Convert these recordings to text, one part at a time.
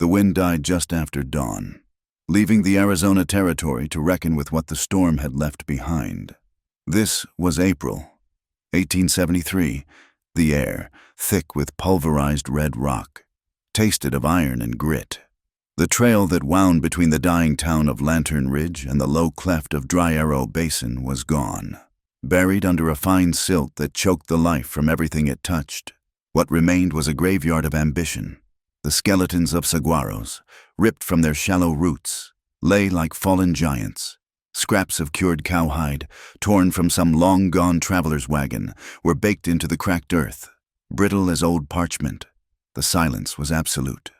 The wind died just after dawn, leaving the Arizona Territory to reckon with what the storm had left behind. This was April, 1873, the air, thick with pulverized red rock, tasted of iron and grit. The trail that wound between the dying town of Lantern Ridge and the low cleft of Dry Arrow Basin was gone, buried under a fine silt that choked the life from everything it touched. What remained was a graveyard of ambition. The skeletons of saguaros, ripped from their shallow roots, lay like fallen giants. Scraps of cured cowhide, torn from some long-gone traveler's wagon, were baked into the cracked earth, brittle as old parchment. The silence was absolute,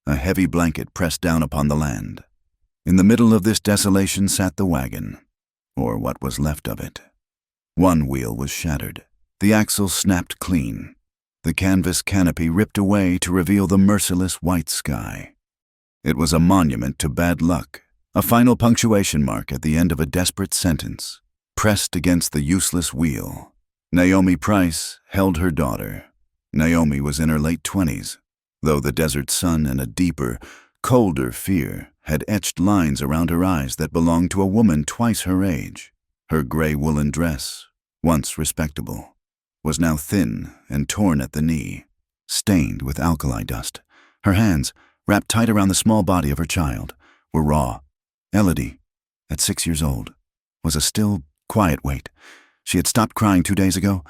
a heavy blanket pressed down upon the land. In the middle of this desolation sat the wagon, or what was left of it. One wheel was shattered, the axle snapped clean, the canvas canopy ripped away to reveal the merciless white sky. It was a monument to bad luck, a final punctuation mark at the end of a desperate sentence, pressed against the useless wheel. Naomi Price held her daughter. Naomi was in her late 20s, though the desert sun and a deeper, colder fear had etched lines around her eyes that belonged to a woman twice her age. Her gray woolen dress, once respectable, was now thin and torn at the knee, stained with alkali dust. Her hands, wrapped tight around the small body of her child, were raw. Elodie, at 6 years old, was a still, quiet weight. She had stopped crying 2 days ago.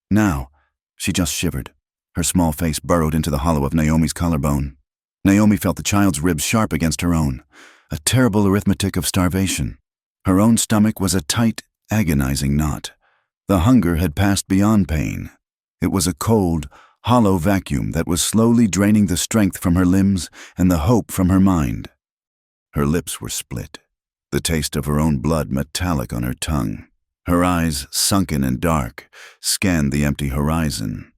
Now, she just shivered. Her small face burrowed into the hollow of Naomi's collarbone. Naomi felt the child's ribs sharp against her own, a terrible arithmetic of starvation. Her own stomach was a tight, agonizing knot. The hunger had passed beyond pain. It was a cold, hollow vacuum that was slowly draining the strength from her limbs and the hope from her mind. Her lips were split, the taste of her own blood metallic on her tongue. Her eyes, sunken and dark, scanned the empty horizon.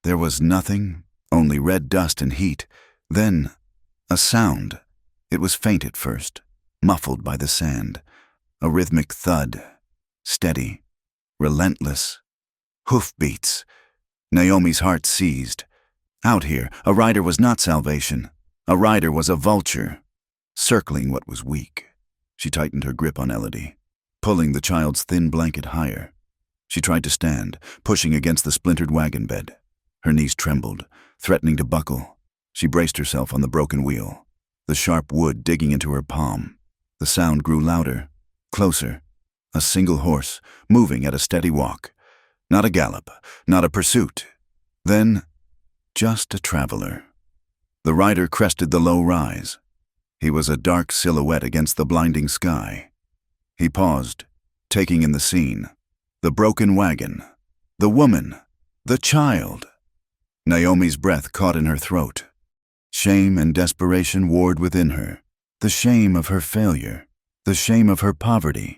There was nothing, only red dust and heat. Then, a sound. It was faint at first, muffled by the sand. A rhythmic thud, steady, relentless. Hoofbeats. Naomi's heart seized. Out here, a rider was not salvation. A rider was a vulture, circling what was weak. She tightened her grip on Elodie, pulling the child's thin blanket higher. She tried to stand, pushing against the splintered wagon bed. Her knees trembled, threatening to buckle. She braced herself on the broken wheel, the sharp wood digging into her palm. The sound grew louder, closer. A single horse, moving at a steady walk. Not a gallop, not a pursuit. Then, just a traveler. The rider crested the low rise. He was a dark silhouette against the blinding sky. He paused, taking in the scene. The broken wagon, the woman, the child. Naomi's breath caught in her throat. Shame and desperation warred within her. The shame of her failure, the shame of her poverty.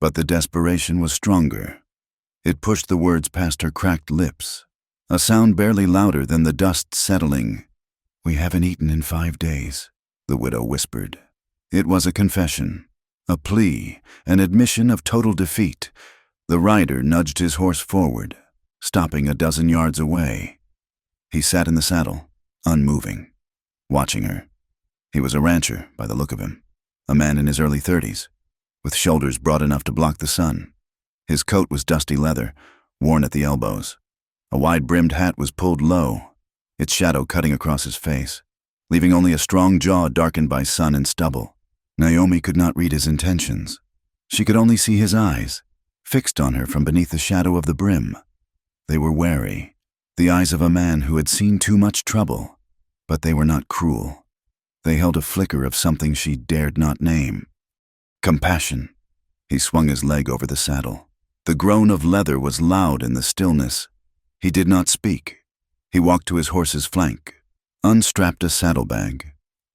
But the desperation was stronger. It pushed the words past her cracked lips, a sound barely louder than the dust settling. "We haven't eaten in 5 days," the widow whispered. It was a confession, a plea, an admission of total defeat. The rider nudged his horse forward, stopping a dozen yards away. He sat in the saddle, unmoving, watching her. He was a rancher, by the look of him, a man in his early 30s, with shoulders broad enough to block the sun. His coat was dusty leather, worn at the elbows. A wide-brimmed hat was pulled low, its shadow cutting across his face, leaving only a strong jaw darkened by sun and stubble. Naomi could not read his intentions. She could only see his eyes, fixed on her from beneath the shadow of the brim. They were wary, the eyes of a man who had seen too much trouble, but they were not cruel. They held a flicker of something she dared not name. Compassion. He swung his leg over the saddle. The groan of leather was loud in the stillness. He did not speak. He walked to his horse's flank, unstrapped a saddlebag,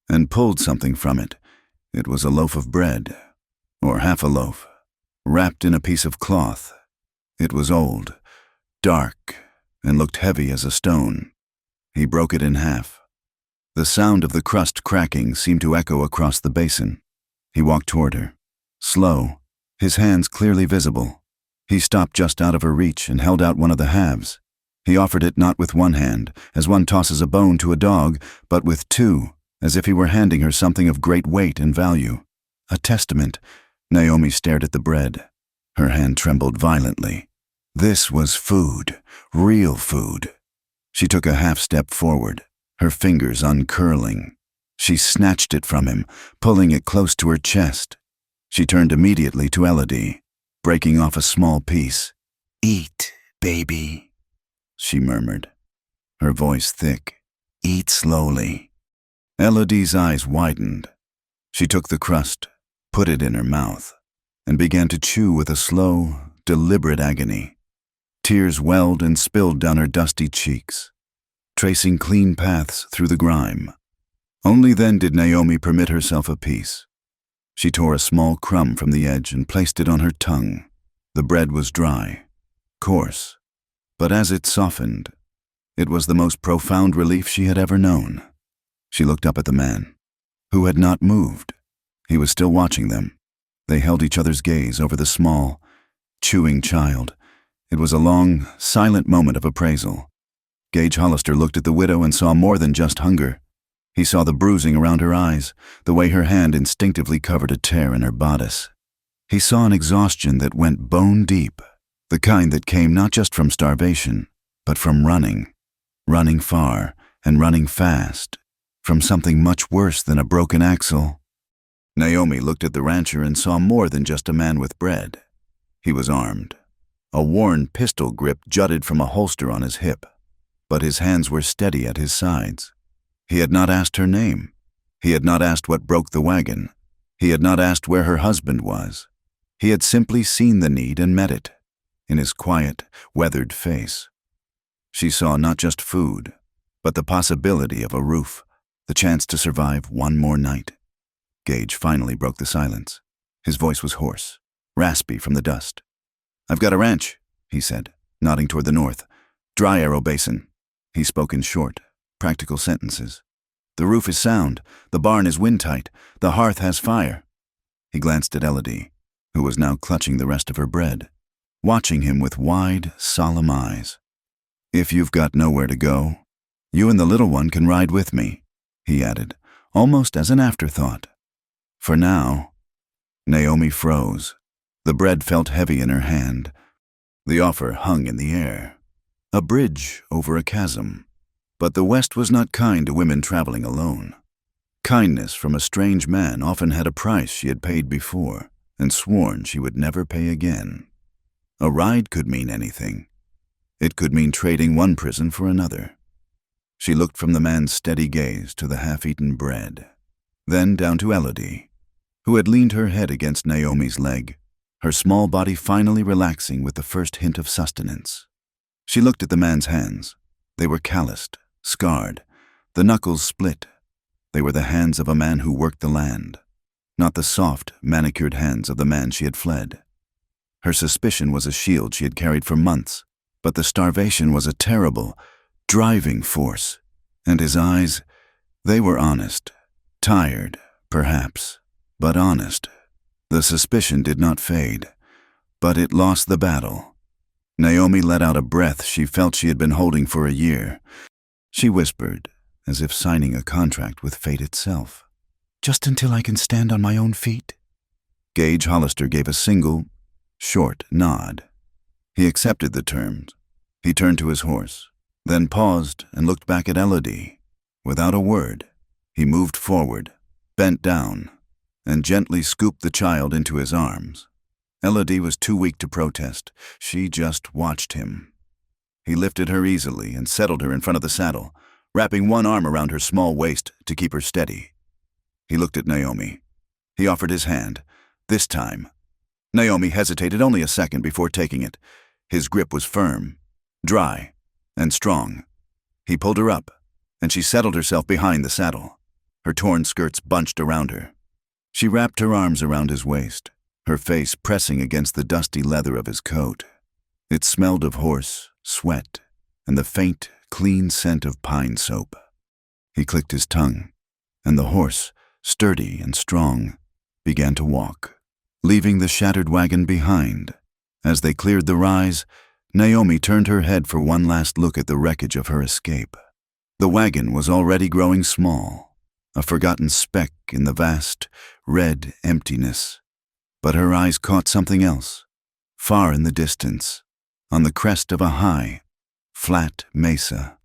and pulled something from it. It was a loaf of bread, or half a loaf, wrapped in a piece of cloth. It was old, dark, and looked heavy as a stone. He broke it in half. The sound of the crust cracking seemed to echo across the basin. He walked toward her, slow, his hands clearly visible. He stopped just out of her reach and held out one of the halves. He offered it not with one hand, as one tosses a bone to a dog, but with two, as if he were handing her something of great weight and value. A testament. Naomi stared at the bread. Her hand trembled violently. This was food, real food. She took a half-step forward, her fingers uncurling. She snatched it from him, pulling it close to her chest. She turned immediately to Elodie, breaking off a small piece. "Eat, baby," she murmured, her voice thick. "Eat slowly." Elodie's eyes widened. She took the crust, put it in her mouth, and began to chew with a slow, deliberate agony. Tears welled and spilled down her dusty cheeks, tracing clean paths through the grime. Only then did Naomi permit herself a piece. She tore a small crumb from the edge and placed it on her tongue. The bread was dry, coarse, but as it softened, it was the most profound relief she had ever known. She looked up at the man, who had not moved. He was still watching them. They held each other's gaze over the small, chewing child. It was a long, silent moment of appraisal. Gage Hollister looked at the widow and saw more than just hunger. He saw the bruising around her eyes, the way her hand instinctively covered a tear in her bodice. He saw an exhaustion that went bone deep, the kind that came not just from starvation, but from running far and running fast, from something much worse than a broken axle. Naomi looked at the rancher and saw more than just a man with bread. He was armed. A worn pistol grip jutted from a holster on his hip, but his hands were steady at his sides. He had not asked her name. He had not asked what broke the wagon. He had not asked where her husband was. He had simply seen the need and met it, in his quiet, weathered face. She saw not just food, but the possibility of a roof, the chance to survive one more night. Gage finally broke the silence. His voice was hoarse, raspy from the dust. "I've got a ranch," he said, nodding toward the north. "Dry Arrow Basin." He spoke in short, practical sentences. "The roof is sound, the barn is windtight, the hearth has fire." He glanced at Elodie, who was now clutching the rest of her bread, watching him with wide, solemn eyes. "If you've got nowhere to go, you and the little one can ride with me," he added, almost as an afterthought. "For now." Naomi froze. The bread felt heavy in her hand. The offer hung in the air. A bridge over a chasm. But the West was not kind to women traveling alone. Kindness from a strange man often had a price she had paid before and sworn she would never pay again. A ride could mean anything. It could mean trading one prison for another. She looked from the man's steady gaze to the half-eaten bread, then down to Elodie, who had leaned her head against Naomi's leg, her small body finally relaxing with the first hint of sustenance. She looked at the man's hands. They were calloused, scarred, the knuckles split. They were the hands of a man who worked the land, not the soft, manicured hands of the man she had fled. Her suspicion was a shield she had carried for months, but the starvation was a terrible, driving force. And his eyes, they were honest, tired, perhaps, but honest. The suspicion did not fade, but it lost the battle. Naomi let out a breath she felt she had been holding for a year. She whispered, as if signing a contract with fate itself. "Just until I can stand on my own feet." Gage Hollister gave a single, short nod. He accepted the terms. He turned to his horse, then paused and looked back at Elodie. Without a word, he moved forward, bent down, and gently scooped the child into his arms. Elodie was too weak to protest. She just watched him. He lifted her easily and settled her in front of the saddle, wrapping one arm around her small waist to keep her steady. He looked at Naomi. He offered his hand, this time. Naomi hesitated only a second before taking it. His grip was firm, dry, and strong. He pulled her up, and she settled herself behind the saddle, her torn skirts bunched around her. She wrapped her arms around his waist, her face pressing against the dusty leather of his coat. It smelled of horse, sweat, and the faint, clean scent of pine soap. He clicked his tongue, and the horse, sturdy and strong, began to walk, leaving the shattered wagon behind. As they cleared the rise, Naomi turned her head for one last look at the wreckage of her escape. The wagon was already growing small. a forgotten speck in the vast, red emptiness. But her eyes caught something else, far in the distance, on the crest of a high, flat mesa.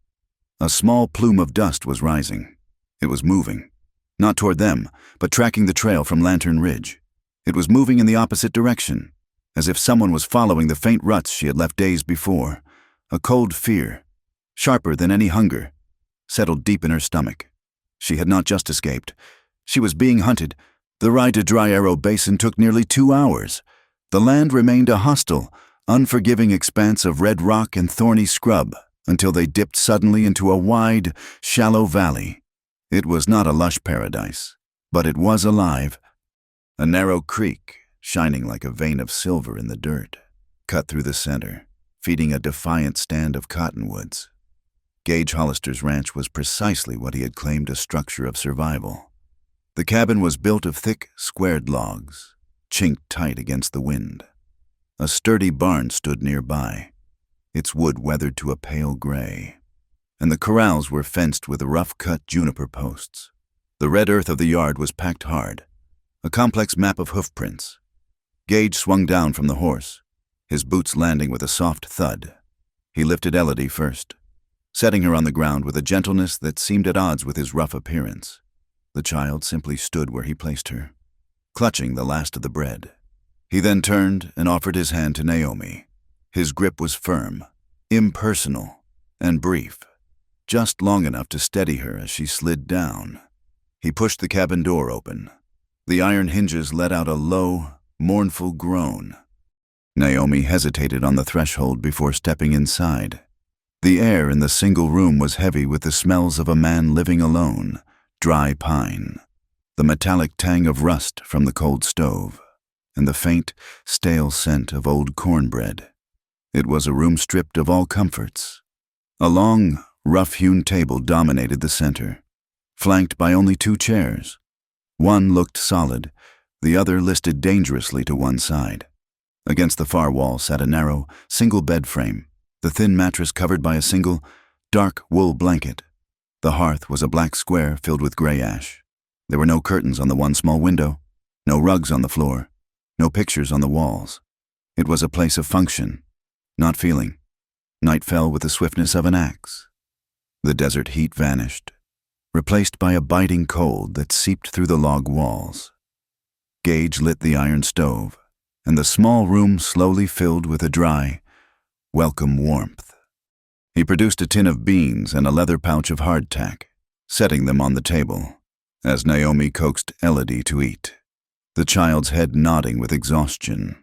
A small plume of dust was rising. It was moving, not toward them, but tracking the trail from Lantern Ridge. It was moving in the opposite direction, as if someone was following the faint ruts she had left days before. A cold fear, sharper than any hunger, settled deep in her stomach. She had not just escaped. She was being hunted. The ride to Dry Arrow Basin took nearly 2 hours. The land remained a hostile, unforgiving expanse of red rock and thorny scrub until they dipped suddenly into a wide, shallow valley. It was not a lush paradise, but it was alive. A narrow creek, shining like a vein of silver in the dirt, cut through the center, feeding a defiant stand of cottonwoods. Gage Hollister's ranch was precisely what he had claimed a structure of survival. The cabin was built of thick, squared logs, chinked tight against the wind. A sturdy barn stood nearby, its wood weathered to a pale gray, and the corrals were fenced with rough-cut juniper posts. The red earth of the yard was packed hard, a complex map of hoofprints. Gage swung down from the horse, his boots landing with a soft thud. He lifted Elodie first, setting her on the ground with a gentleness that seemed at odds with his rough appearance. The child simply stood where he placed her, clutching the last of the bread. He then turned and offered his hand to Naomi. His grip was firm, impersonal, and brief, just long enough to steady her as she slid down. He pushed the cabin door open. The iron hinges let out a low, mournful groan. Naomi hesitated on the threshold before stepping inside. The air in the single room was heavy with the smells of a man living alone, dry pine, the metallic tang of rust from the cold stove, and the faint, stale scent of old cornbread. It was a room stripped of all comforts. A long, rough-hewn table dominated the center, flanked by only 2 chairs. One looked solid, the other listed dangerously to one side. Against the far wall sat a narrow, single bed frame, the thin mattress covered by a single, dark wool blanket. The hearth was a black square filled with gray ash. There were no curtains on the one small window, no rugs on the floor, no pictures on the walls. It was a place of function, not feeling. Night fell with the swiftness of an axe. The desert heat vanished, replaced by a biting cold that seeped through the log walls. Gage lit the iron stove, and the small room slowly filled with a dry, welcome warmth. He produced a tin of beans and a leather pouch of hardtack, setting them on the table, as Naomi coaxed Elodie to eat, the child's head nodding with exhaustion.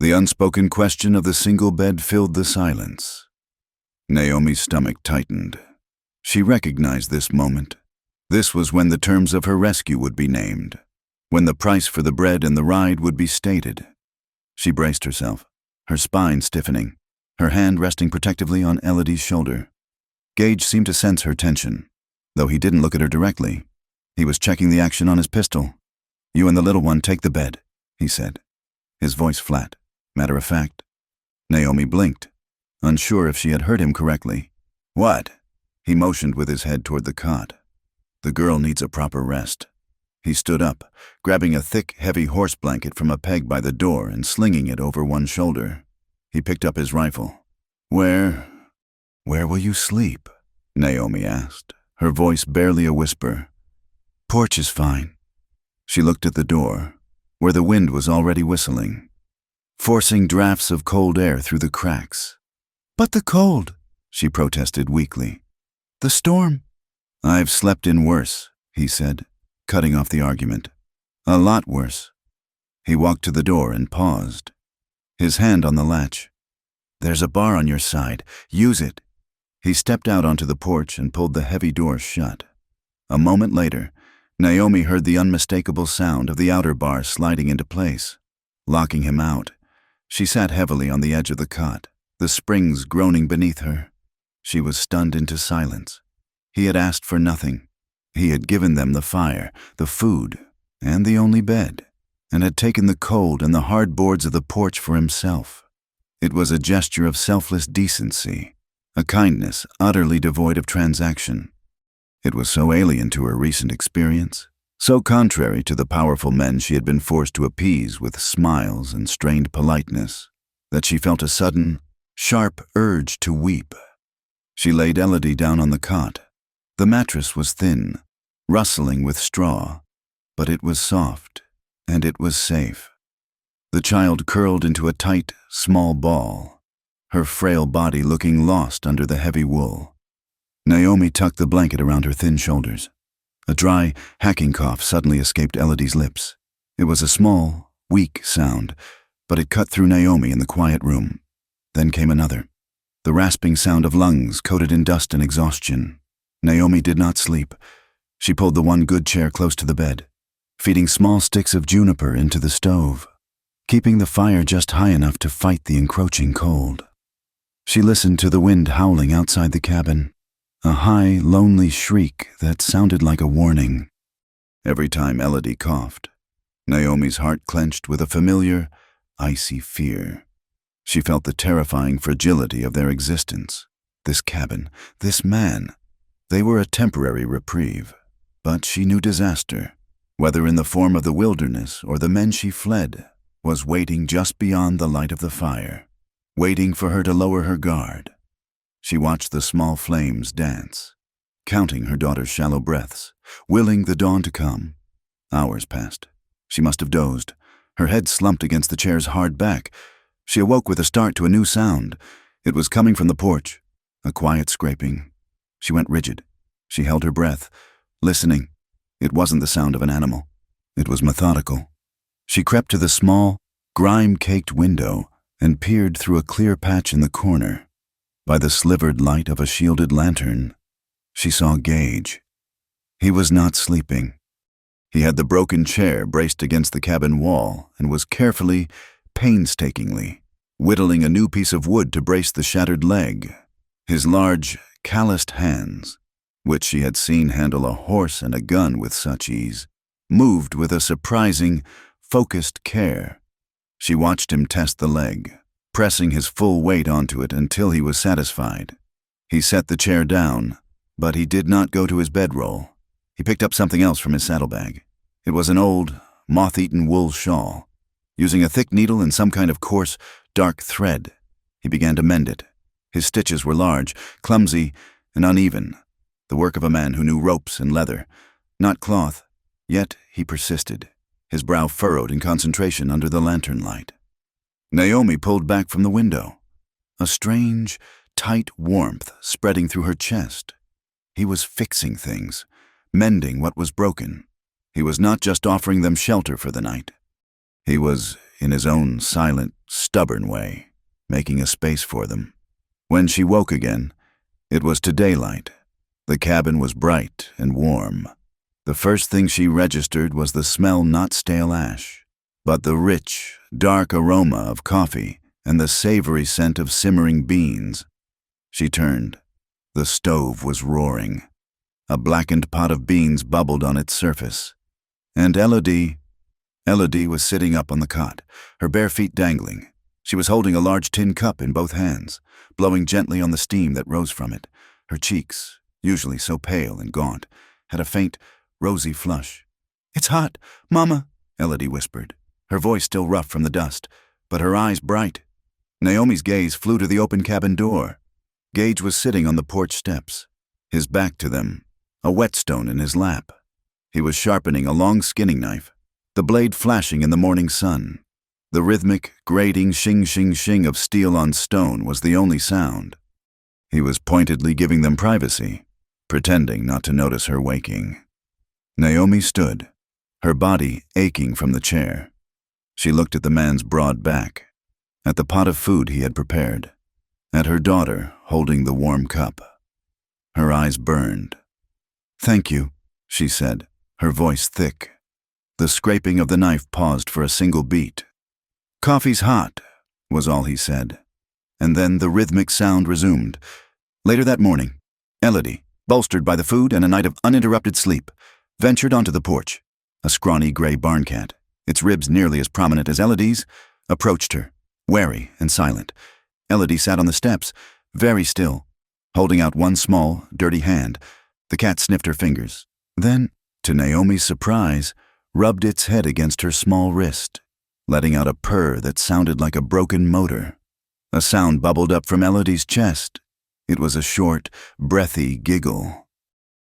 The unspoken question of the single bed filled the silence. Naomi's stomach tightened. She recognized this moment. This was when the terms of her rescue would be named, when the price for the bread and the ride would be stated. She braced herself, her spine stiffening, her hand resting protectively on Elodie's shoulder. Gage seemed to sense her tension, though he didn't look at her directly. He was checking the action on his pistol. "You and the little one take the bed," he said, his voice flat, matter of fact. Naomi blinked, unsure if she had heard him correctly. "What?" He motioned with his head toward the cot. "The girl needs a proper rest." He stood up, grabbing a thick, heavy horse blanket from a peg by the door and slinging it over one shoulder. He picked up his rifle. Where will you sleep?" Naomi asked, her voice barely a whisper. "Porch is fine." She looked at the door, where the wind was already whistling, forcing drafts of cold air through the cracks. "But the cold," she protested weakly. "The storm." "I've slept in worse," he said, cutting off the argument. "A lot worse." He walked to the door and paused, his hand on the latch. "There's a bar on your side. Use it." He stepped out onto the porch and pulled the heavy door shut. A moment later, Naomi heard the unmistakable sound of the outer bar sliding into place, locking him out. She sat heavily on the edge of the cot, the springs groaning beneath her. She was stunned into silence. He had asked for nothing. He had given them the fire, the food, and the only bed, and had taken the cold and the hard boards of the porch for himself. It was a gesture of selfless decency, a kindness utterly devoid of transaction. It was so alien to her recent experience, so contrary to the powerful men she had been forced to appease with smiles and strained politeness, that she felt a sudden, sharp urge to weep. She laid Elodie down on the cot. The mattress was thin, rustling with straw, but it was soft, and it was safe. The child curled into a tight, small ball, her frail body looking lost under the heavy wool. Naomi tucked the blanket around her thin shoulders. A dry, hacking cough suddenly escaped Elodie's lips. It was a small, weak sound, but it cut through Naomi in the quiet room. Then came another, the rasping sound of lungs coated in dust and exhaustion. Naomi did not sleep. She pulled the one good chair close to the bed, feeding small sticks of juniper into the stove, keeping the fire just high enough to fight the encroaching cold. She listened to the wind howling outside the cabin, a high, lonely shriek that sounded like a warning. Every time Elodie coughed, Naomi's heart clenched with a familiar, icy fear. She felt the terrifying fragility of their existence. This cabin, this man, they were a temporary reprieve. But she knew disaster, whether in the form of the wilderness or the men she fled, was waiting just beyond the light of the fire, waiting for her to lower her guard. She watched the small flames dance, counting her daughter's shallow breaths, willing the dawn to come. Hours passed. She must have dozed. Her head slumped against the chair's hard back. She awoke with a start to a new sound. It was coming from the porch, a quiet scraping. She went rigid. She held her breath, listening. It wasn't the sound of an animal. It was methodical. She crept to the small, grime-caked window and peered through a clear patch in the corner. By the slivered light of a shielded lantern, she saw Gage. He was not sleeping. He had the broken chair braced against the cabin wall and was carefully, painstakingly, whittling a new piece of wood to brace the shattered leg. His large, calloused hands, which she had seen handle a horse and a gun with such ease, moved with a surprising, focused care. She watched him test the leg, pressing his full weight onto it until he was satisfied. He set the chair down, but he did not go to his bedroll. He picked up something else from his saddlebag. It was an old, moth-eaten wool shawl. Using a thick needle and some kind of coarse, dark thread, he began to mend it. His stitches were large, clumsy, and uneven, the work of a man who knew ropes and leather, not cloth. Yet he persisted, his brow furrowed in concentration under the lantern light. Naomi pulled back from the window, a strange, tight warmth spreading through her chest. He was fixing things, mending what was broken. He was not just offering them shelter for the night. He was, in his own silent, stubborn way, making a space for them. When she woke again, it was to daylight. The cabin was bright and warm. The first thing she registered was the smell not stale ash, but the rich, dark aroma of coffee and the savory scent of simmering beans. She turned. The stove was roaring. A blackened pot of beans bubbled on its surface. And Elodie was sitting up on the cot, her bare feet dangling. She was holding a large tin cup in both hands, blowing gently on the steam that rose from it. Her cheeks, usually so pale and gaunt, had a faint, rosy flush. "It's hot, Mama," Elodie whispered, her voice still rough from the dust, but her eyes bright. Naomi's gaze flew to the open cabin door. Gage was sitting on the porch steps, his back to them, a whetstone in his lap. He was sharpening a long skinning knife, the blade flashing in the morning sun. The rhythmic, grating shing-shing-shing of steel on stone was the only sound. He was pointedly giving them privacy, pretending not to notice her waking. Naomi stood, her body aching from the chair. She looked at the man's broad back, at the pot of food he had prepared, at her daughter holding the warm cup. Her eyes burned. "Thank you," she said, her voice thick. The scraping of the knife paused for a single beat. "Coffee's hot," was all he said. And then the rhythmic sound resumed. Later that morning, Elodie, bolstered by the food and a night of uninterrupted sleep, ventured onto the porch. A scrawny gray barn cat, its ribs nearly as prominent as Elodie's, approached her, wary and silent. Elodie sat on the steps, very still, holding out one small, dirty hand, The cat sniffed her fingers, then, to Naomi's surprise, rubbed its head against her small wrist, letting out a purr that sounded like a broken motor. A sound bubbled up from Elodie's chest. It was a short, breathy giggle.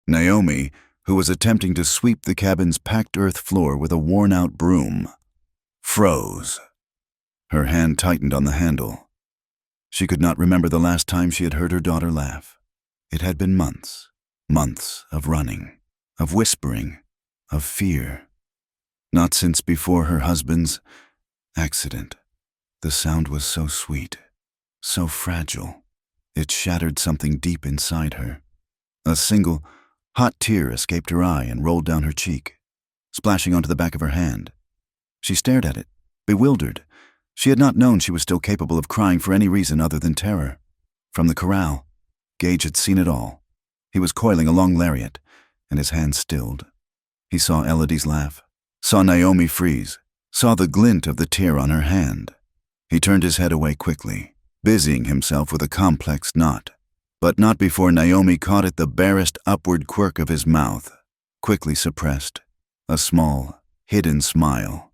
Naomi, who was attempting to sweep the cabin's packed earth floor with a worn-out broom, froze. Her hand tightened on the handle. She could not remember the last time she had heard her daughter laugh. It had been months, months of running, of whispering, of fear. Not since before her husband's accident. The sound was so sweet, so fragile. It shattered something deep inside her. A single, hot tear escaped her eye and rolled down her cheek, splashing onto the back of her hand. She stared at it, bewildered. She had not known she was still capable of crying for any reason other than terror. From the corral, Gage had seen it all. He was coiling a long lariat, and his hand stilled. He saw Elodie's laugh, saw Naomi freeze, saw the glint of the tear on her hand. He turned his head away quickly, busying himself with a complex knot, but not before Naomi caught at the barest upward quirk of his mouth, quickly suppressed, a small, hidden smile.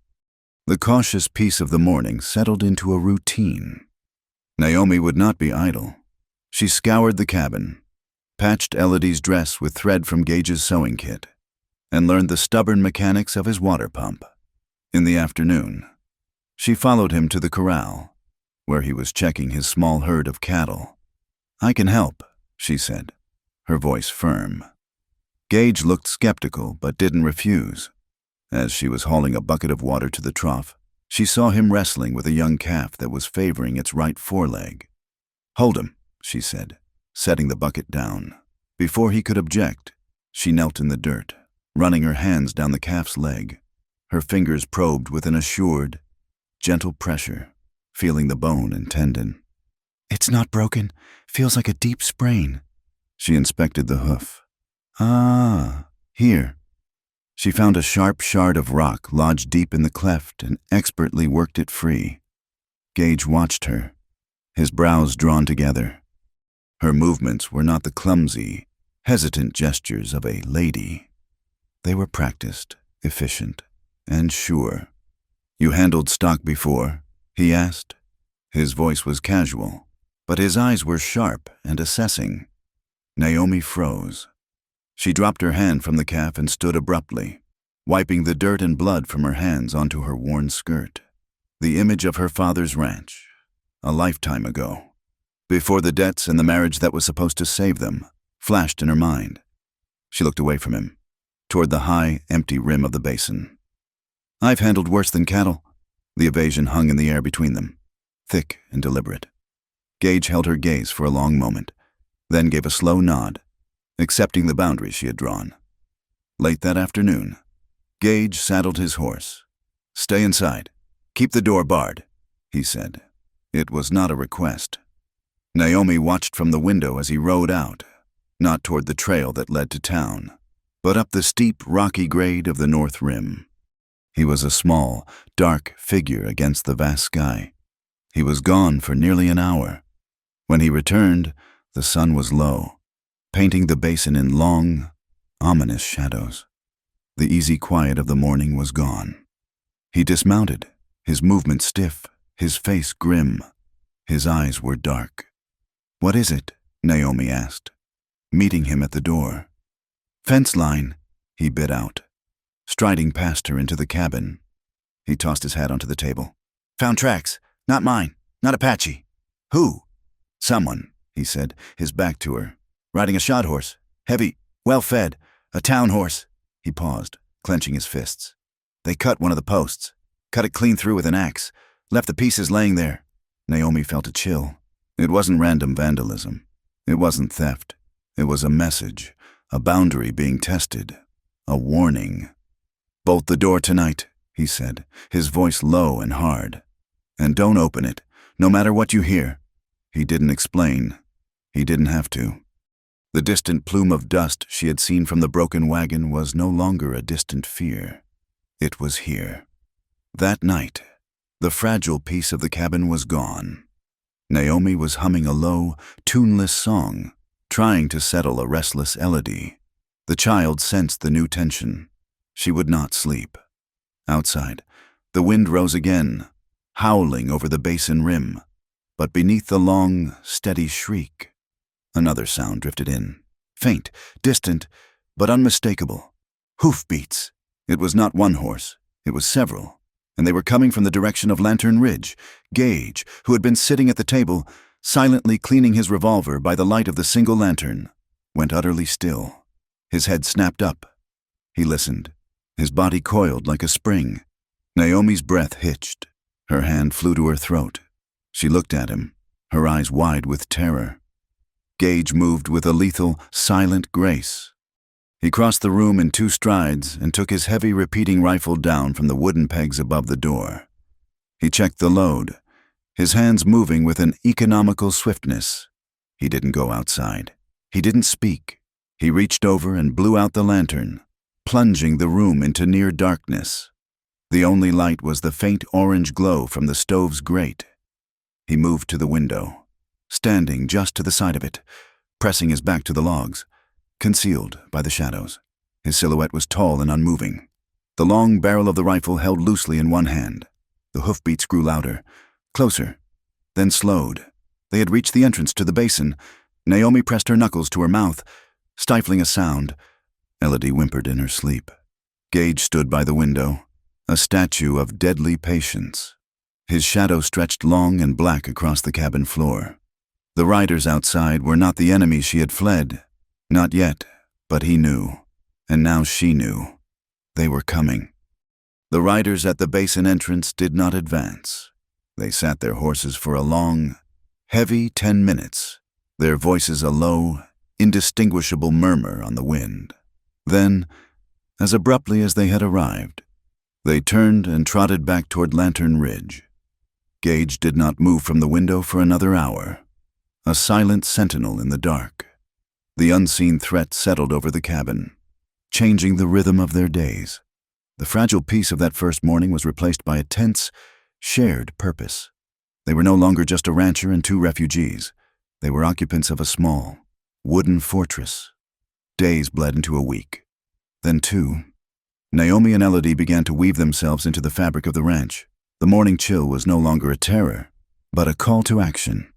The cautious peace of the morning settled into a routine. Naomi would not be idle. She scoured the cabin, patched Elodie's dress with thread from Gage's sewing kit, and learned the stubborn mechanics of his water pump. In the afternoon, she followed him to the corral, where he was checking his small herd of cattle. "I can help," she said, her voice firm. Gage looked skeptical but didn't refuse. As she was hauling a bucket of water to the trough, she saw him wrestling with a young calf that was favoring its right foreleg. "Hold him," she said, setting the bucket down. Before he could object, she knelt in the dirt, running her hands down the calf's leg. Her fingers probed with an assured, gentle pressure, feeling the bone and tendon. "It's not broken. Feels like a deep sprain." She inspected the hoof. "Ah, here." She found a sharp shard of rock lodged deep in the cleft and expertly worked it free. Gage watched her, his brows drawn together. Her movements were not the clumsy, hesitant gestures of a lady. They were practiced, efficient, and sure. "You handled stock before?" he asked. His voice was casual, but his eyes were sharp and assessing. Naomi froze. She dropped her hand from the calf and stood abruptly, wiping the dirt and blood from her hands onto her worn skirt. The image of her father's ranch, a lifetime ago, before the debts and the marriage that was supposed to save them, flashed in her mind. She looked away from him, toward the high, empty rim of the basin. "I've handled worse than cattle." The evasion hung in the air between them, thick and deliberate. Gage held her gaze for a long moment, then gave a slow nod, accepting the boundary she had drawn. Late that afternoon, Gage saddled his horse. "Stay inside. Keep the door barred," he said. It was not a request. Naomi watched from the window as he rode out, not toward the trail that led to town, but up the steep, rocky grade of the North Rim. He was a small, dark figure against the vast sky. He was gone for nearly an hour. When he returned, the sun was low, painting the basin in long, ominous shadows. The easy quiet of the morning was gone. He dismounted, his movements stiff, his face grim. His eyes were dark. "What is it?" Naomi asked, meeting him at the door. "Fence line," he bit out, striding past her into the cabin. He tossed his hat onto the table. "Found tracks. Not mine. Not Apache." "Who?" "Someone," he said, his back to her. "Riding a shod horse. Heavy, well-fed. A town horse." He paused, clenching his fists. "They cut one of the posts. Cut it clean through with an axe. Left the pieces laying there." Naomi felt a chill. It wasn't random vandalism. It wasn't theft. It was a message, a boundary being tested, a warning. "Bolt the door tonight," he said, his voice low and hard. "And don't open it, no matter what you hear." He didn't explain. He didn't have to. The distant plume of dust she had seen from the broken wagon was no longer a distant fear. It was here. That night, the fragile piece of the cabin was gone. Naomi was humming a low, tuneless song, trying to settle a restless Elodie. The child sensed the new tension. She would not sleep. Outside, the wind rose again, howling over the basin rim. But beneath the long, steady shriek, another sound drifted in. Faint, distant, but unmistakable. Hoofbeats. It was not one horse. It was several. And they were coming from the direction of Lantern Ridge. Gage, who had been sitting at the table, silently cleaning his revolver by the light of the single lantern, went utterly still. His head snapped up. He listened. His body coiled like a spring. Naomi's breath hitched. Her hand flew to her throat. She looked at him, her eyes wide with terror. Gage moved with a lethal, silent grace. He crossed the room in 2 strides and took his heavy repeating rifle down from the wooden pegs above the door. He checked the load, his hands moving with an economical swiftness. He didn't go outside. He didn't speak. He reached over and blew out the lantern, plunging the room into near darkness. The only light was the faint orange glow from the stove's grate. He moved to the window, standing just to the side of it, pressing his back to the logs, concealed by the shadows. His silhouette was tall and unmoving. The long barrel of the rifle held loosely in one hand. The hoofbeats grew louder, closer, then slowed. They had reached the entrance to the basin. Naomi pressed her knuckles to her mouth, stifling a sound. Elodie whimpered in her sleep. Gage stood by the window, a statue of deadly patience. His shadow stretched long and black across the cabin floor. The riders outside were not the enemies she had fled. Not yet, but he knew. And now she knew. They were coming. The riders at the basin entrance did not advance. They sat their horses for a long, heavy 10 minutes, their voices a low, indistinguishable murmur on the wind. Then, as abruptly as they had arrived, they turned and trotted back toward Lantern Ridge. Gage did not move from the window for another hour, a silent sentinel in the dark. The unseen threat settled over the cabin, changing the rhythm of their days. The fragile peace of that first morning was replaced by a tense, shared purpose. They were no longer just a rancher and 2 refugees. They were occupants of a small, wooden fortress. Days bled into a week, then 2. Naomi and Elodie began to weave themselves into the fabric of the ranch. The morning chill was no longer a terror, but a call to action.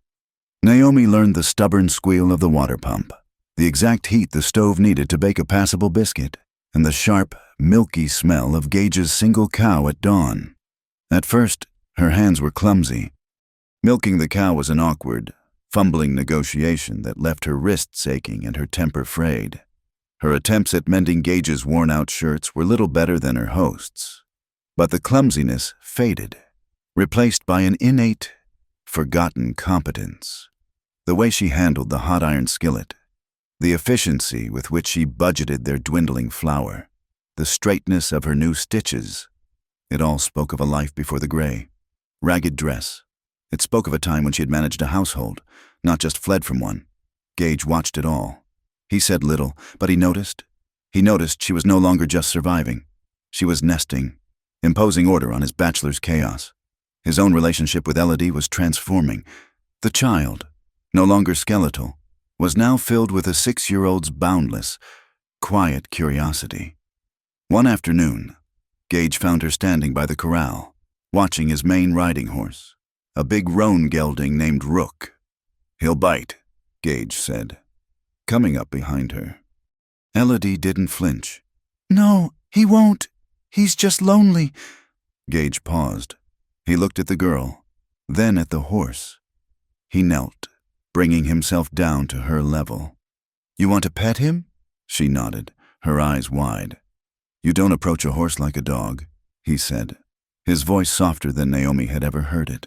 Naomi learned the stubborn squeal of the water pump, the exact heat the stove needed to bake a passable biscuit, and the sharp, milky smell of Gage's single cow at dawn. At first, her hands were clumsy. Milking the cow was an awkward, fumbling negotiation that left her wrists aching and her temper frayed. Her attempts at mending Gage's worn-out shirts were little better than her host's. But the clumsiness faded, replaced by an innate, forgotten competence. The way she handled the hot iron skillet, the efficiency with which she budgeted their dwindling flour, the straightness of her new stitches, it all spoke of a life before the gray. Ragged dress. It spoke of a time when she had managed a household, not just fled from one. Gage watched it all. He said little, but he noticed. He noticed she was no longer just surviving. She was nesting, imposing order on his bachelor's chaos. His own relationship with Elodie was transforming. The child, no longer skeletal, was now filled with a 6-year-old's boundless, quiet curiosity. One afternoon, Gage found her standing by the corral, watching his main riding horse, a big roan gelding named Rook. "He'll bite," Gage said, coming up behind her. Elodie didn't flinch. "No, he won't. He's just lonely." Gage paused. He looked at the girl, then at the horse. He knelt, bringing himself down to her level. "You want to pet him?" She nodded, her eyes wide. "You don't approach a horse like a dog," he said, his voice softer than Naomi had ever heard it.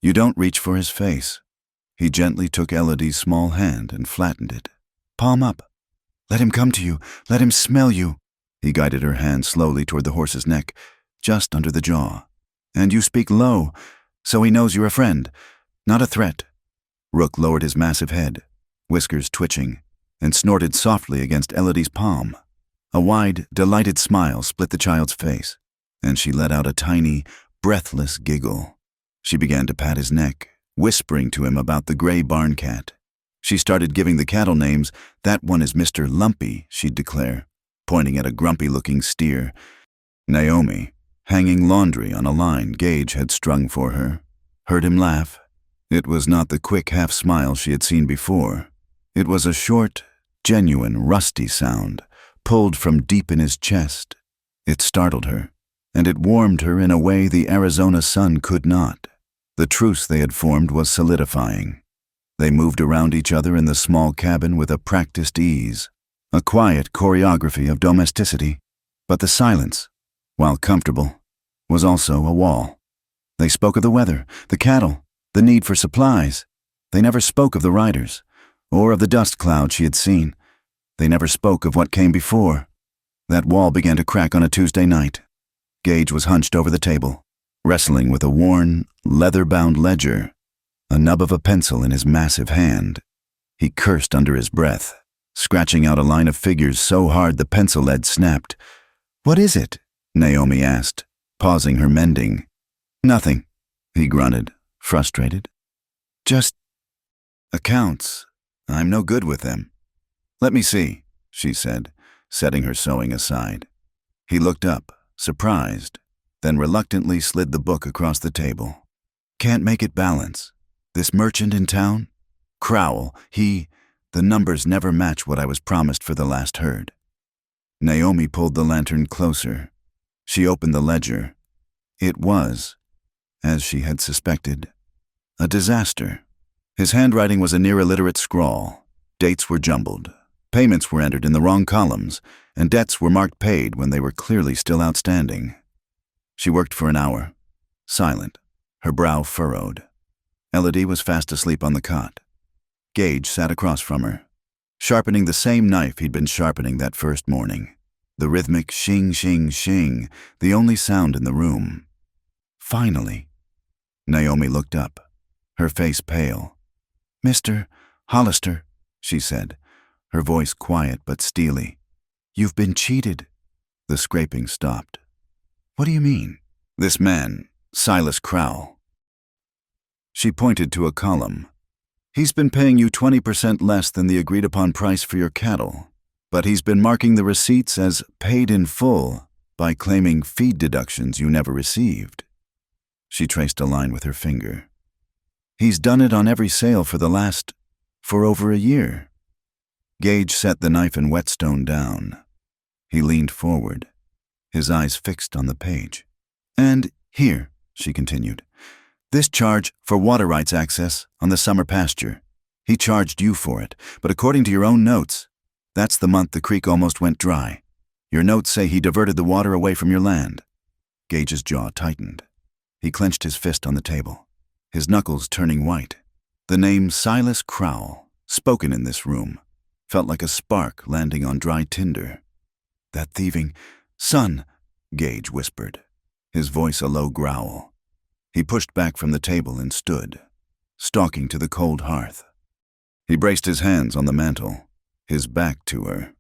"You don't reach for his face." He gently took Elodie's small hand and flattened it. "Palm up. Let him come to you. Let him smell you." He guided her hand slowly toward the horse's neck, just under the jaw. "And you speak low, so he knows you're a friend, not a threat." Rook lowered his massive head, whiskers twitching, and snorted softly against Elodie's palm. A wide, delighted smile split the child's face, and she let out a tiny, breathless giggle. She began to pat his neck, whispering to him about the gray barn cat. She started giving the cattle names. "That one is Mr. Lumpy," she'd declare, pointing at a grumpy-looking steer. Naomi, hanging laundry on a line Gage had strung for her, heard him laugh. It was not the quick half-smile she had seen before. It was a short, genuine, rusty sound, pulled from deep in his chest. It startled her, and it warmed her in a way the Arizona sun could not. The truce they had formed was solidifying. They moved around each other in the small cabin with a practiced ease, a quiet choreography of domesticity. But the silence, while comfortable, was also a wall. They spoke of the weather, the cattle, the need for supplies. They never spoke of the riders, or of the dust cloud she had seen. They never spoke of what came before. That wall began to crack on a Tuesday night. Gage was hunched over the table, wrestling with a worn, leather-bound ledger, a nub of a pencil in his massive hand. He cursed under his breath, scratching out a line of figures so hard the pencil lead snapped. "What is it?" Naomi asked, pausing her mending. "Nothing," he grunted, frustrated. "Just accounts. I'm no good with them." "Let me see," she said, setting her sewing aside. He looked up, surprised, then reluctantly slid the book across the table. "Can't make it balance. This merchant in town? Crowell, the numbers never match what I was promised for the last herd." Naomi pulled the lantern closer. She opened the ledger. It was, as she had suspected, a disaster. His handwriting was a near-illiterate scrawl. Dates were jumbled. Payments were entered in the wrong columns, and debts were marked paid when they were clearly still outstanding. She worked for an hour, silent, her brow furrowed. Elodie was fast asleep on the cot. Gage sat across from her, sharpening the same knife he'd been sharpening that first morning. The rhythmic shing, shing, shing, the only sound in the room. Finally, Naomi looked up, her face pale. "Mr. Hollister," she said, her voice quiet but steely. "You've been cheated." The scraping stopped. "What do you mean?" "This man, Silas Crowell." She pointed to a column. "He's been paying you 20% less than the agreed-upon price for your cattle, but he's been marking the receipts as paid in full by claiming feed deductions you never received." She traced a line with her finger. "He's done it on every sale for over a year." Gage set the knife and whetstone down. He leaned forward, his eyes fixed on the page. "And here," she continued, "this charge for water rights access on the summer pasture. He charged you for it, but according to your own notes, that's the month the creek almost went dry. Your notes say he diverted the water away from your land." Gage's jaw tightened. He clenched his fist on the table, his knuckles turning white. The name Silas Crowell, spoken in this room, felt like a spark landing on dry tinder. "That thieving son," Gage whispered, his voice a low growl. He pushed back from the table and stood, stalking to the cold hearth. He braced his hands on the mantel, his back to her.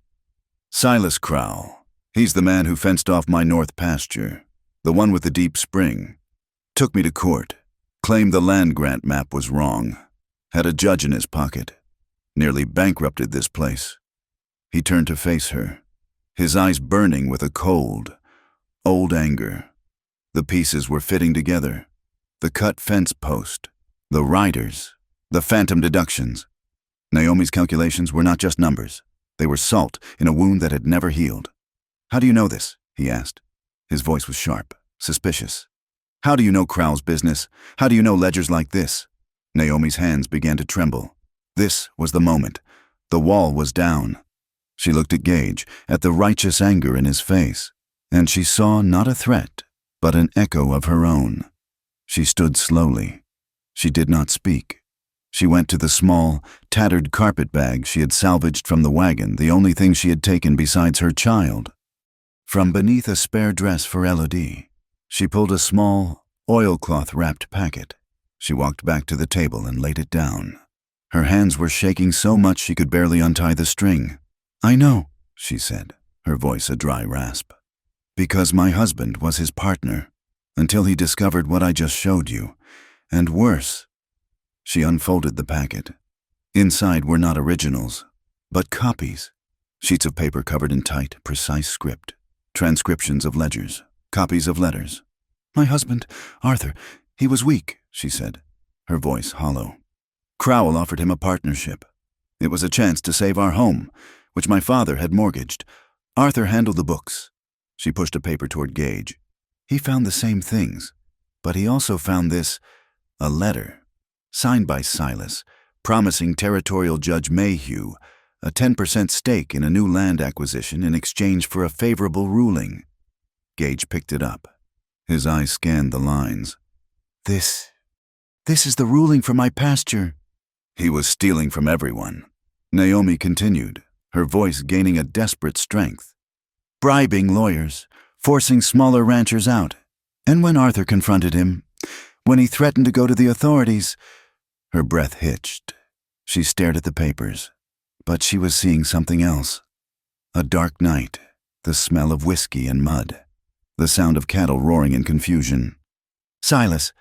"Silas Crowell, he's the man who fenced off my north pasture, the one with the deep spring. Took me to court, claimed the land grant map was wrong, had a judge in his pocket, nearly bankrupted this place." He turned to face her, his eyes burning with a cold, old anger. The pieces were fitting together. The cut fence post, the riders, the phantom deductions. Naomi's calculations were not just numbers. They were salt in a wound that had never healed. "How do you know this?" he asked. His voice was sharp, suspicious. "How do you know Crowell's business? How do you know ledgers like this?" Naomi's hands began to tremble. This was the moment. The wall was down. She looked at Gage, at the righteous anger in his face, and she saw not a threat, but an echo of her own. She stood slowly. She did not speak. She went to the small, tattered carpet bag she had salvaged from the wagon, the only thing she had taken besides her child. From beneath a spare dress for Elodie, she pulled a small, oilcloth-wrapped packet. She walked back to the table and laid it down. Her hands were shaking so much she could barely untie the string. "I know," she said, her voice a dry rasp. "Because my husband was his partner, until he discovered what I just showed you, and worse." She unfolded the packet. Inside were not originals, but copies. Sheets of paper covered in tight, precise script. Transcriptions of ledgers. Copies of letters. "My husband, Arthur, he was weak," she said, her voice hollow. "Crowell offered him a partnership. It was a chance to save our home, which my father had mortgaged. Arthur handled the books." She pushed a paper toward Gage. "He found the same things, but he also found this, a letter, signed by Silas, promising Territorial Judge Mayhew a 10% stake in a new land acquisition in exchange for a favorable ruling." Gage picked it up. His eyes scanned the lines. This is the ruling for my pasture." "He was stealing from everyone," Naomi continued, her voice gaining a desperate strength. "Bribing lawyers, forcing smaller ranchers out. And when Arthur confronted him, when he threatened to go to the authorities..." Her breath hitched. She stared at the papers, but she was seeing something else. A dark night, the smell of whiskey and mud, the sound of cattle roaring in confusion. Silas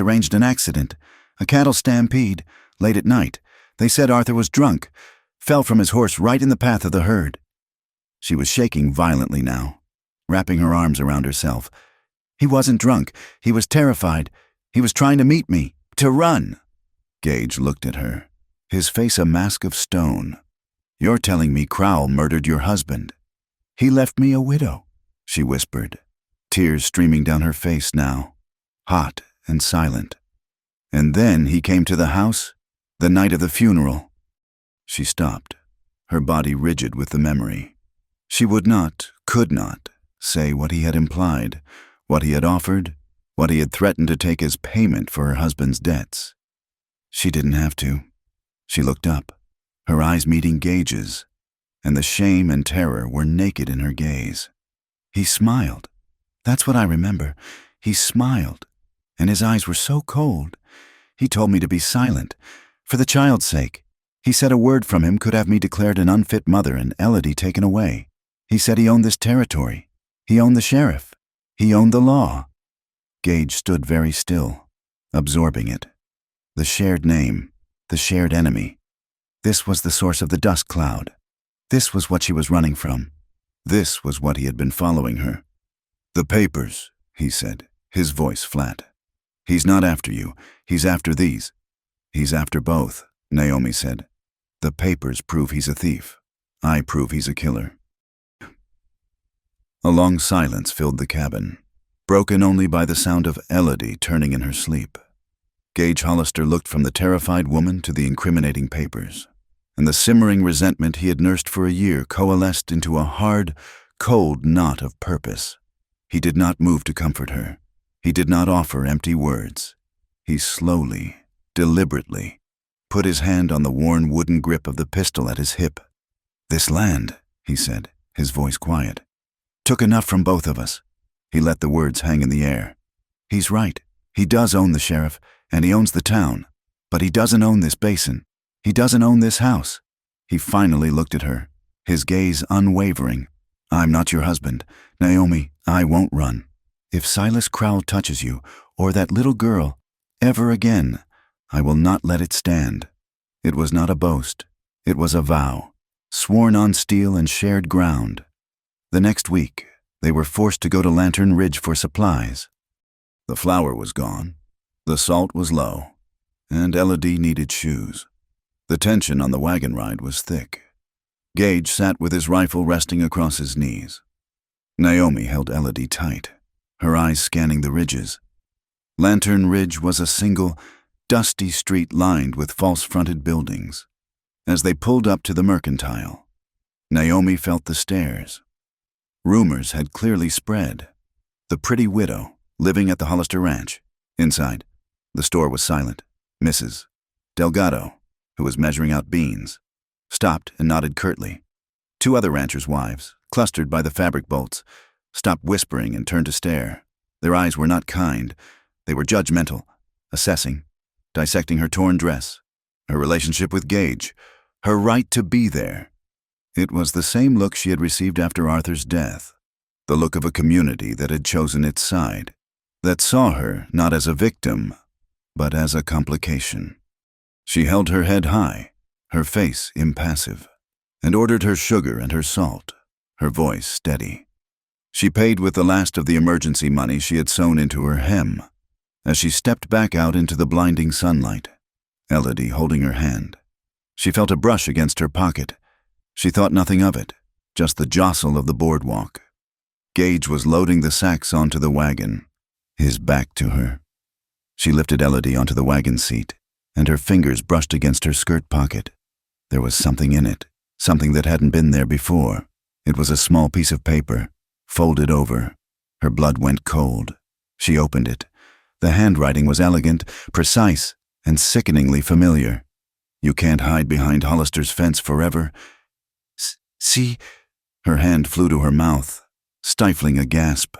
arranged an accident, a cattle stampede, late at night. They said Arthur was drunk, fell from his horse right in the path of the herd. She was shaking violently now, wrapping her arms around herself. "He wasn't drunk. He was terrified. He was trying to meet me, to run." Gage looked at her, his face a mask of stone. "You're telling me Crowell murdered your husband?" "He left me a widow," she whispered, tears streaming down her face now, hot and silent. "And then he came to the house, the night of the funeral." She stopped, her body rigid with the memory. She would not, could not, say what he had implied, what he had offered, what he had threatened to take as payment for her husband's debts. She didn't have to. She looked up, her eyes meeting Gage's, and the shame and terror were naked in her gaze. He smiled. That's what I remember. He smiled, and his eyes were so cold. He told me to be silent, for the child's sake. He said a word from him could have me declared an unfit mother and Elodie taken away. He said he owned this territory. He owned the sheriff. He owned the law. Gage stood very still, absorbing it. The shared name, the shared enemy. This was the source of the dust cloud. This was what she was running from. This was what he had been following her. "The papers," he said, his voice flat. "He's not after you. He's after these." "He's after both," Naomi said. "The papers prove he's a thief. I prove he's a killer." A long silence filled the cabin, broken only by the sound of Elodie turning in her sleep. Gage Hollister looked from the terrified woman to the incriminating papers, and the simmering resentment he had nursed for a year coalesced into a hard, cold knot of purpose. He did not move to comfort her. He did not offer empty words. He slowly, deliberately, put his hand on the worn wooden grip of the pistol at his hip. "This land," he said, his voice quiet, "took enough from both of us." He let the words hang in the air. "He's right. He does own the sheriff, and he owns the town. But he doesn't own this basin. He doesn't own this house." He finally looked at her, his gaze unwavering. "I'm not your husband. Naomi, I won't run. If Silas Crowell touches you, or that little girl, ever again, I will not let it stand." It was not a boast. It was a vow, sworn on steel and shared ground. The next week, they were forced to go to Lantern Ridge for supplies. The flour was gone, the salt was low, and Elodie needed shoes. The tension on the wagon ride was thick. Gage sat with his rifle resting across his knees. Naomi held Elodie tight, her eyes scanning the ridges. Lantern Ridge was a single, dusty street lined with false-fronted buildings. As they pulled up to the mercantile, Naomi felt the stares. Rumors had clearly spread. The pretty widow, living at the Hollister Ranch. Inside, the store was silent. Mrs. Delgado, who was measuring out beans, stopped and nodded curtly. Two other ranchers' wives, clustered by the fabric bolts, stopped whispering and turned to stare. Their eyes were not kind. They were judgmental, assessing, dissecting her torn dress, her relationship with Gage, her right to be there. It was the same look she had received after Arthur's death, the look of a community that had chosen its side, that saw her not as a victim, but as a complication. She held her head high, her face impassive, and ordered her sugar and her salt, her voice steady. She paid with the last of the emergency money she had sewn into her hem. As she stepped back out into the blinding sunlight, Elodie holding her hand, she felt a brush against her pocket. She thought nothing of it, just the jostle of the boardwalk. Gage was loading the sacks onto the wagon, his back to her. She lifted Elodie onto the wagon seat, and her fingers brushed against her skirt pocket. There was something in it, something that hadn't been there before. It was a small piece of paper, folded over. Her blood went cold. She opened it. The handwriting was elegant, precise, and sickeningly familiar. "You can't hide behind Hollister's fence forever." See? Her hand flew to her mouth, stifling a gasp.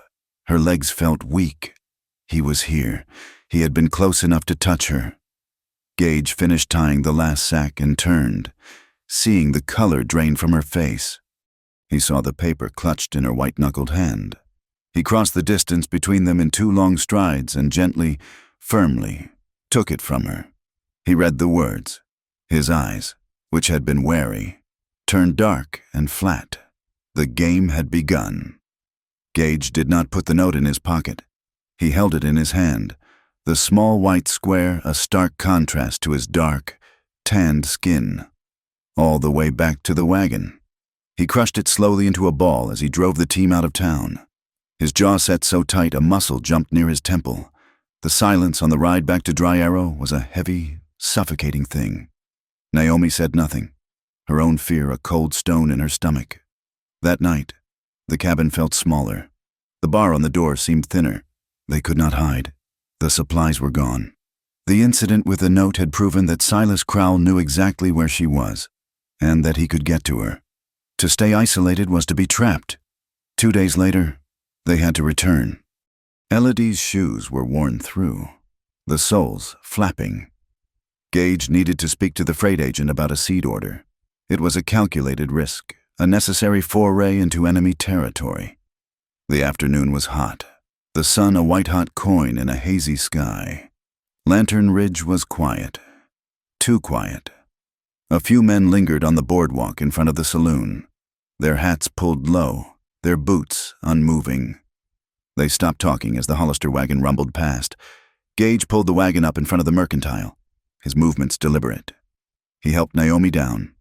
Her legs felt weak. He was here. He had been close enough to touch her. Gage finished tying the last sack and turned, seeing the color drain from her face. He saw the paper clutched in her white-knuckled hand. He crossed the distance between them in 2 long strides and gently, firmly, took it from her. He read the words. His eyes, which had been wary, turned dark and flat. The game had begun. Gage did not put the note in his pocket. He held it in his hand, the small white square a stark contrast to his dark, tanned skin. All the way back to the wagon. He crushed it slowly into a ball as he drove the team out of town. His jaw set so tight a muscle jumped near his temple. The silence on the ride back to Dry Arrow was a heavy, suffocating thing. Naomi said nothing, her own fear a cold stone in her stomach. That night, the cabin felt smaller. The bar on the door seemed thinner. They could not hide. The supplies were gone. The incident with the note had proven that Silas Crowell knew exactly where she was, and that he could get to her. To stay isolated was to be trapped. 2 days later, they had to return. Elodie's shoes were worn through, the soles flapping. Gage needed to speak to the freight agent about a seed order. It was a calculated risk, a necessary foray into enemy territory. The afternoon was hot, the sun a white-hot coin in a hazy sky. Lantern Ridge was quiet, too quiet. A few men lingered on the boardwalk in front of the saloon, their hats pulled low, their boots unmoving. They stopped talking as the Hollister wagon rumbled past. Gage pulled the wagon up in front of the mercantile, his movements deliberate. He helped Naomi down,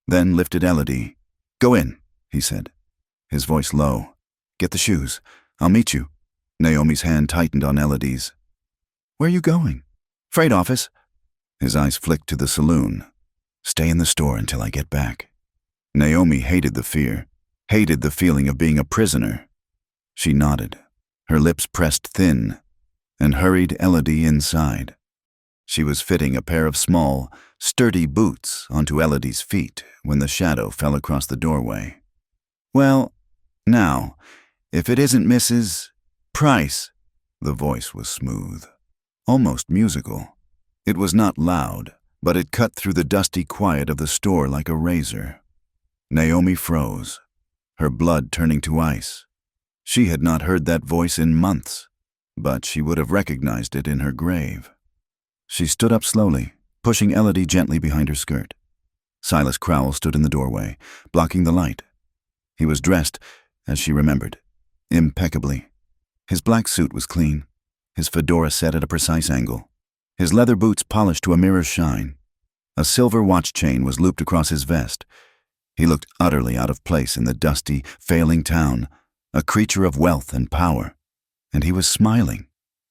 then lifted Elodie. "Go in," he said, his voice low. "Get the shoes. I'll meet you." Naomi's hand tightened on Elodie's. "Where are you going?" "Freight office." His eyes flicked to the saloon. "Stay in the store until I get back." Naomi hated the fear, hated the feeling of being a prisoner. She nodded, her lips pressed thin, and hurried Elodie inside. She was fitting a pair of small, sturdy boots onto Elodie's feet when the shadow fell across the doorway. "Well, now, if it isn't Mrs. Price." The voice was smooth, almost musical. It was not loud, but it cut through the dusty quiet of the store like a razor. Naomi froze, her blood turning to ice. She had not heard that voice in months, but she would have recognized it in her grave. She stood up slowly, pushing Elodie gently behind her skirt. Silas Crowell stood in the doorway, blocking the light. He was dressed, as she remembered, impeccably. His black suit was clean, his fedora set at a precise angle, his leather boots polished to a mirror's shine. A silver watch chain was looped across his vest. He looked utterly out of place in the dusty, failing town, a creature of wealth and power. And he was smiling.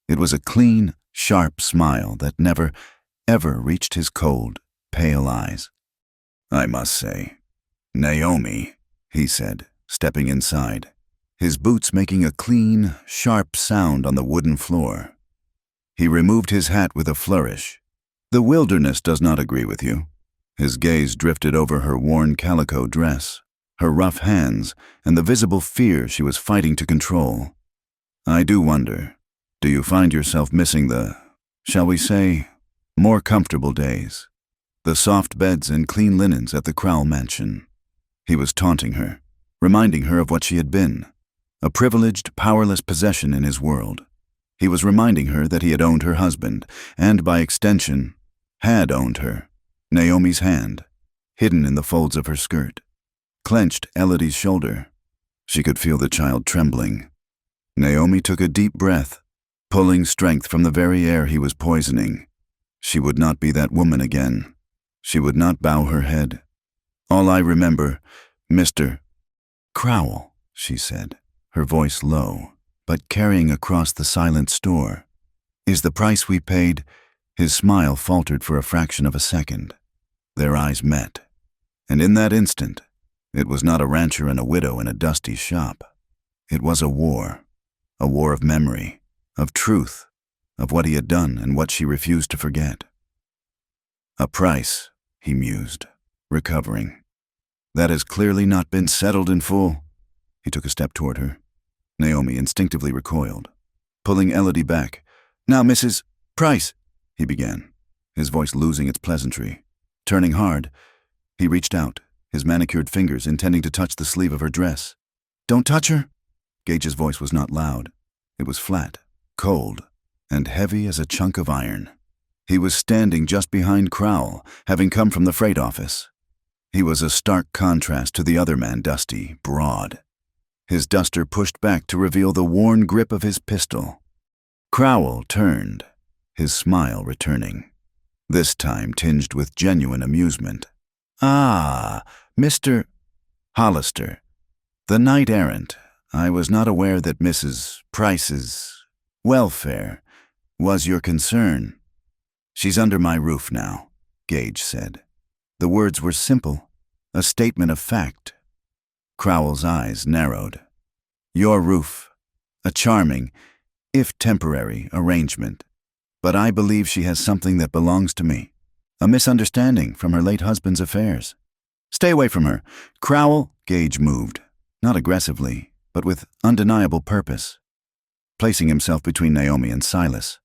It was a clean, sharp smile that never, ever reached his cold, pale eyes. "I must say, Naomi," he said, stepping inside, his boots making a clean, sharp sound on the wooden floor. He removed his hat with a flourish. "The wilderness does not agree with you." His gaze drifted over her worn calico dress, her rough hands, and the visible fear she was fighting to control. "I do wonder, do you find yourself missing the, shall we say, more comfortable days? The soft beds and clean linens at the Crowell mansion?" He was taunting her, reminding her of what she had been, a privileged, powerless possession in his world. He was reminding her that he had owned her husband, and by extension, had owned her. Naomi's hand, hidden in the folds of her skirt, clenched Elodie's shoulder. She could feel the child trembling. Naomi took a deep breath, pulling strength from the very air he was poisoning. She would not be that woman again. She would not bow her head. "All I remember, Mr. Crowell," she said, her voice low, but carrying across the silent store, "is the price we paid." His smile faltered for a fraction of a second. Their eyes met, and in that instant, it was not a rancher and a widow in a dusty shop. It was a war of memory, of truth, of what he had done and what she refused to forget. "A price," he mused, recovering. "That has clearly not been settled in full." He took a step toward her. Naomi instinctively recoiled, pulling Elodie back. "Now, Mrs. Price," he began, his voice losing its pleasantry. Turning hard, he reached out, his manicured fingers intending to touch the sleeve of her dress. "Don't touch her." Gage's voice was not loud. It was flat, cold, and heavy as a chunk of iron. He was standing just behind Crowell, having come from the freight office. He was a stark contrast to the other man, Dusty, broad. His duster pushed back to reveal the worn grip of his pistol. Crowell turned, his smile returning, this time tinged with genuine amusement. "Ah, Mr. Hollister, the knight-errant. I was not aware that Mrs. Price's welfare was your concern." "She's under my roof now," Gage said. The words were simple, a statement of fact. Crowell's eyes narrowed. "Your roof, a charming, if temporary, arrangement. But I believe she has something that belongs to me, a misunderstanding from her late husband's affairs. Stay away from her." Crowell, Gage moved, not aggressively, but with undeniable purpose, placing himself between Naomi and Silas.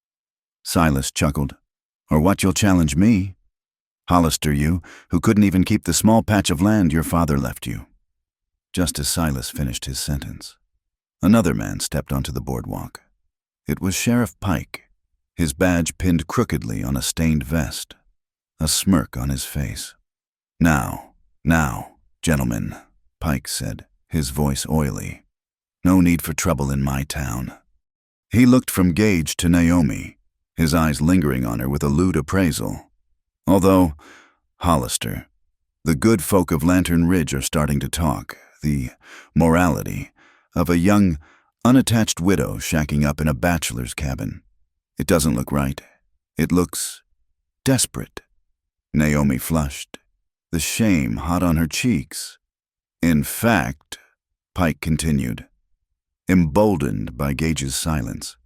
Silas chuckled. "Or what you'll challenge me? Hollister, you, who couldn't even keep the small patch of land your father left you." Just as Silas finished his sentence, another man stepped onto the boardwalk. It was Sheriff Pike, his badge pinned crookedly on a stained vest, a smirk on his face. Now, gentlemen," Pike said, his voice oily. "No need for trouble in my town." He looked from Gage to Naomi, his eyes lingering on her with a lewd appraisal. "Although, Hollister, the good folk of Lantern Ridge are starting to talk, the morality of a young, unattached widow shacking up in a bachelor's cabin. It doesn't look right. It looks desperate." Naomi flushed, the shame hot on her cheeks. "In fact," Pike continued, emboldened by Gage's silence,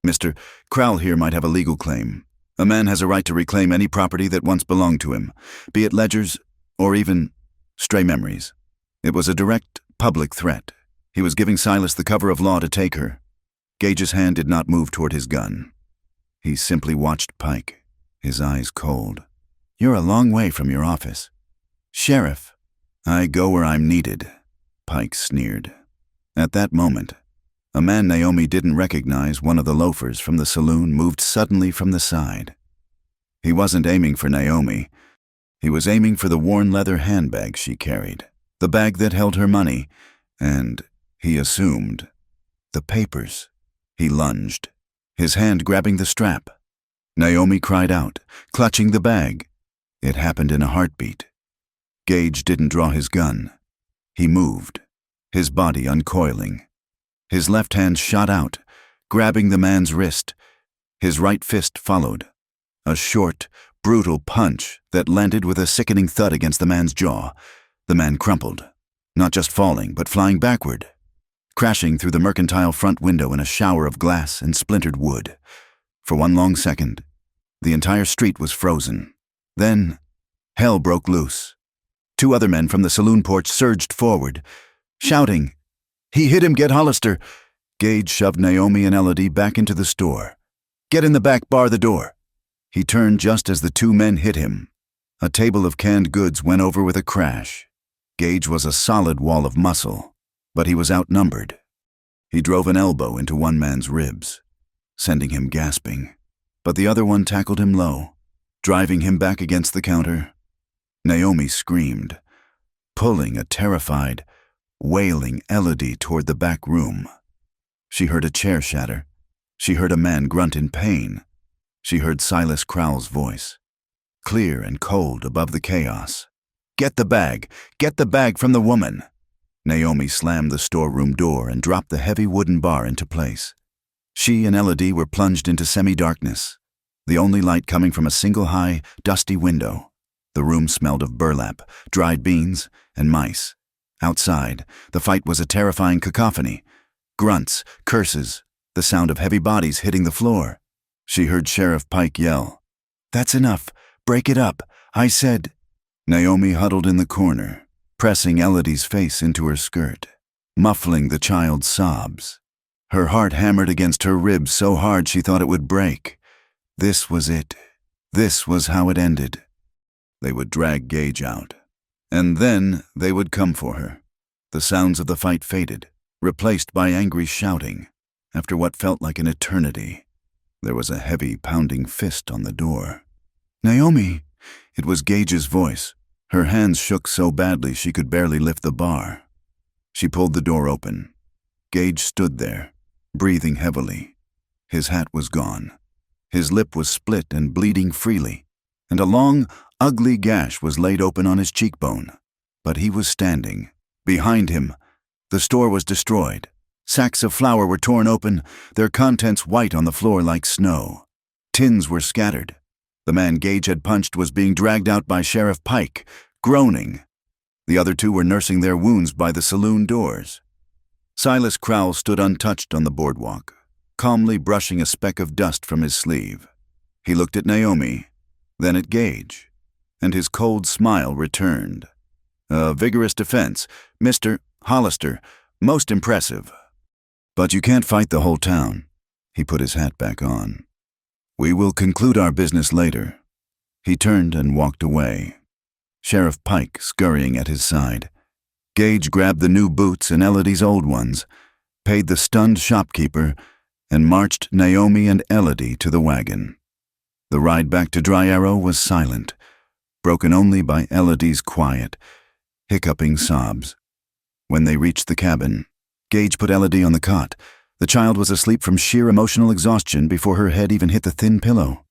"Mr. Crowell here might have a legal claim. A man has a right to reclaim any property that once belonged to him, be it ledgers or even stray memories. It was a direct, public threat. He was giving Silas the cover of law to take her." Gage's hand did not move toward his gun. He simply watched Pike, his eyes cold. "You're a long way from your office." "Sheriff." "I go where I'm needed," Pike sneered. At that moment, a man Naomi didn't recognize, one of the loafers from the saloon, moved suddenly from the side. He wasn't aiming for Naomi. He was aiming for the worn leather handbag she carried, the bag that held her money, and, he assumed, the papers. He lunged, his hand grabbing the strap. Naomi cried out, clutching the bag. It happened in a heartbeat. Gage didn't draw his gun. He moved, his body uncoiling. His left hand shot out, grabbing the man's wrist. His right fist followed. A short, brutal punch that landed with a sickening thud against the man's jaw. The man crumpled, not just falling, but flying backward, crashing through the mercantile front window in a shower of glass and splintered wood. For one long second, the entire street was frozen. Then, hell broke loose. Two other men from the saloon porch surged forward, shouting, "He hit him, get Hollister!" Gage shoved Naomi and Elodie back into the store. "Get in the back, bar the door." He turned just as the two men hit him. A table of canned goods went over with a crash. Gage was a solid wall of muscle, but he was outnumbered. He drove an elbow into one man's ribs, sending him gasping, but the other one tackled him low. driving him back against the counter. Naomi screamed, pulling a terrified, wailing Elodie toward the back room. She heard a chair shatter. She heard a man grunt in pain. She heard Silas Crowell's voice, clear and cold above the chaos. "Get the bag! Get the bag from the woman!" Naomi slammed the storeroom door and dropped the heavy wooden bar into place. She and Elodie were plunged into semi-darkness, the only light coming from a single high, dusty window. The room smelled of burlap, dried beans, and mice. Outside, the fight was a terrifying cacophony. Grunts, curses, the sound of heavy bodies hitting the floor. She heard Sheriff Pike yell, "That's enough. Break it up. I said—" Naomi huddled in the corner, pressing Elodie's face into her skirt, muffling the child's sobs. Her heart hammered against her ribs so hard she thought it would break. This was it. This was how it ended. They would drag Gage out. And then they would come for her. The sounds of the fight faded, replaced by angry shouting. After what felt like an eternity, there was a heavy, pounding fist on the door. "Naomi!" It was Gage's voice. Her hands shook so badly she could barely lift the bar. She pulled the door open. Gage stood there, breathing heavily. His hat was gone. His lip was split and bleeding freely, and a long, ugly gash was laid open on his cheekbone. But he was standing. Behind him, the store was destroyed. Sacks of flour were torn open, their contents white on the floor like snow. Tins were scattered. The man Gage had punched was being dragged out by Sheriff Pike, groaning. The other two were nursing their wounds by the saloon doors. Silas Crowell stood untouched on the boardwalk, calmly brushing a speck of dust from his sleeve. He looked at Naomi, then at Gage, and his cold smile returned. "A vigorous defense, Mr. Hollister. Most impressive. But you can't fight the whole town." He put his hat back on. "We will conclude our business later." He turned and walked away, Sheriff Pike scurrying at his side. Gage grabbed the new boots and Elodie's old ones, paid the stunned shopkeeper, and marched Naomi and Elodie to the wagon. The ride back to Dry Arrow was silent, broken only by Elodie's quiet, hiccuping sobs. When they reached the cabin, Gage put Elodie on the cot. The child was asleep from sheer emotional exhaustion before her head even hit the thin pillow.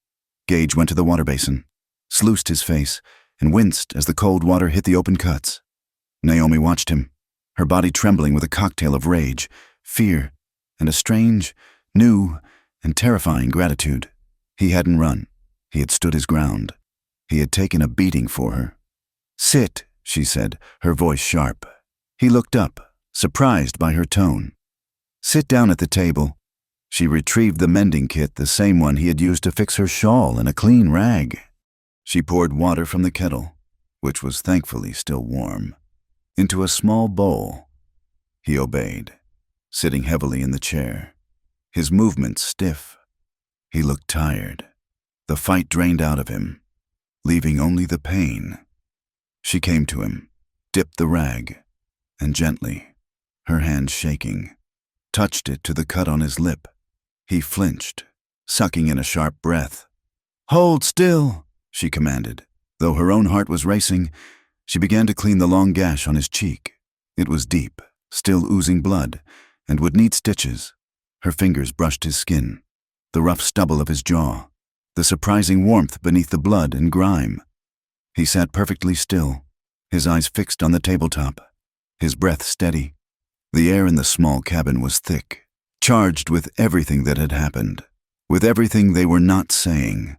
Gage went to the water basin, sluiced his face, and winced as the cold water hit the open cuts. Naomi watched him, her body trembling with a cocktail of rage, fear, and a strange, new, and terrifying gratitude. He hadn't run. He had stood his ground. He had taken a beating for her. "Sit," she said, her voice sharp. He looked up, surprised by her tone. "Sit down at the table." She retrieved the mending kit, the same one he had used to fix her shawl, and a clean rag. She poured water from the kettle, which was thankfully still warm, into a small bowl. He obeyed, sitting heavily in the chair, his movements stiff. He looked tired. The fight drained out of him, leaving only the pain. She came to him, dipped the rag, and gently, her hand shaking, touched it to the cut on his lip. He flinched, sucking in a sharp breath. "Hold still," she commanded. Though her own heart was racing, she began to clean the long gash on his cheek. It was deep, still oozing blood, and would need stitches. Her fingers brushed his skin, the rough stubble of his jaw, the surprising warmth beneath the blood and grime. He sat perfectly still, his eyes fixed on the tabletop, his breath steady. The air in the small cabin was thick, charged with everything that had happened, with everything they were not saying.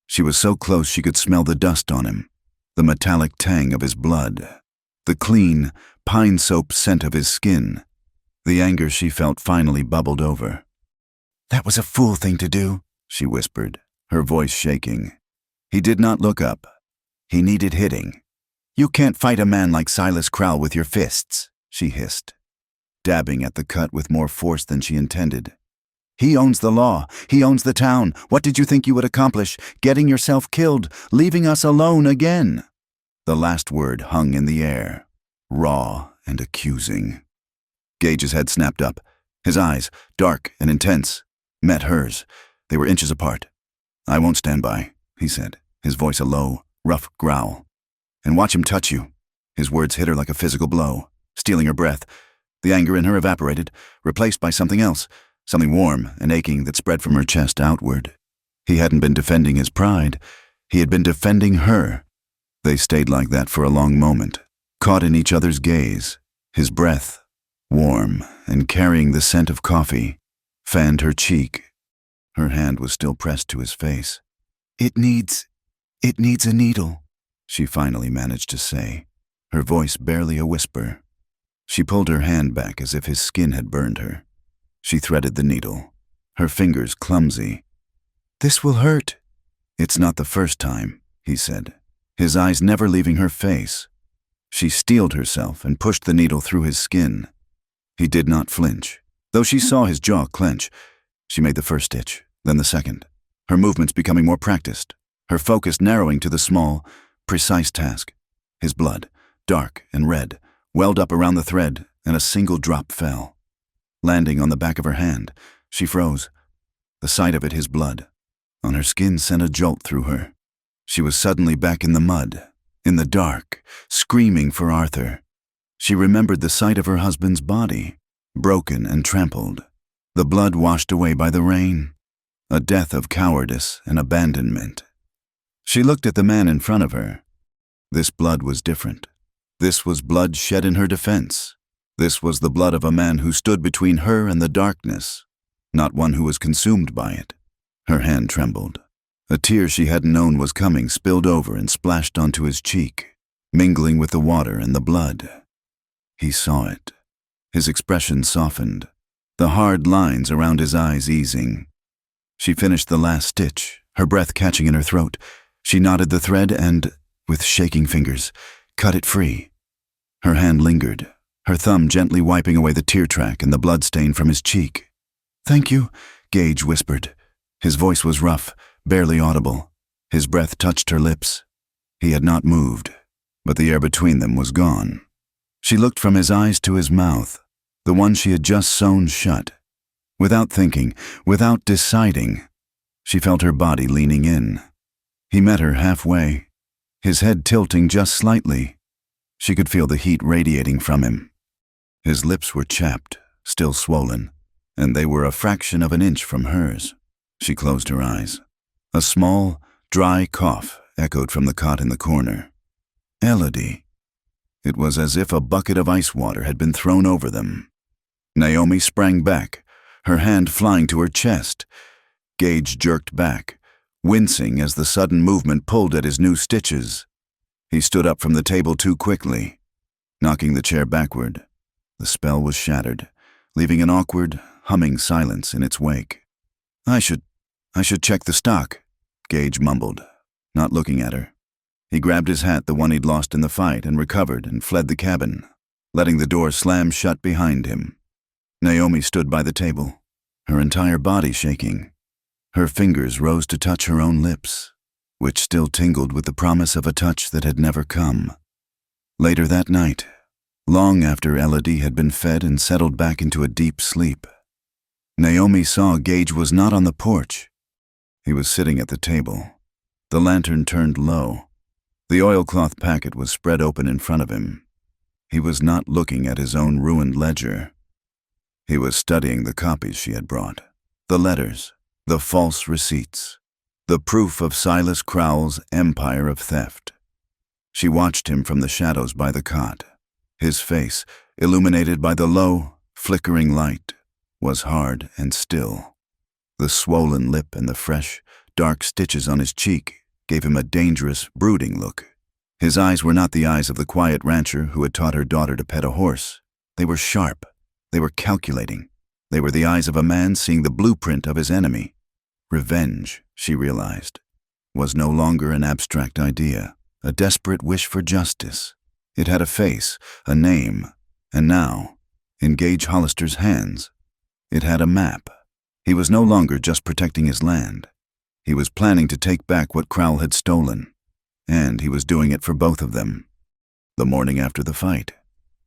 She was so close she could smell the dust on him, the metallic tang of his blood, the clean, pine soap scent of his skin. The anger she felt finally bubbled over. "That was a fool thing to do," she whispered, her voice shaking. He did not look up. He needed hitting. "You can't fight a man like Silas Crowell with your fists," she hissed, dabbing at the cut with more force than she intended. "He owns the law. He owns the town. What did you think you would accomplish? Getting yourself killed, leaving us alone again." The last word hung in the air, raw and accusing. Gage's head snapped up. His eyes, dark and intense, met hers. They were inches apart. "I won't stand by," he said. his voice a low, rough growl. "And watch him touch you." His words hit her like a physical blow, stealing her breath. The anger in her evaporated, replaced by something else, something warm and aching that spread from her chest outward. He hadn't been defending his pride. He had been defending her. They stayed like that for a long moment, caught in each other's gaze. His breath, warm and carrying the scent of coffee, fanned her cheek. Her hand was still pressed to his face. It needs a needle," she finally managed to say, her voice barely a whisper. She pulled her hand back as if his skin had burned her. She threaded the needle, her fingers clumsy. "This will hurt." "It's not the first time," he said, his eyes never leaving her face. She steeled herself and pushed the needle through his skin. He did not flinch, though she saw his jaw clench. She made the first stitch, then the second, her movements becoming more practiced, her focus narrowing to the small, precise task. His blood, dark and red, welled up around the thread, and a single drop fell. Landing on the back of her hand, she froze. The sight of it, his blood, on her skin sent a jolt through her. She was suddenly back in the mud, in the dark, screaming for Arthur. She remembered the sight of her husband's body, broken and trampled, the blood washed away by the rain, a death of cowardice and abandonment. She looked at the man in front of her. This blood was different. This was blood shed in her defense. This was the blood of a man who stood between her and the darkness, not one who was consumed by it. Her hand trembled. A tear she hadn't known was coming spilled over and splashed onto his cheek, mingling with the water and the blood. He saw it. His expression softened, the hard lines around his eyes easing. She finished the last stitch, her breath catching in her throat. She knotted the thread and, with shaking fingers, cut it free. Her hand lingered, her thumb gently wiping away the tear track and the blood stain from his cheek. "Thank you," Gage whispered. His voice was rough, barely audible. His breath touched her lips. He had not moved, but the air between them was gone. She looked from his eyes to his mouth, the one she had just sewn shut. Without thinking, without deciding, she felt her body leaning in. He met her halfway, his head tilting just slightly. She could feel the heat radiating from him. His lips were chapped, still swollen, and they were a fraction of an inch from hers. She closed her eyes. A small, dry cough echoed from the cot in the corner. Elodie. It was as if a bucket of ice water had been thrown over them. Naomi sprang back, her hand flying to her chest. Gage jerked back, wincing as the sudden movement pulled at his new stitches. He stood up from the table too quickly, knocking the chair backward. The spell was shattered, leaving an awkward, humming silence in its wake. I should check the stock," Gage mumbled, not looking at her. He grabbed his hat, the one he'd lost in the fight, and recovered and fled the cabin, letting the door slam shut behind him. Naomi stood by the table, her entire body shaking. Her fingers rose to touch her own lips, which still tingled with the promise of a touch that had never come. Later that night, long after Elodie had been fed and settled back into a deep sleep, Naomi saw Gage was not on the porch. He was sitting at the table, the lantern turned low. The oilcloth packet was spread open in front of him. He was not looking at his own ruined ledger. He was studying the copies she had brought, the letters, the false receipts, the proof of Silas Crowell's empire of theft. She watched him from the shadows by the cot. His face, illuminated by the low, flickering light, was hard and still. The swollen lip and the fresh, dark stitches on his cheek gave him a dangerous, brooding look. His eyes were not the eyes of the quiet rancher who had taught her daughter to pet a horse. They were sharp. They were calculating. They were the eyes of a man seeing the blueprint of his enemy. Revenge, she realized, was no longer an abstract idea, a desperate wish for justice. It had a face, a name, and now, in Gage Hollister's hands, it had a map. He was no longer just protecting his land. He was planning to take back what Crowell had stolen, and he was doing it for both of them. The morning after the fight,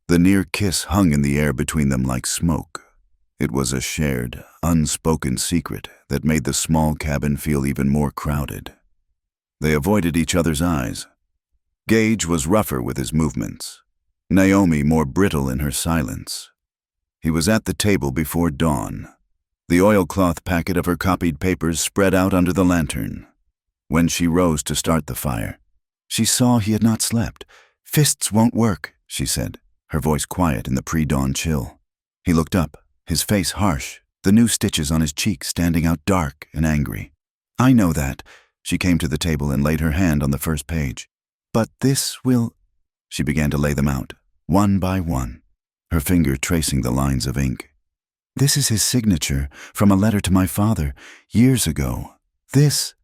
the near kiss hung in the air between them like smoke. It was a shared, unspoken secret that made the small cabin feel even more crowded. They avoided each other's eyes. Gage was rougher with his movements, Naomi more brittle in her silence. He was at the table before dawn. The oilcloth packet of her copied papers spread out under the lantern. When she rose to start the fire, she saw he had not slept. "Fists won't work," she said, her voice quiet in the pre-dawn chill. He looked up, his face harsh, the new stitches on his cheek standing out dark and angry. "I know that." She came to the table and laid her hand on the first page. "But this will—" She began to lay them out, one by one, her finger tracing the lines of ink. "This is his signature from a letter to my father, years ago. This,"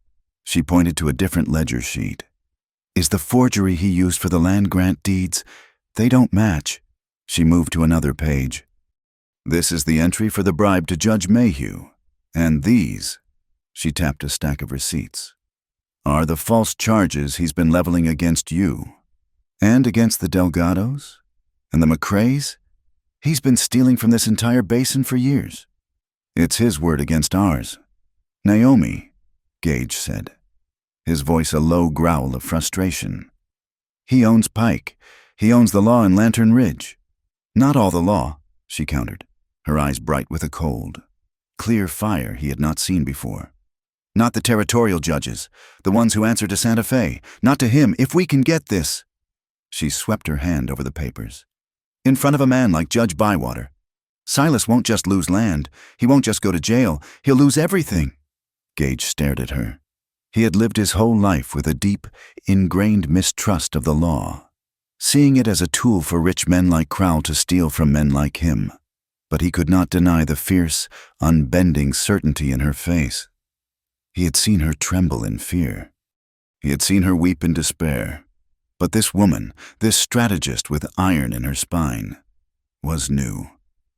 she pointed to a different ledger sheet, "is the forgery he used for the land grant deeds. They don't match." She moved to another page. "This is the entry for the bribe to Judge Mayhew. And these," she tapped a stack of receipts, "are the false charges he's been leveling against you. And against the Delgados? And the McCraes? He's been stealing from this entire basin for years. It's his word against ours." "Naomi," Gage said, his voice a low growl of frustration. "He owns Pike. He owns the law in Lantern Ridge." "Not all the law," she countered, her eyes bright with a cold, clear fire he had not seen before. "Not the territorial judges, the ones who answer to Santa Fe. Not to him. If we can get this—" She swept her hand over the papers. "In front of a man like Judge Bywater. Silas won't just lose land. He won't just go to jail. He'll lose everything." Gage stared at her. He had lived his whole life with a deep, ingrained mistrust of the law, seeing it as a tool for rich men like Crowell to steal from men like him. But he could not deny the fierce, unbending certainty in her face. He had seen her tremble in fear. He had seen her weep in despair. But this woman, this strategist with iron in her spine, was new,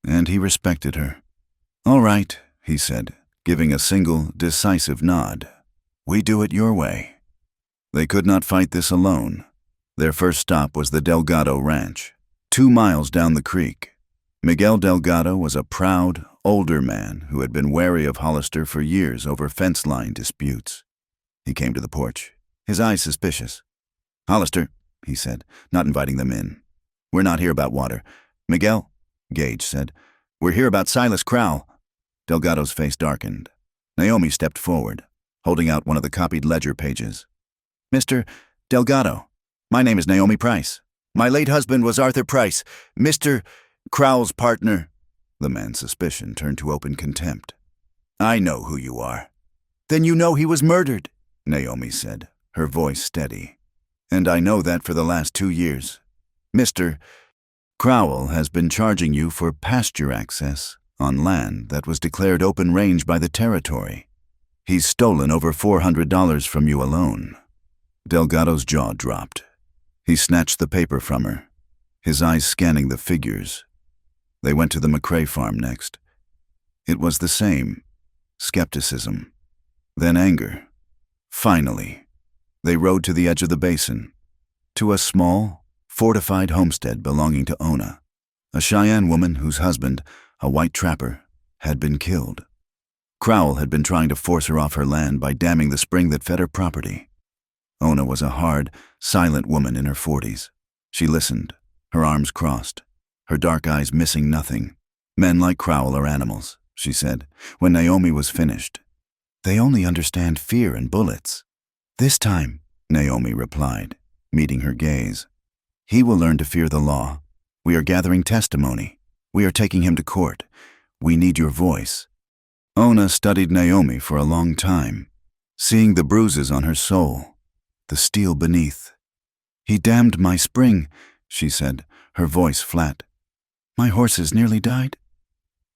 and he respected her. "All right," he said, giving a single, decisive nod. "We do it your way." They could not fight this alone. Their first stop was the Delgado Ranch, 2 miles down the creek. Miguel Delgado was a proud, older man who had been wary of Hollister for years over fence line disputes. He came to the porch, his eyes suspicious. "Hollister," he said, not inviting them in. "We're not here about water." "Miguel," Gage said, "we're here about Silas Crowell." Delgado's face darkened. Naomi stepped forward, holding out one of the copied ledger pages. "Mr. Delgado, my name is Naomi Price. My late husband was Arthur Price, Mr. Crowell's partner." The man's suspicion turned to open contempt. "I know who you are." "Then you know he was murdered," Naomi said, her voice steady. "And I know that for the last 2 years. Mr. Crowell has been charging you for pasture access on land that was declared open range by the territory. He's stolen over $400 from you alone." Delgado's jaw dropped. He snatched the paper from her, his eyes scanning the figures. They went to the McCrae farm next. It was the same. Skepticism. Then anger. Finally, they rode to the edge of the basin, to a small, fortified homestead belonging to Ona, a Cheyenne woman whose husband, a white trapper, had been killed. Crowell had been trying to force her off her land by damming the spring that fed her property. Ona was a hard, silent woman in her 40s. She listened, her arms crossed, her dark eyes missing nothing. "Men like Crowell are animals," she said, when Naomi was finished. "They only understand fear and bullets." "This time," Naomi replied, meeting her gaze, "he will learn to fear the law. We are gathering testimony. We are taking him to court. We need your voice." Ona studied Naomi for a long time, seeing the bruises on her soul, the steel beneath. "He dammed my spring," she said, her voice flat. "My horses nearly died."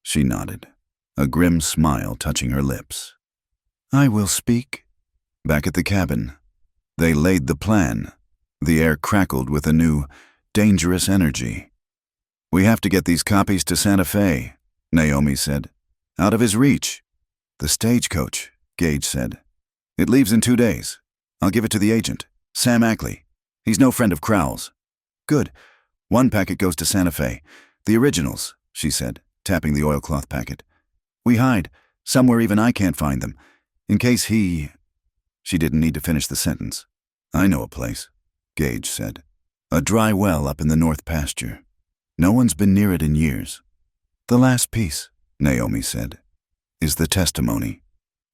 She nodded, a grim smile touching her lips. "I will speak." Back at the cabin, they laid the plan. The air crackled with a new, dangerous energy. "We have to get these copies to Santa Fe," Naomi said. "Out of his reach." "The stagecoach," Gage said. "It leaves in 2 days. I'll give it to the agent, Sam Ackley. He's no friend of Crowell's." "Good. 1 packet goes to Santa Fe. The originals," she said, tapping the oilcloth packet. "We hide, somewhere even I can't find them, in case he—" She didn't need to finish the sentence. I know a place, Gage said. A dry well up in the north pasture. No one's been near it in years. The last piece, Naomi said, is the testimony.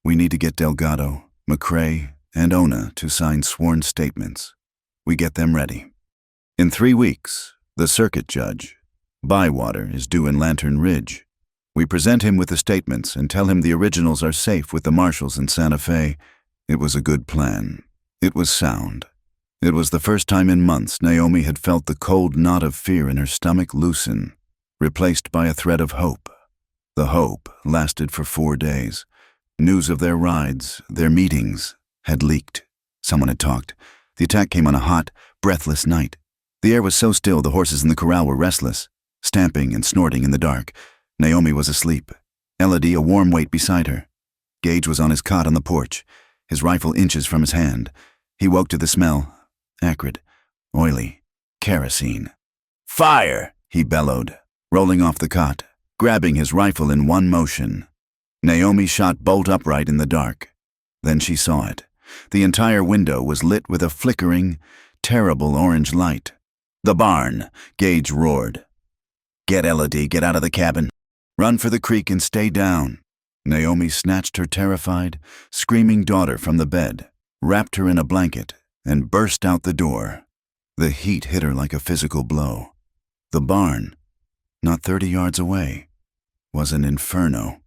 We need to get Delgado, McCrae, and Ona to sign sworn statements. We get them ready. In 3 weeks, the circuit judge, Bywater, is due in Lantern Ridge. We present him with the statements and tell him the originals are safe with the marshals in Santa Fe. It was a good plan. It was sound. It was the first time in months Naomi had felt the cold knot of fear in her stomach loosen, replaced by a thread of hope. The hope lasted for 4 days. News of their rides, their meetings, had leaked. Someone had talked. The attack came on a hot, breathless night. The air was so still the horses in the corral were restless, stamping and snorting in the dark. Naomi was asleep. Elodie a warm weight beside her. Gage was on his cot on the porch, his rifle inches from his hand. He woke to the smell, acrid, oily, kerosene. "Fire!" he bellowed, rolling off the cot, grabbing his rifle in one motion. Naomi shot bolt upright in the dark. Then she saw it. The entire window was lit with a flickering, terrible orange light. "The barn!" Gage roared. "Get Elodie, get out of the cabin. Run for the creek and stay down." Naomi snatched her terrified, screaming daughter from the bed, wrapped her in a blanket, and burst out the door. The heat hit her like a physical blow. The barn, not 30 yards away, was an inferno.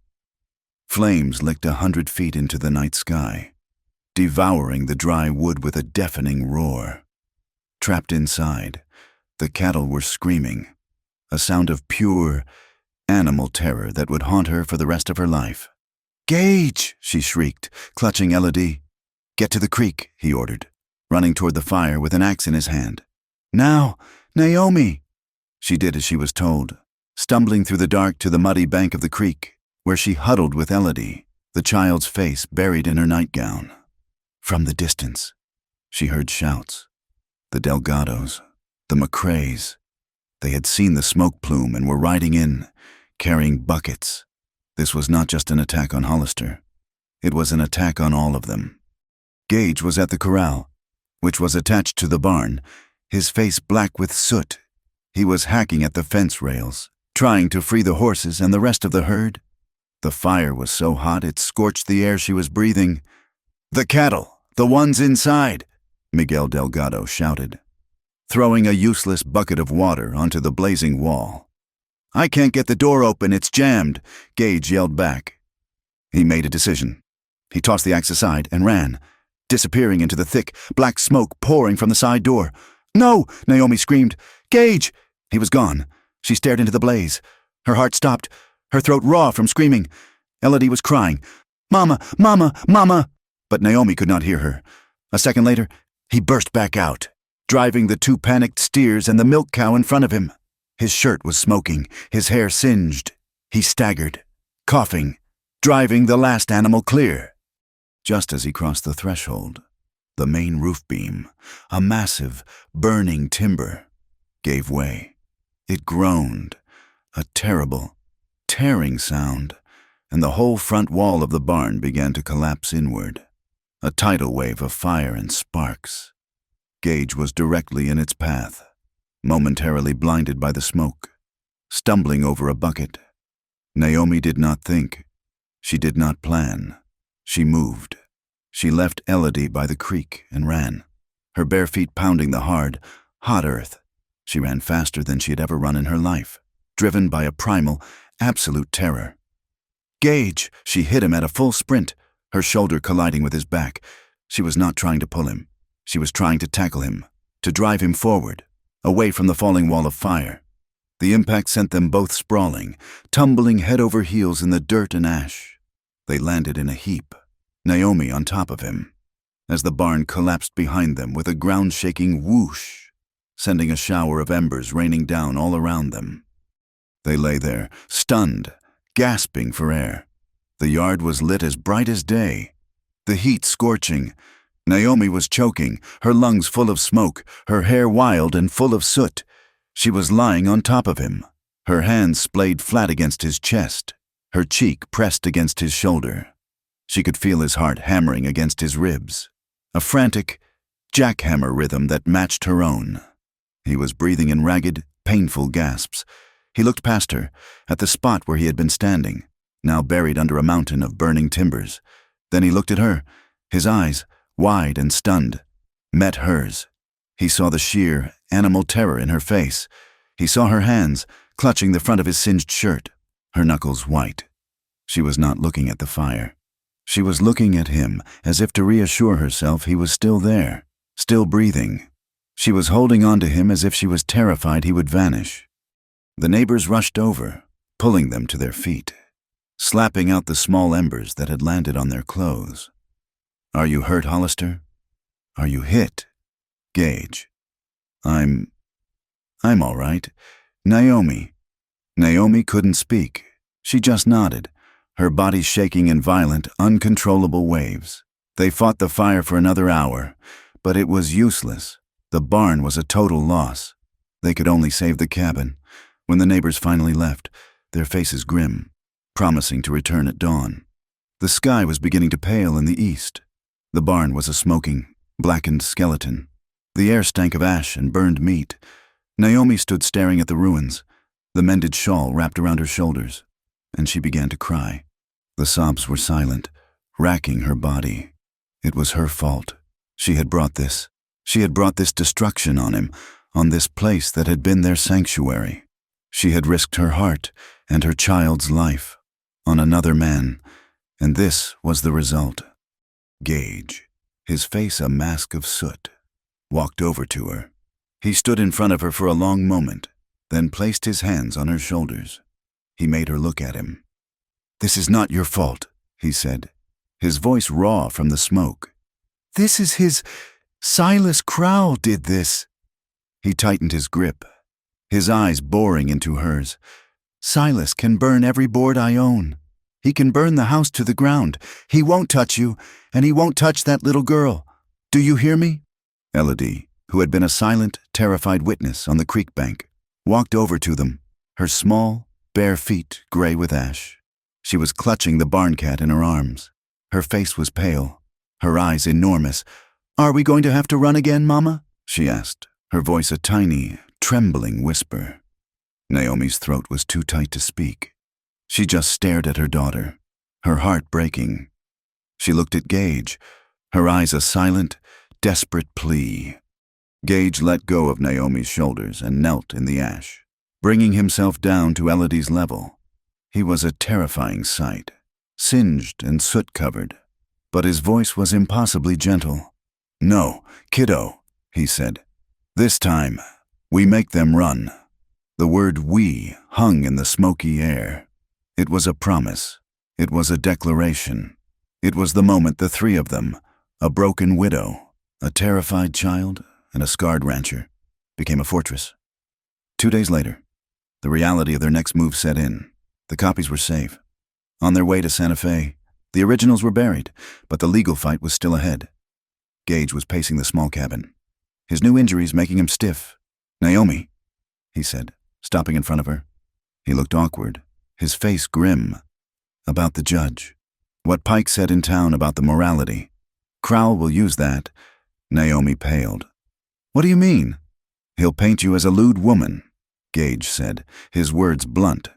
Flames licked 100 feet into the night sky, devouring the dry wood with a deafening roar. Trapped inside, the cattle were screaming, a sound of pure, animal terror that would haunt her for the rest of her life. "Gage!" she shrieked, clutching Elodie. "Get to the creek," he ordered, running toward the fire with an axe in his hand. "Now, Naomi!" She did as she was told, stumbling through the dark to the muddy bank of the creek, where she huddled with Elodie, the child's face buried in her nightgown. From the distance, she heard shouts. The Delgados, the McCraes. They had seen the smoke plume and were riding in, carrying buckets. This was not just an attack on Hollister. It was an attack on all of them. Gage was at the corral, which was attached to the barn, his face black with soot. He was hacking at the fence rails, trying to free the horses and the rest of the herd. The fire was so hot it scorched the air she was breathing. "The cattle, the ones inside!" Miguel Delgado shouted, throwing a useless bucket of water onto the blazing wall. "I can't get the door open, it's jammed," Gage yelled back. He made a decision. He tossed the axe aside and ran, disappearing into the thick, black smoke pouring from the side door. "No!" Naomi screamed. "Gage!" He was gone. She stared into the blaze. Her heart stopped, her throat raw from screaming. Elodie was crying, "Mama, Mama, Mama!" But Naomi could not hear her. A second later, he burst back out, driving the 2 panicked steers and the milk cow in front of him. His shirt was smoking, his hair singed. He staggered, coughing, driving the last animal clear. Just as he crossed the threshold, the main roof beam, a massive, burning timber, gave way. It groaned, a terrible, tearing sound, and the whole front wall of the barn began to collapse inward, a tidal wave of fire and sparks. Gage was directly in its path, momentarily blinded by the smoke, stumbling over a bucket. Naomi did not think. She did not plan. She moved. She left Elodie by the creek and ran, her bare feet pounding the hard, hot earth. She ran faster than she had ever run in her life, driven by a primal, absolute terror. "Gage!" She hit him at a full sprint, her shoulder colliding with his back. She was not trying to pull him. She was trying to tackle him, to drive him forward, away from the falling wall of fire. The impact sent them both sprawling, tumbling head over heels in the dirt and ash. They landed in a heap, Naomi on top of him, as the barn collapsed behind them with a ground-shaking whoosh, sending a shower of embers raining down all around them. They lay there, stunned, gasping for air. The yard was lit as bright as day, the heat scorching. Naomi was choking, her lungs full of smoke, her hair wild and full of soot. She was lying on top of him, her hands splayed flat against his chest, her cheek pressed against his shoulder. She could feel his heart hammering against his ribs. a frantic jackhammer rhythm that matched her own. He was breathing in ragged, painful gasps. He looked past her, at the spot where he had been standing, now buried under a mountain of burning timbers. Then he looked at her. His eyes, wide and stunned, met hers. He saw the sheer, animal terror in her face. He saw her hands, clutching the front of his singed shirt, her knuckles white. She was not looking at the fire. She was looking at him, as if to reassure herself he was still there, still breathing. She was holding on to him as if she was terrified he would vanish. The neighbors rushed over, pulling them to their feet, slapping out the small embers that had landed on their clothes. "Are you hurt, Hollister? Are you hit?" "Gage. I'm all right. Naomi." Naomi couldn't speak. She just nodded, her body shaking in violent, uncontrollable waves. They fought the fire for another hour, but it was useless. The barn was a total loss. They could only save the cabin. When the neighbors finally left, their faces grim, promising to return at dawn. The sky was beginning to pale in the east. The barn was a smoking, blackened skeleton. The air stank of ash and burned meat. Naomi stood staring at the ruins, the mended shawl wrapped around her shoulders, and she began to cry. The sobs were silent, racking her body. It was her fault. She had brought this. She had brought this destruction on him, on this place that had been their sanctuary. She had risked her heart and her child's life on another man, and this was the result. Gage, his face a mask of soot, walked over to her. He stood in front of her for a long moment, then placed his hands on her shoulders. He made her look at him. "This is not your fault," he said, his voice raw from the smoke. "This is his... Silas Crowell did this." He tightened his grip, his eyes boring into hers. "Silas can burn every board I own. He can burn the house to the ground. He won't touch you, and he won't touch that little girl. Do you hear me?" Elodie, who had been a silent, terrified witness on the creek bank, walked over to them, her small, bare feet gray with ash. She was clutching the barn cat in her arms. Her face was pale, her eyes enormous. "Are we going to have to run again, Mama?" she asked, her voice a tiny, trembling whisper. Naomi's throat was too tight to speak. She just stared at her daughter, her heart breaking. She looked at Gage, her eyes a silent, desperate plea. Gage let go of Naomi's shoulders and knelt in the ash, bringing himself down to Elodie's level. He was a terrifying sight, singed and soot-covered, but his voice was impossibly gentle. "No, kiddo," he said. "This time, we make them run." The word "we" hung in the smoky air. It was a promise. It was a declaration. It was the moment the three of them, a broken widow, a terrified child, and a scarred rancher, became a fortress. 2 days later, the reality of their next move set in. The copies were safe. On their way to Santa Fe, the originals were buried, but the legal fight was still ahead. Gage was pacing the small cabin, his new injuries making him stiff. "Naomi," he said, stopping in front of her. He looked awkward, his face grim. "About the judge. What Pike said in town about the morality. Crowell will use that." Naomi paled. "What do you mean?" "He'll paint you as a lewd woman," Gage said, his words blunt.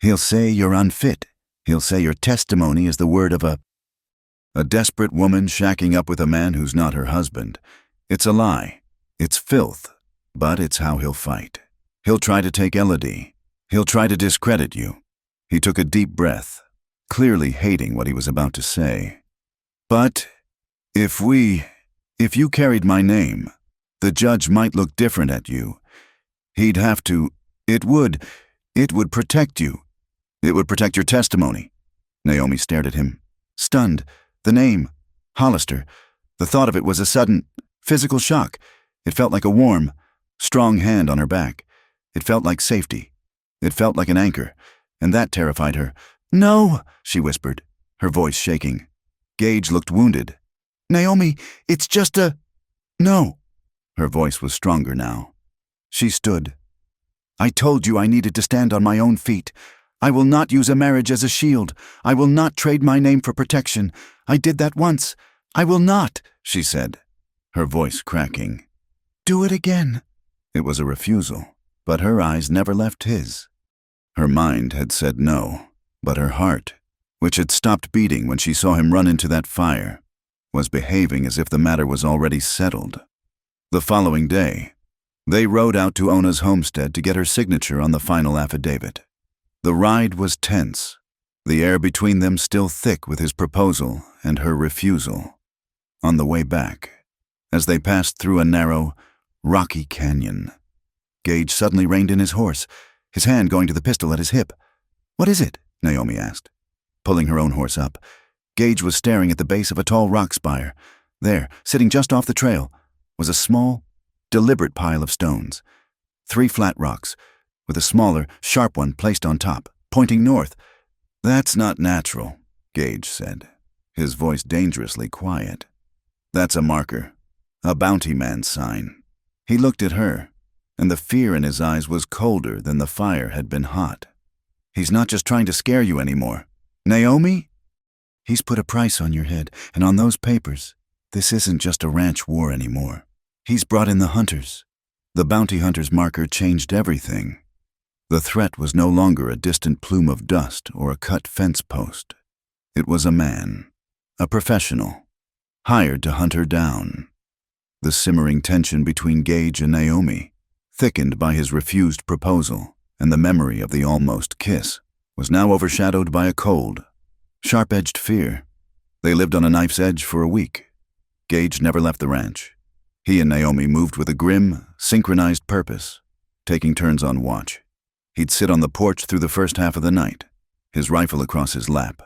"He'll say you're unfit. He'll say your testimony is the word of a desperate woman shacking up with a man who's not her husband. It's a lie. It's filth. But it's how he'll fight. He'll try to take Elodie. He'll try to discredit you." He took a deep breath, clearly hating what he was about to say. "But if you carried my name, the judge might look different at you. He'd have to, it would protect you. It would protect your testimony." Naomi stared at him, stunned. The name, Hollister, the thought of it was a sudden, physical shock. It felt like a warm, strong hand on her back. It felt like safety. It felt like an anchor, and that terrified her. "No," she whispered, her voice shaking. Gage looked wounded. "Naomi, it's just a... No." Her voice was stronger now. She stood. "I told you I needed to stand on my own feet. I will not use a marriage as a shield. I will not trade my name for protection. I did that once. "I will not," she said, her voice cracking. "Do it again." It was a refusal, but her eyes never left his. Her mind had said no, but her heart, which had stopped beating when she saw him run into that fire, was behaving as if the matter was already settled. The following day, they rode out to Ona's homestead to get her signature on the final affidavit. The ride was tense, the air between them still thick with his proposal and her refusal. On the way back, as they passed through a narrow, rocky canyon, Gage suddenly reined in his horse, his hand going to the pistol at his hip. "What is it?" Naomi asked. Pulling her own horse up, Gage was staring at the base of a tall rock spire. There, sitting just off the trail, was a small, deliberate pile of stones. 3 flat rocks, with a smaller, sharp one placed on top, pointing north. "That's not natural," Gage said, his voice dangerously quiet. "That's a marker, a bounty man's sign." He looked at her, and the fear in his eyes was colder than the fire had been hot. "He's not just trying to scare you anymore. Naomi? He's put a price on your head, and on those papers. This isn't just a ranch war anymore. He's brought in the hunters." The bounty hunter's marker changed everything. The threat was no longer a distant plume of dust or a cut fence post. It was a man, a professional, hired to hunt her down. The simmering tension between Gage and Naomi, thickened by his refused proposal and the memory of the almost kiss, was now overshadowed by a cold, sharp-edged fear. They lived on a knife's edge for a week. Gage never left the ranch. He and Naomi moved with a grim, synchronized purpose, taking turns on watch. He'd sit on the porch through the first half of the night, his rifle across his lap.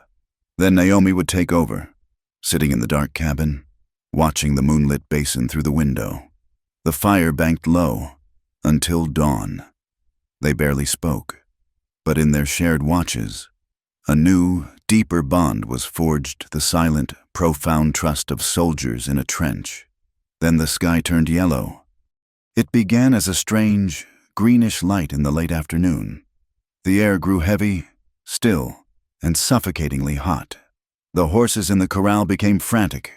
Then Naomi would take over, sitting in the dark cabin, watching the moonlit basin through the window. The fire banked low until dawn. They barely spoke, but in their shared watches, a new, deeper bond was forged, the silent, profound trust of soldiers in a trench. Then the sky turned yellow. It began as a strange, greenish light in the late afternoon. The air grew heavy, still, and suffocatingly hot. The horses in the corral became frantic,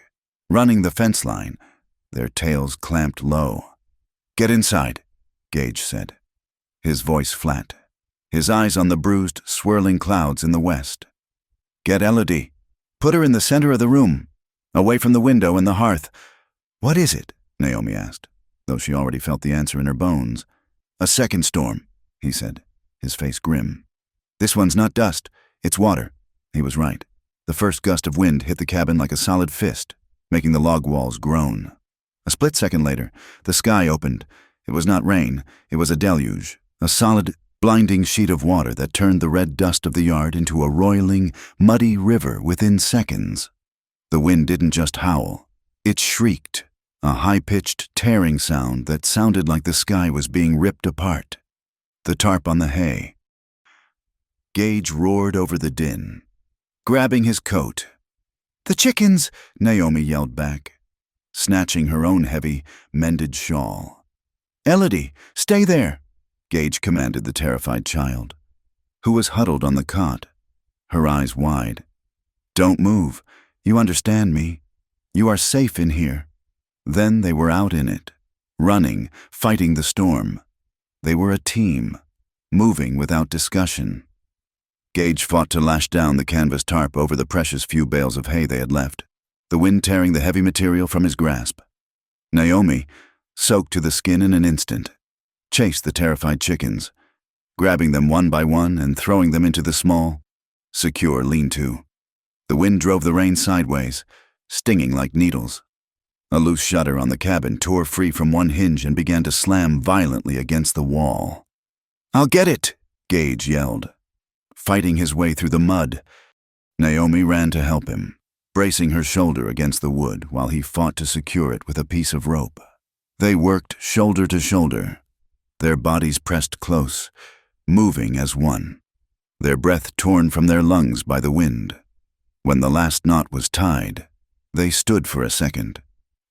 running the fence line, their tails clamped low. "Get inside," Gage said, his voice flat, his eyes on the bruised, swirling clouds in the west. "Get Elodie. Put her in the center of the room, away from the window and the hearth." "What is it?" Naomi asked, though she already felt the answer in her bones. "A second storm," he said, his face grim. "This one's not dust, it's water." He was right. The first gust of wind hit the cabin like a solid fist, making the log walls groan. A split second later, the sky opened. It was not rain, it was a deluge, a solid, blinding sheet of water that turned the red dust of the yard into a roiling, muddy river within seconds. The wind didn't just howl, it shrieked, a high-pitched, tearing sound that sounded like the sky was being ripped apart. The tarp on the hay. Gage roared over the din, grabbing his coat. "The chickens!" Naomi yelled back, snatching her own heavy, mended shawl. "Elodie, stay there!" Gage commanded the terrified child, who was huddled on the cot, her eyes wide. "Don't move. You understand me. You are safe in here." Then they were out in it, running, fighting the storm. They were a team, moving without discussion. Gage fought to lash down the canvas tarp over the precious few bales of hay they had left, the wind tearing the heavy material from his grasp. Naomi, soaked to the skin in an instant, chased the terrified chickens, grabbing them one by one and throwing them into the small, secure lean-to. The wind drove the rain sideways, stinging like needles. A loose shutter on the cabin tore free from one hinge and began to slam violently against the wall. "I'll get it!" Gage yelled, fighting his way through the mud. Naomi ran to help him, bracing her shoulder against the wood while he fought to secure it with a piece of rope. They worked shoulder to shoulder, their bodies pressed close, moving as one, their breath torn from their lungs by the wind. When the last knot was tied, they stood for a second,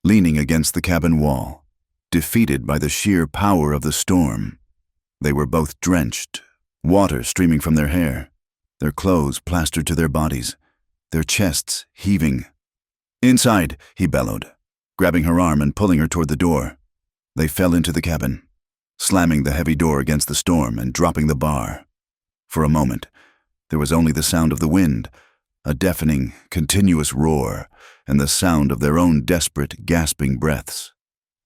leaning against the cabin wall, defeated by the sheer power of the storm. They were both drenched, water streaming from their hair, their clothes plastered to their bodies, their chests heaving. "Inside," he bellowed, grabbing her arm and pulling her toward the door. They fell into the cabin, slamming the heavy door against the storm and dropping the bar. For a moment, there was only the sound of the wind, a deafening, continuous roar, and the sound of their own desperate, gasping breaths.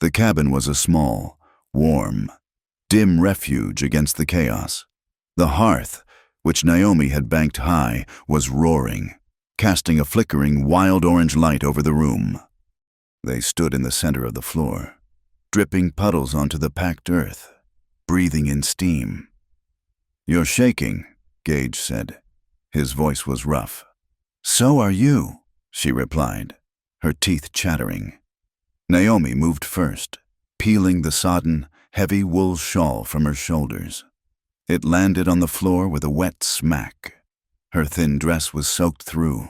The cabin was a small, warm, dim refuge against the chaos. The hearth, which Naomi had banked high, was roaring, casting a flickering, wild orange light over the room. They stood in the center of the floor, dripping puddles onto the packed earth, breathing in steam. "You're shaking," Gage said. His voice was rough. "So are you," she replied, her teeth chattering. Naomi moved first, peeling the sodden, heavy wool shawl from her shoulders. It landed on the floor with a wet smack. Her thin dress was soaked through,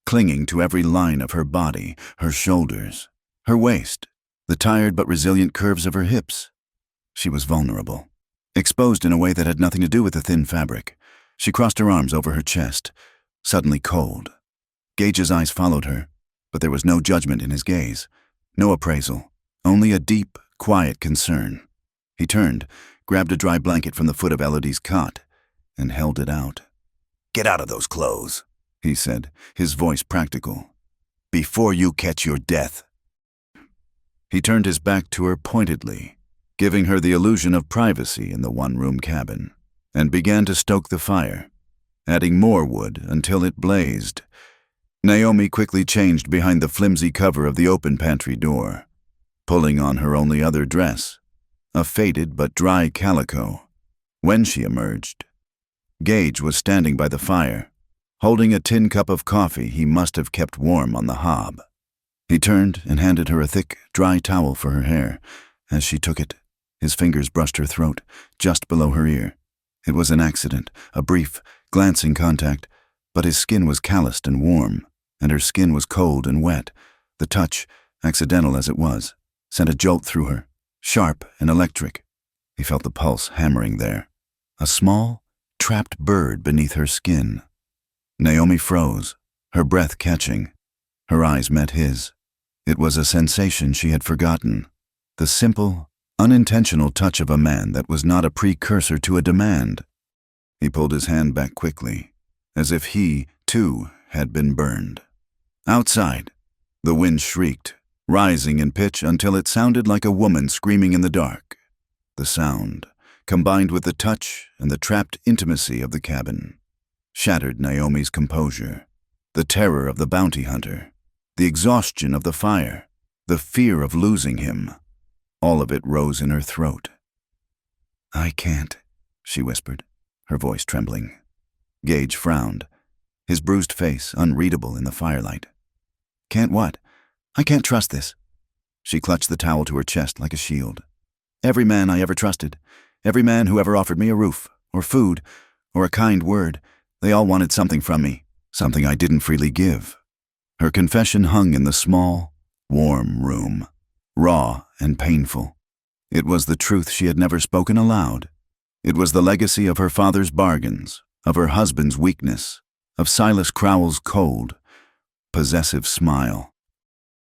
clinging to every line of her body, her shoulders, her waist, the tired but resilient curves of her hips. She was vulnerable, exposed in a way that had nothing to do with the thin fabric. She crossed her arms over her chest, suddenly cold. Gage's eyes followed her, but there was no judgment in his gaze, no appraisal, only a deep, quiet concern. He turned, grabbed a dry blanket from the foot of Elodie's cot, and held it out. "Get out of those clothes," he said, his voice practical, "before you catch your death." He turned his back to her pointedly, giving her the illusion of privacy in the one-room cabin, and began to stoke the fire, adding more wood until it blazed. Naomi quickly changed behind the flimsy cover of the open pantry door, pulling on her only other dress, a faded but dry calico. When she emerged, Gage was standing by the fire, holding a tin cup of coffee he must have kept warm on the hob. He turned and handed her a thick, dry towel for her hair. As she took it, his fingers brushed her throat, just below her ear. It was an accident, a brief, glancing contact, but his skin was calloused and warm, and her skin was cold and wet. The touch, accidental as it was, sent a jolt through her, sharp and electric. He felt the pulse hammering there, a small, trapped bird beneath her skin. Naomi froze, her breath catching. Her eyes met his. It was a sensation she had forgotten, the simple, unintentional touch of a man that was not a precursor to a demand. He pulled his hand back quickly, as if he, too, had been burned. Outside, the wind shrieked, rising in pitch until it sounded like a woman screaming in the dark. The sound, combined with the touch and the trapped intimacy of the cabin, shattered Naomi's composure. The terror of the bounty hunter, the exhaustion of the fire, the fear of losing him, all of it rose in her throat. "I can't," she whispered, her voice trembling. Gage frowned, his bruised face unreadable in the firelight. "Can't what? I can't trust this." She clutched the towel to her chest like a shield. "Every man I ever trusted, every man who ever offered me a roof, or food, or a kind word, they all wanted something from me, something I didn't freely give." Her confession hung in the small, warm room, raw and painful. It was the truth she had never spoken aloud. It was the legacy of her father's bargains, of her husband's weakness, of Silas Crowell's cold, possessive smile.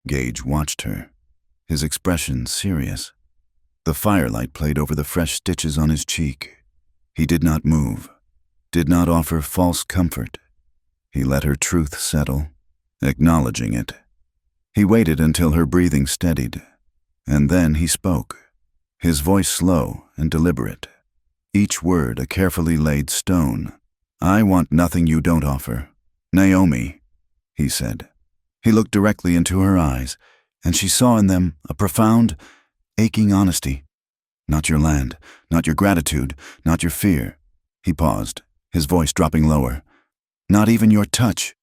Gage watched her, his expression serious. The firelight played over the fresh stitches on his cheek. He did not move, did not offer false comfort. He let her truth settle, acknowledging it. He waited until her breathing steadied, and then he spoke, his voice slow and deliberate, each word a carefully laid stone. "I want nothing you don't offer, Naomi," he said. He looked directly into her eyes, and she saw in them a profound, aching honesty. "Not your land, not your gratitude, not your fear." He paused, his voice dropping lower. "Not even your touch."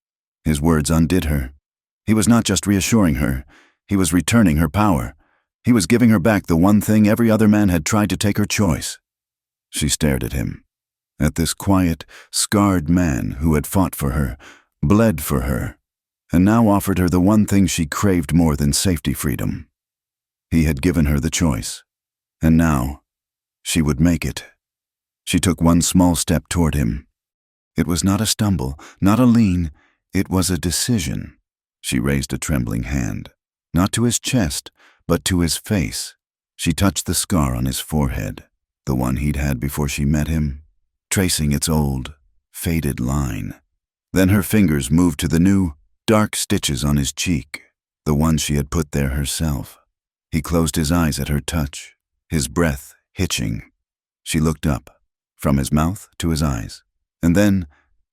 His words undid her. He was not just reassuring her, he was returning her power. He was giving her back the one thing every other man had tried to take her choice. She stared at him, at this quiet, scarred man who had fought for her, bled for her, and now offered her the one thing she craved more than safety freedom. He had given her the choice, and now she would make it. She took one small step toward him. It was not a stumble, not a lean, it was a decision. She raised a trembling hand, not to his chest, but to his face. She touched the scar on his forehead, the one he'd had before she met him, tracing its old, faded line. Then her fingers moved to the new, dark stitches on his cheek, the one she had put there herself. He closed his eyes at her touch, his breath hitching. She looked up, from his mouth to his eyes, and then,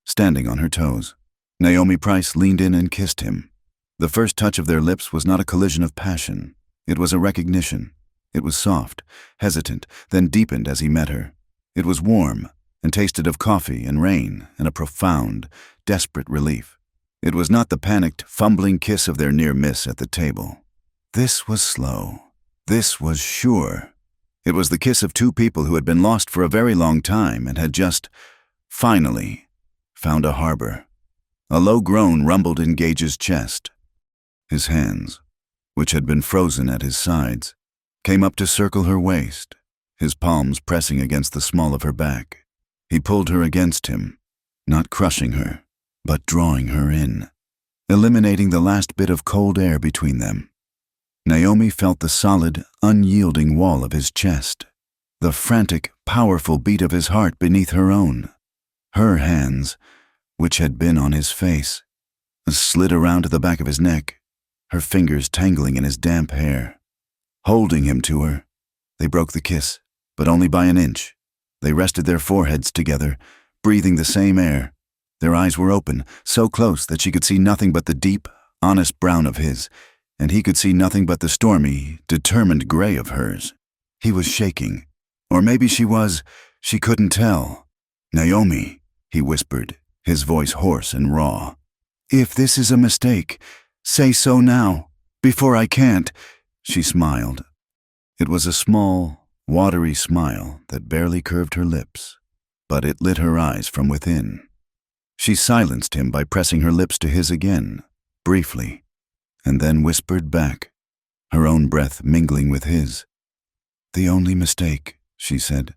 standing on her toes, Naomi Price leaned in and kissed him. The first touch of their lips was not a collision of passion. It was a recognition. It was soft, hesitant, then deepened as he met her. It was warm, and tasted of coffee and rain and a profound, desperate relief. It was not the panicked, fumbling kiss of their near miss at the table. This was slow. This was sure. It was the kiss of two people who had been lost for a very long time and had just, finally, found a harbor. A low groan rumbled in Gage's chest. His hands, which had been frozen at his sides, came up to circle her waist, his palms pressing against the small of her back. He pulled her against him, not crushing her, but drawing her in, eliminating the last bit of cold air between them. Naomi felt the solid, unyielding wall of his chest, the frantic, powerful beat of his heart beneath her own. Her hands, which had been on his face, slid around to the back of his neck, her fingers tangling in his damp hair. Holding him to her, they broke the kiss, but only by an inch. They rested their foreheads together, breathing the same air. Their eyes were open, so close that she could see nothing but the deep, honest brown of his, and he could see nothing but the stormy, determined gray of hers. He was shaking. Or maybe she couldn't tell. "Naomi," he whispered, his voice hoarse and raw. "If this is a mistake, say so now, before I can't." She smiled. It was a small, watery smile that barely curved her lips, but it lit her eyes from within. She silenced him by pressing her lips to his again, briefly, and then whispered back, her own breath mingling with his. "The only mistake," she said,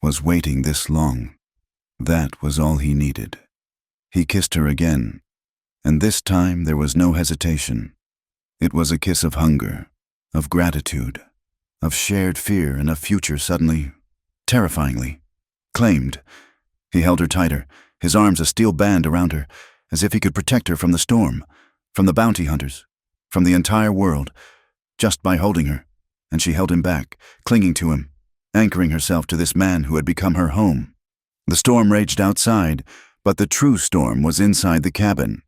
"was waiting this long." That was all he needed. He kissed her again, and this time there was no hesitation. It was a kiss of hunger, of gratitude, of shared fear and a future suddenly, terrifyingly, claimed. He held her tighter, his arms a steel band around her, as if he could protect her from the storm, from the bounty hunters, from the entire world, just by holding her, and she held him back, clinging to him, anchoring herself to this man who had become her home. The storm raged outside, but the true storm was inside the cabin.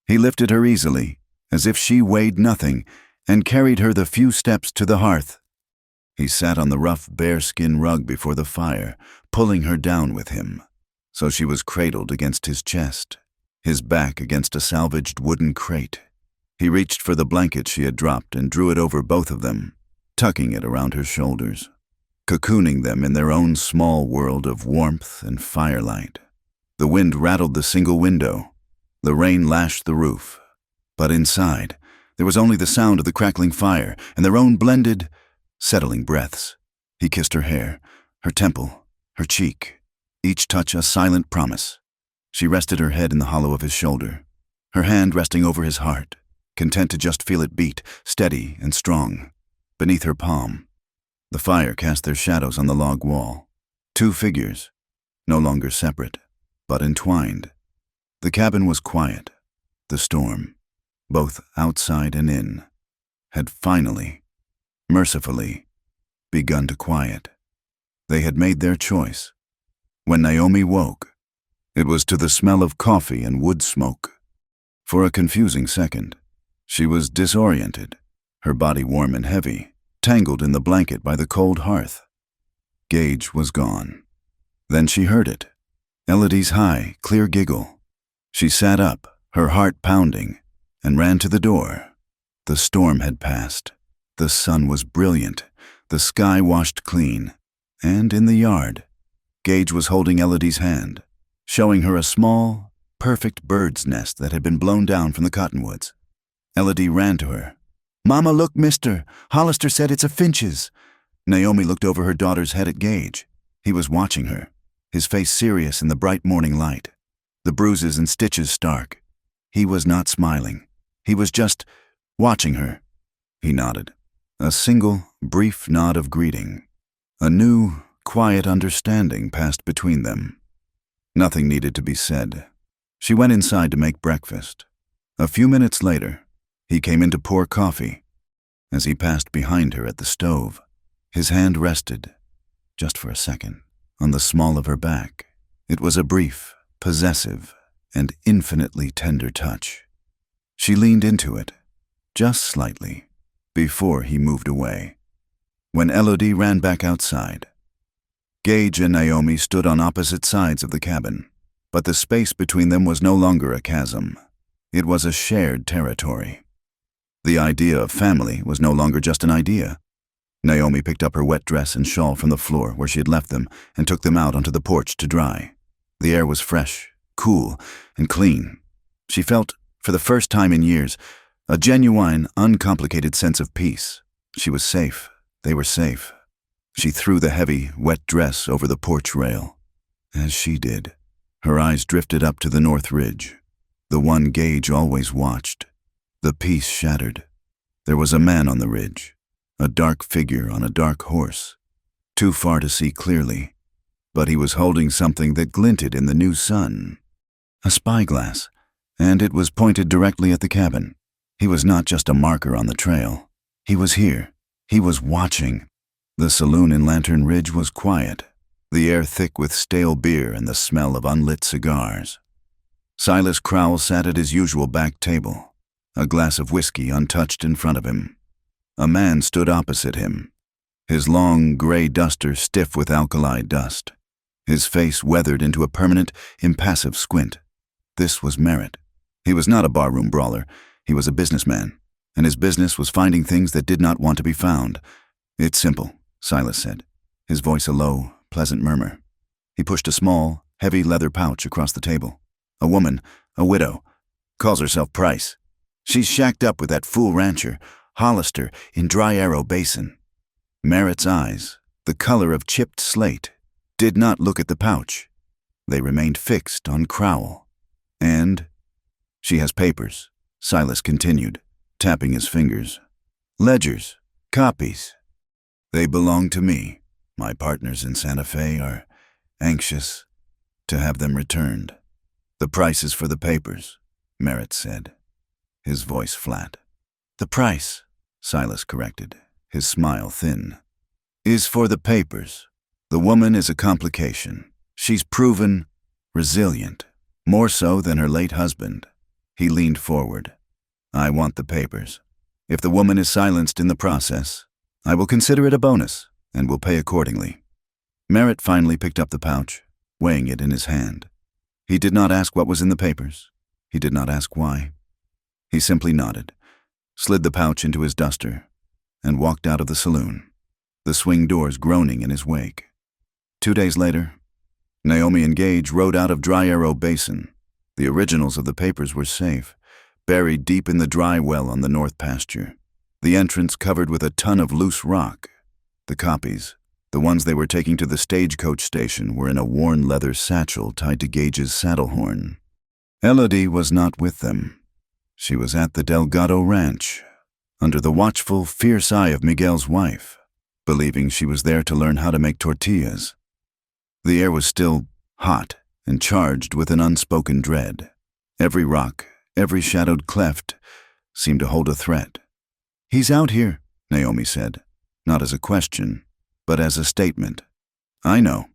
He lifted her easily, as if she weighed nothing, and carried her the few steps to the hearth. He sat on the rough bearskin rug before the fire, pulling her down with him, so she was cradled against his chest, his back against a salvaged wooden crate. He reached for the blanket she had dropped and drew it over both of them, tucking it around her shoulders, cocooning them in their own small world of warmth and firelight. The wind rattled the single window. The rain lashed the roof. But inside, there was only the sound of the crackling fire and their own blended, settling breaths. He kissed her hair, her temple, her cheek, each touch a silent promise. She rested her head in the hollow of his shoulder, her hand resting over his heart, content to just feel it beat, steady and strong, beneath her palm. The fire cast their shadows on the log wall. Two figures, no longer separate, but entwined. The cabin was quiet. The storm, both outside and in, had finally, mercifully, begun to quiet. They had made their choice. When Naomi woke, it was to the smell of coffee and wood smoke. For a confusing second, she was disoriented, her body warm and heavy, tangled in the blanket by the cold hearth. Gage was gone. Then she heard it, Elodie's high, clear giggle. She sat up, her heart pounding, and ran to the door. The storm had passed. The sun was brilliant, the sky washed clean, and in the yard, Gage was holding Elodie's hand, showing her a small, perfect bird's nest that had been blown down from the cottonwoods. Elodie ran to her. "Mama, look, mister. Hollister said it's a finch's." Naomi looked over her daughter's head at Gage. He was watching her, his face serious in the bright morning light, the bruises and stitches stark. He was not smiling. He was just watching her. He nodded. A single, brief nod of greeting. A new, quiet understanding passed between them. Nothing needed to be said. She went inside to make breakfast. A few minutes later, he came in to pour coffee. As he passed behind her at the stove, his hand rested, just for a second, on the small of her back. It was a brief, possessive, and infinitely tender touch. She leaned into it, just slightly, before he moved away. When Elodie ran back outside, Gage and Naomi stood on opposite sides of the cabin, but the space between them was no longer a chasm. It was a shared territory. The idea of family was no longer just an idea. Naomi picked up her wet dress and shawl from the floor where she had left them and took them out onto the porch to dry. The air was fresh, cool, and clean. She felt, for the first time in years, a genuine, uncomplicated sense of peace. She was safe. They were safe. She threw the heavy, wet dress over the porch rail. As she did, her eyes drifted up to the north ridge, the one Gage always watched. The peace shattered. There was a man on the ridge, a dark figure on a dark horse, too far to see clearly, but he was holding something that glinted in the new sun. A spyglass, and it was pointed directly at the cabin. He was not just a marker on the trail. He was here. He was watching. The saloon in Lantern Ridge was quiet, the air thick with stale beer and the smell of unlit cigars. Silas Crowell sat at his usual back table, a glass of whiskey untouched in front of him. A man stood opposite him, his long gray duster stiff with alkali dust, his face weathered into a permanent, impassive squint. This was Merritt. He was not a barroom brawler. He was a businessman, and his business was finding things that did not want to be found. "It's simple," Silas said, his voice a low, pleasant murmur. He pushed a small, heavy leather pouch across the table. "A woman, a widow, calls herself Price. She's shacked up with that fool rancher, Hollister, in Dry Arrow Basin." Merritt's eyes, the color of chipped slate, did not look at the pouch. They remained fixed on Crowell. "And she has papers," Silas continued, tapping his fingers. "Ledgers, copies. They belong to me. My partners in Santa Fe are anxious to have them returned." "The price is for the papers," Merritt said, his voice flat. "The price," Silas corrected, his smile thin, "is for the papers. The woman is a complication. She's proven resilient, more so than her late husband." He leaned forward. "I want the papers. If the woman is silenced in the process, I will consider it a bonus and will pay accordingly." Merritt finally picked up the pouch, weighing it in his hand. He did not ask what was in the papers. He did not ask why. He simply nodded, slid the pouch into his duster, and walked out of the saloon, the swing doors groaning in his wake. 2 days later, Naomi and Gage rode out of Dry Arrow Basin. The originals of the papers were safe, buried deep in the dry well on the north pasture, the entrance covered with a ton of loose rock. The copies, the ones they were taking to the stagecoach station, were in a worn leather satchel tied to Gage's saddle horn. Elodie was not with them. She was at the Delgado Ranch, under the watchful, fierce eye of Miguel's wife, believing she was there to learn how to make tortillas. The air was still hot and charged with an unspoken dread. Every rock, every shadowed cleft, seemed to hold a threat. "He's out here," Naomi said, not as a question, but as a statement. "I know."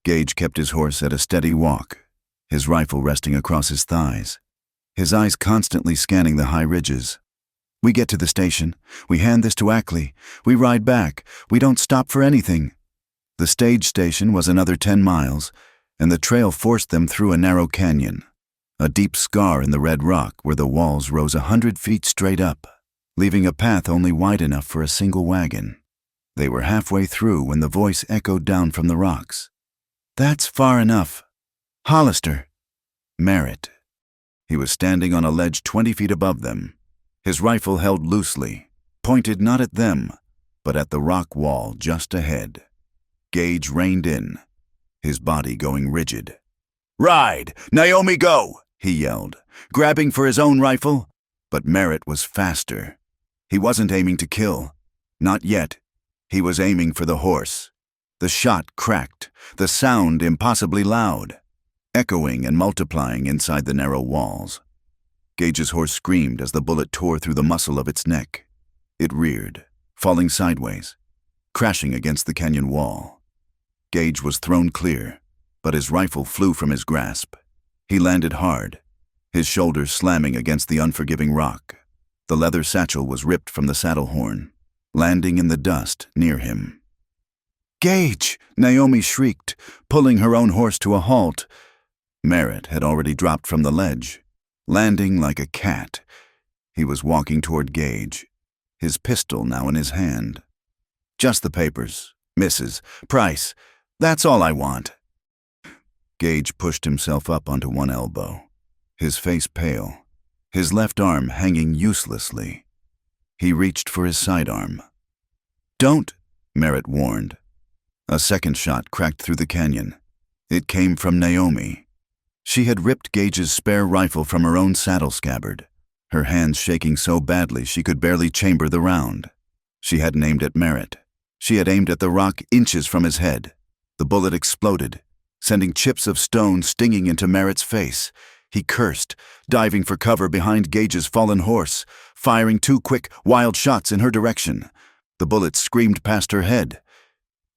Gage kept his horse at a steady walk, his rifle resting across his thighs, his eyes constantly scanning the high ridges. "We get to the station, we hand this to Ackley, we ride back, we don't stop for anything." The stage station was another 10 miles, and the trail forced them through a narrow canyon, a deep scar in the red rock where the walls rose 100 feet straight up, leaving a path only wide enough for a single wagon. They were halfway through when the voice echoed down from the rocks. "That's far enough. Hollister." Merritt. He was standing on a ledge 20 feet above them, his rifle held loosely, pointed not at them, but at the rock wall just ahead. Gage reined in, his body going rigid. "Ride! Naomi, go!" he yelled, grabbing for his own rifle. But Merritt was faster. He wasn't aiming to kill. Not yet. He was aiming for the horse. The shot cracked, the sound impossibly loud, echoing and multiplying inside the narrow walls. Gage's horse screamed as the bullet tore through the muscle of its neck. It reared, falling sideways, crashing against the canyon wall. Gage was thrown clear, but his rifle flew from his grasp. He landed hard, his shoulders slamming against the unforgiving rock. The leather satchel was ripped from the saddle horn, landing in the dust near him. "Gage!" Naomi shrieked, pulling her own horse to a halt. Merritt had already dropped from the ledge, landing like a cat. He was walking toward Gage, his pistol now in his hand. "Just the papers, Mrs. Price. That's all I want." Gage pushed himself up onto one elbow, his face pale, his left arm hanging uselessly. He reached for his sidearm. "Don't," Merritt warned. A second shot cracked through the canyon. It came from Naomi. She had ripped Gage's spare rifle from her own saddle scabbard, her hands shaking so badly she could barely chamber the round. She hadn't aimed at Merritt. She had aimed at the rock inches from his head. The bullet exploded, sending chips of stone stinging into Merritt's face. He cursed, diving for cover behind Gage's fallen horse, firing 2 quick, wild shots in her direction. The bullets screamed past her head.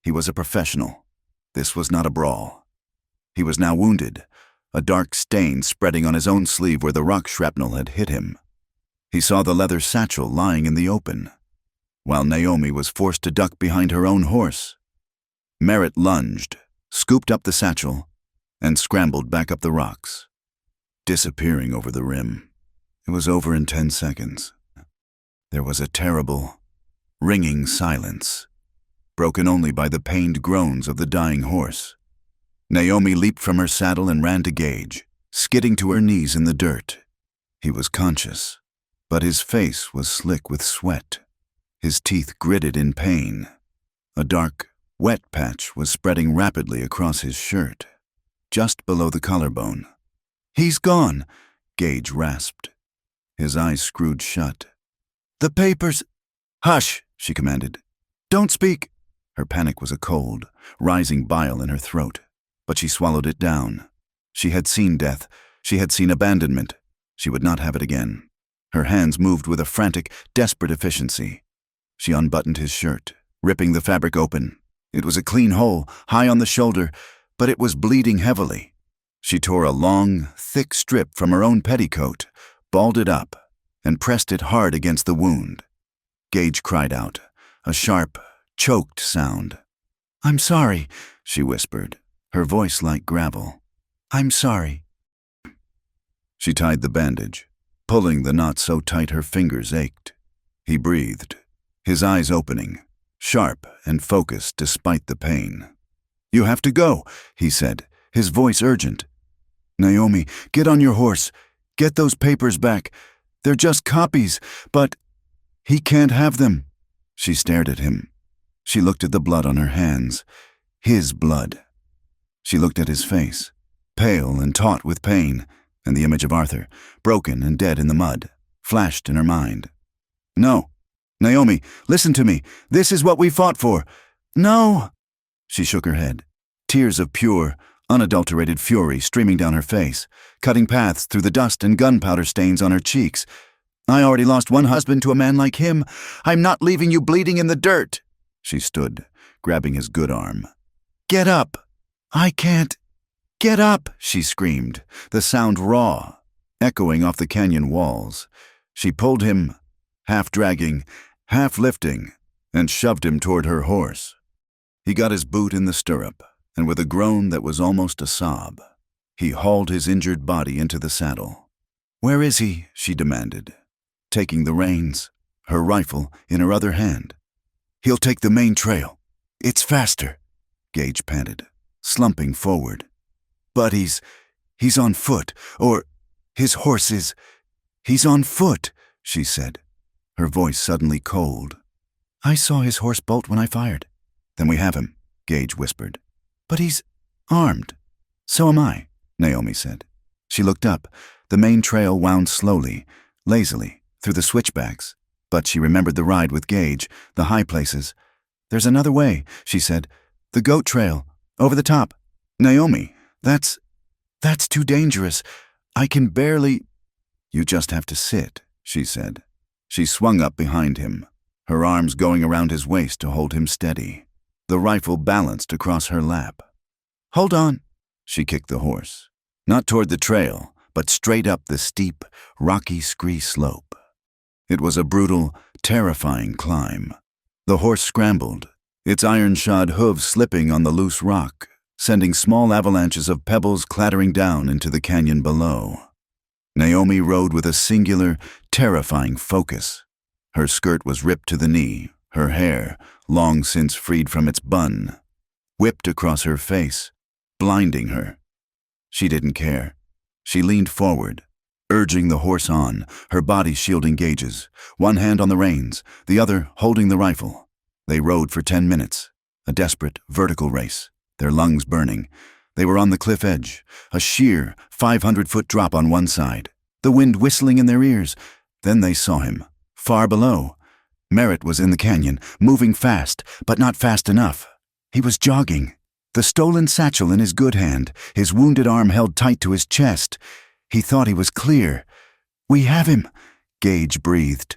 He was a professional. This was not a brawl. He was now wounded, a dark stain spreading on his own sleeve where the rock shrapnel had hit him. He saw the leather satchel lying in the open, while Naomi was forced to duck behind her own horse. Merritt lunged, scooped up the satchel, and scrambled back up the rocks, disappearing over the rim. It was over in 10 seconds. There was a terrible, ringing silence, broken only by the pained groans of the dying horse. Naomi leaped from her saddle and ran to Gage, skidding to her knees in the dirt. He was conscious, but his face was slick with sweat, his teeth gritted in pain. A dark, wet patch was spreading rapidly across his shirt, just below the collarbone. "He's gone," Gage rasped, his eyes screwed shut. "The papers—" "Hush," she commanded. "Don't speak." Her panic was a cold, rising bile in her throat, but she swallowed it down. She had seen death. She had seen abandonment. She would not have it again. Her hands moved with a frantic, desperate efficiency. She unbuttoned his shirt, ripping the fabric open. It was a clean hole, high on the shoulder, but it was bleeding heavily. She tore a long, thick strip from her own petticoat, balled it up, and pressed it hard against the wound. Gage cried out, a sharp, choked sound. "I'm sorry," she whispered, her voice like gravel. "I'm sorry." She tied the bandage, pulling the knot so tight her fingers ached. He breathed, his eyes opening, sharp and focused despite the pain. "You have to go," he said, his voice urgent. "Naomi, get on your horse. Get those papers back. They're just copies, but he can't have them." She stared at him. She looked at the blood on her hands, his blood. She looked at his face, pale and taut with pain, and the image of Arthur, broken and dead in the mud, flashed in her mind. "No. Naomi, listen to me. This is what we fought for." "No." She shook her head, tears of pure, unadulterated fury streaming down her face, cutting paths through the dust and gunpowder stains on her cheeks. "I already lost one husband to a man like him. I'm not leaving you bleeding in the dirt." She stood, grabbing his good arm. "Get up." "I can't." "Get up," she screamed, the sound raw, echoing off the canyon walls. She pulled him, half dragging, half lifting, and shoved him toward her horse. He got his boot in the stirrup, and with a groan that was almost a sob, he hauled his injured body into the saddle. "Where is he?" she demanded, taking the reins, her rifle in her other hand. "He'll take the main trail. It's faster," Gage panted, slumping forward. "But he's on foot, or his horse is... He's on foot," she said, her voice suddenly cold. "I saw his horse bolt when I fired." "Then we have him," Gage whispered. "But he's armed." "So am I," Naomi said. She looked up. The main trail wound slowly, lazily, through the switchbacks. But she remembered the ride with Gage, the high places. "There's another way," she said. "The goat trail, over the top." "Naomi, that's too dangerous. I can barely—" "You just have to sit," she said. She swung up behind him, her arms going around his waist to hold him steady. The rifle balanced across her lap. "Hold on." She kicked the horse. Not toward the trail, but straight up the steep, rocky scree slope. It was a brutal, terrifying climb. The horse scrambled, its iron-shod hooves slipping on the loose rock, sending small avalanches of pebbles clattering down into the canyon below. Naomi rode with a singular, terrifying focus. Her skirt was ripped to the knee, her hair, long since freed from its bun, whipped across her face, blinding her. She didn't care. She leaned forward, urging the horse on, her body shielding Gage's, one hand on the reins, the other holding the rifle. They rode for 10 minutes, a desperate, vertical race, their lungs burning. They were on the cliff edge, a sheer, 500-foot drop on one side, the wind whistling in their ears. Then they saw him, far below. Merritt was in the canyon, moving fast, but not fast enough. He was jogging, the stolen satchel in his good hand, his wounded arm held tight to his chest. He thought he was clear. "We have him," Gage breathed.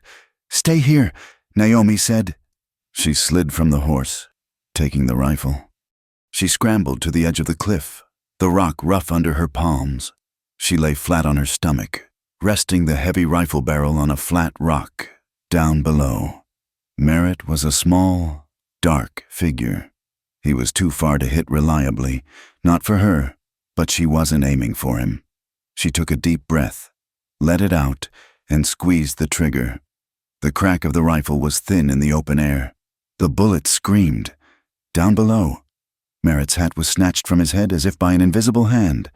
"Stay here," Naomi said. She slid from the horse, taking the rifle. She scrambled to the edge of the cliff, the rock rough under her palms. She lay flat on her stomach, resting the heavy rifle barrel on a flat rock, down below. Merritt was a small, dark figure. He was too far to hit reliably, not for her, but she wasn't aiming for him. She took a deep breath, let it out, and squeezed the trigger. The crack of the rifle was thin in the open air. The bullet screamed. Down below, Merritt's hat was snatched from his head as if by an invisible hand.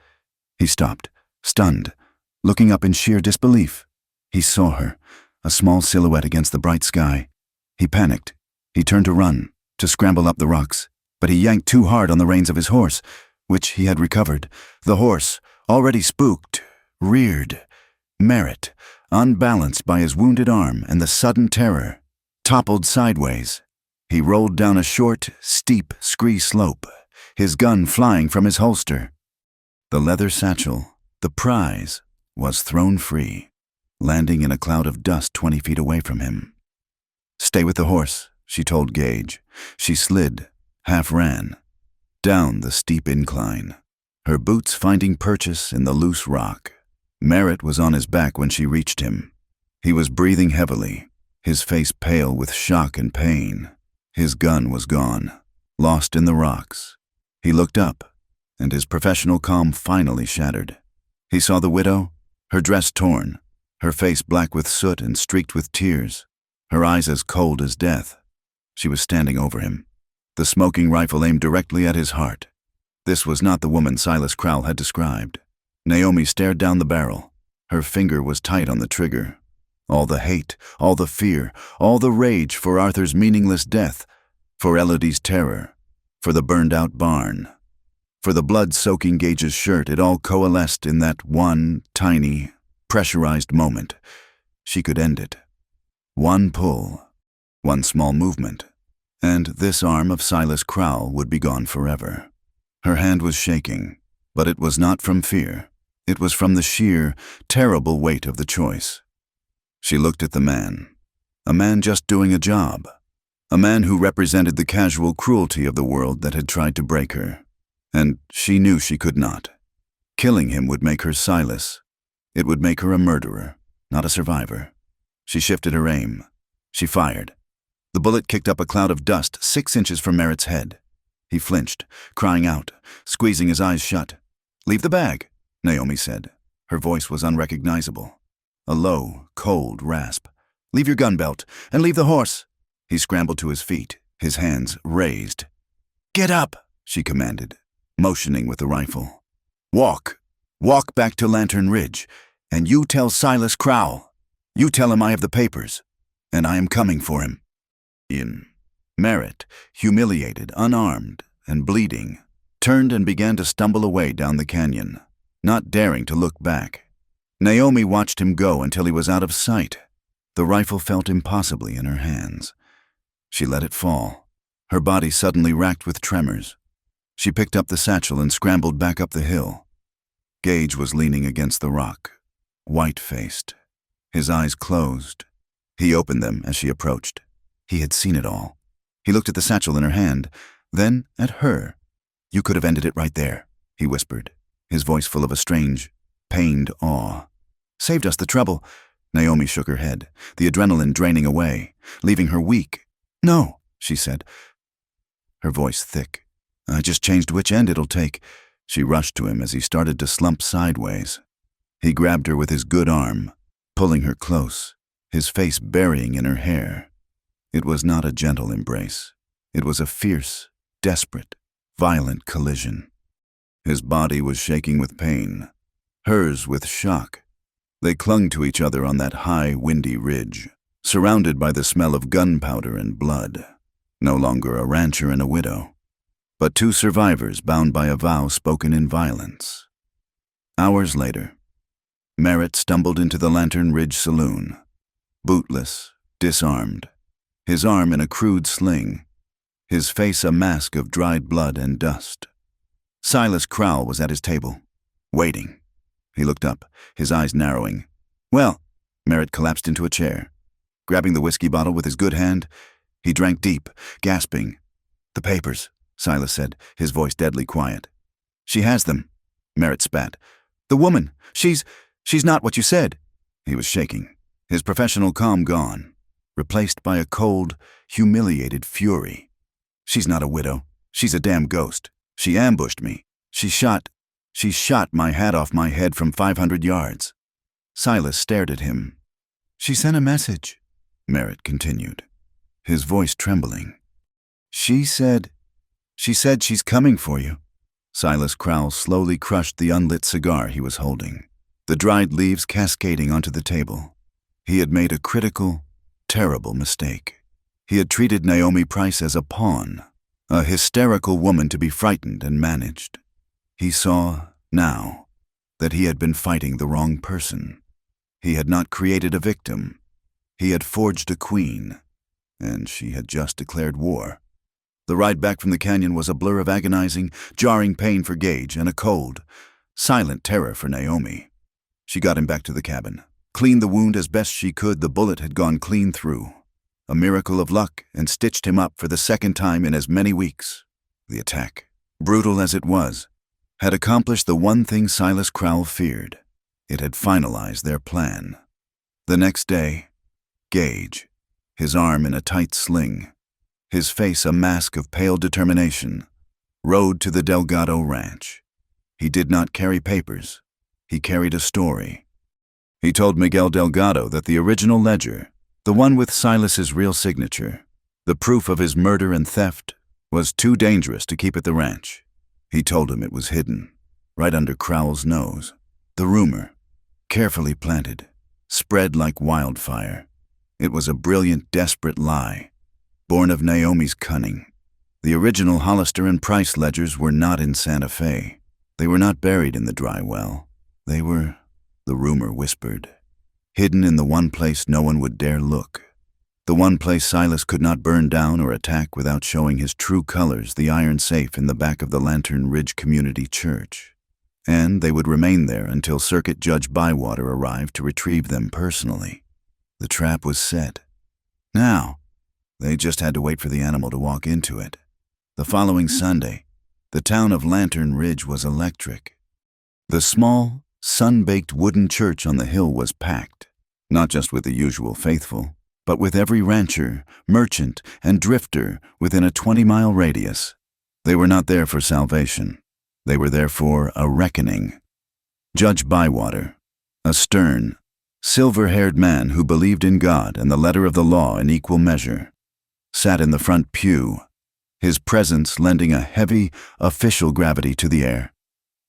He stopped, stunned, looking up in sheer disbelief. He saw her, a small silhouette against the bright sky. He panicked. He turned to run, to scramble up the rocks, but he yanked too hard on the reins of his horse, which he had recovered. The horse, already spooked, reared. Merritt, unbalanced by his wounded arm and the sudden terror, toppled sideways. He rolled down a short, steep scree slope, his gun flying from his holster. The leather satchel, the prize, was thrown free, landing in a cloud of dust 20 feet away from him. "Stay with the horse," she told Gage. She slid, half ran, down the steep incline, her boots finding purchase in the loose rock. Merritt was on his back when she reached him. He was breathing heavily, his face pale with shock and pain. His gun was gone, lost in the rocks. He looked up, and his professional calm finally shattered. He saw the widow, her dress torn, her face black with soot and streaked with tears, her eyes as cold as death. She was standing over him, the smoking rifle aimed directly at his heart. This was not the woman Silas Crowell had described. Naomi stared down the barrel. Her finger was tight on the trigger. All the hate, all the fear, all the rage for Arthur's meaningless death, for Elodie's terror, for the burned-out barn, for the blood-soaking Gage's shirt, it all coalesced in that one tiny, pressurized moment. She could end it. One pull, one small movement, and this arm of Silas Crowell would be gone forever. Her hand was shaking, but it was not from fear. It was from the sheer, terrible weight of the choice. She looked at the man, a man just doing a job, a man who represented the casual cruelty of the world that had tried to break her. And she knew she could not. Killing him would make her Silas. It would make her a murderer, not a survivor. She shifted her aim. She fired. The bullet kicked up a cloud of dust 6 inches from Merritt's head. He flinched, crying out, squeezing his eyes shut. "Leave the bag," Naomi said. Her voice was unrecognizable. A low, cold rasp. "Leave your gun belt, and leave the horse." He scrambled to his feet, his hands raised. "Get up," she commanded, motioning with the rifle. "Walk. Walk back to Lantern Ridge, and you tell Silas Crowell. You tell him I have the papers, and I am coming for him." Merritt, humiliated, unarmed, and bleeding, turned and began to stumble away down the canyon, not daring to look back. Naomi watched him go until he was out of sight. The rifle felt impossibly in her hands. She let it fall, her body suddenly racked with tremors. She picked up the satchel and scrambled back up the hill. Gage was leaning against the rock, white-faced, his eyes closed. He opened them as she approached. He had seen it all. He looked at the satchel in her hand, then at her. "You could have ended it right there," he whispered, his voice full of a strange, pained awe. "Saved us the trouble." Naomi shook her head, the adrenaline draining away, leaving her weak. "No," she said, her voice thick. "I just changed which end it'll take." She rushed to him as he started to slump sideways. He grabbed her with his good arm, pulling her close, his face burying in her hair. It was not a gentle embrace. It was a fierce, desperate, violent collision. His body was shaking with pain, hers with shock. They clung to each other on that high, windy ridge, surrounded by the smell of gunpowder and blood. No longer a rancher and a widow, but two survivors bound by a vow spoken in violence. Hours later, Merritt stumbled into the Lantern Ridge Saloon, bootless, disarmed, his arm in a crude sling, his face a mask of dried blood and dust. Silas Crowell was at his table, waiting. He looked up, his eyes narrowing. "Well," Merritt collapsed into a chair. Grabbing the whiskey bottle with his good hand, he drank deep, gasping. "The papers," Silas said, his voice deadly quiet. "She has them," Merritt spat. "The woman, she's not what you said." He was shaking, his professional calm gone, replaced by a cold, humiliated fury. "She's not a widow. She's a damn ghost. She ambushed me. She shot my hat off my head from 500 yards. Silas stared at him. "She sent a message," Merritt continued, his voice trembling. She said she's coming for you." Silas Crowell slowly crushed the unlit cigar he was holding, the dried leaves cascading onto the table. He had made a critical, terrible mistake. He had treated Naomi Price as a pawn, a hysterical woman to be frightened and managed. He saw, now, that he had been fighting the wrong person. He had not created a victim. He had forged a queen, and she had just declared war. The ride back from the canyon was a blur of agonizing, jarring pain for Gage and a cold, silent terror for Naomi. She got him back to the cabin, cleaned the wound as best she could. The bullet had gone clean through. A miracle of luck, and stitched him up for the second time in as many weeks. The attack, brutal as it was, had accomplished the one thing Silas Crowell feared. It had finalized their plan. The next day, Gage, his arm in a tight sling, his face a mask of pale determination, rode to the Delgado Ranch. He did not carry papers. He carried a story. He told Miguel Delgado that the original ledger, the one with Silas's real signature, the proof of his murder and theft, was too dangerous to keep at the ranch. He told him it was hidden, right under Crowell's nose. The rumor, carefully planted, spread like wildfire. It was a brilliant, desperate lie, born of Naomi's cunning. The original Hollister and Price ledgers were not in Santa Fe. They were not buried in the dry well. They were, the rumor whispered, hidden in the one place no one would dare look. The one place Silas could not burn down or attack without showing his true colors, the iron safe in the back of the Lantern Ridge Community Church. And they would remain there until Circuit Judge Bywater arrived to retrieve them personally. The trap was set. Now, they just had to wait for the animal to walk into it. The following Sunday, the town of Lantern Ridge was electric. The small, sun-baked wooden church on the hill was packed, not just with the usual faithful, but with every rancher, merchant, and drifter within a 20-mile radius. They were not there for salvation. They were there for a reckoning. Judge Bywater, a stern, silver-haired man who believed in God and the letter of the law in equal measure, sat in the front pew, his presence lending a heavy, official gravity to the air.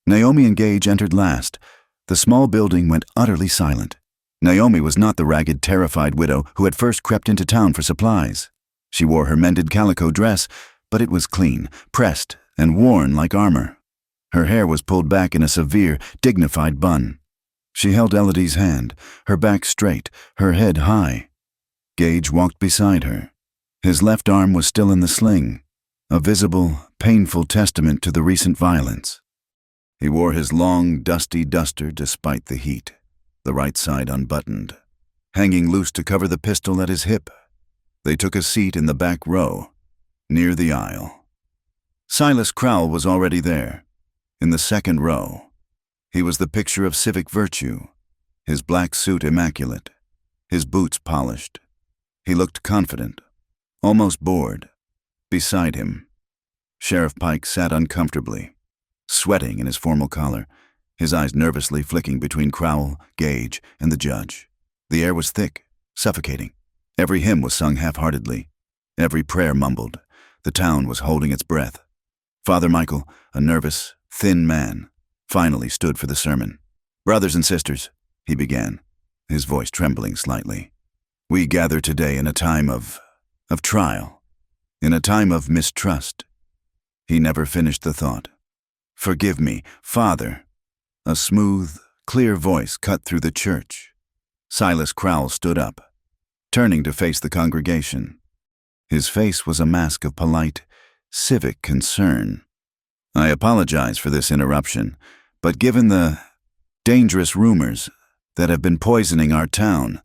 Naomi and Gage entered last. The small building went utterly silent. Naomi was not the ragged, terrified widow who had first crept into town for supplies. She wore her mended calico dress, but it was clean, pressed, and worn like armor. Her hair was pulled back in a severe, dignified bun. She held Elodie's hand, her back straight, her head high. Gage walked beside her. His left arm was still in the sling, a visible, painful testament to the recent violence. He wore his long, dusty duster despite the heat, the right side unbuttoned, hanging loose to cover the pistol at his hip. They took a seat in the back row, near the aisle. Silas Crowell was already there, in the second row. He was the picture of civic virtue, his black suit immaculate, his boots polished. He looked confident, almost bored. Beside him, Sheriff Pike sat uncomfortably, sweating in his formal collar, his eyes nervously flicking between Crowell, Gage, and the judge. The air was thick, suffocating. Every hymn was sung half-heartedly, every prayer mumbled. The town was holding its breath. Father Michael, a nervous, thin man, finally stood for the sermon. "Brothers and sisters," he began, his voice trembling slightly, "we gather today in a time of trial, in a time of mistrust." He never finished the thought. "Forgive me, Father." A smooth, clear voice cut through the church. Silas Crowell stood up, turning to face the congregation. His face was a mask of polite, civic concern. "I apologize for this interruption, but given the dangerous rumors that have been poisoning our town,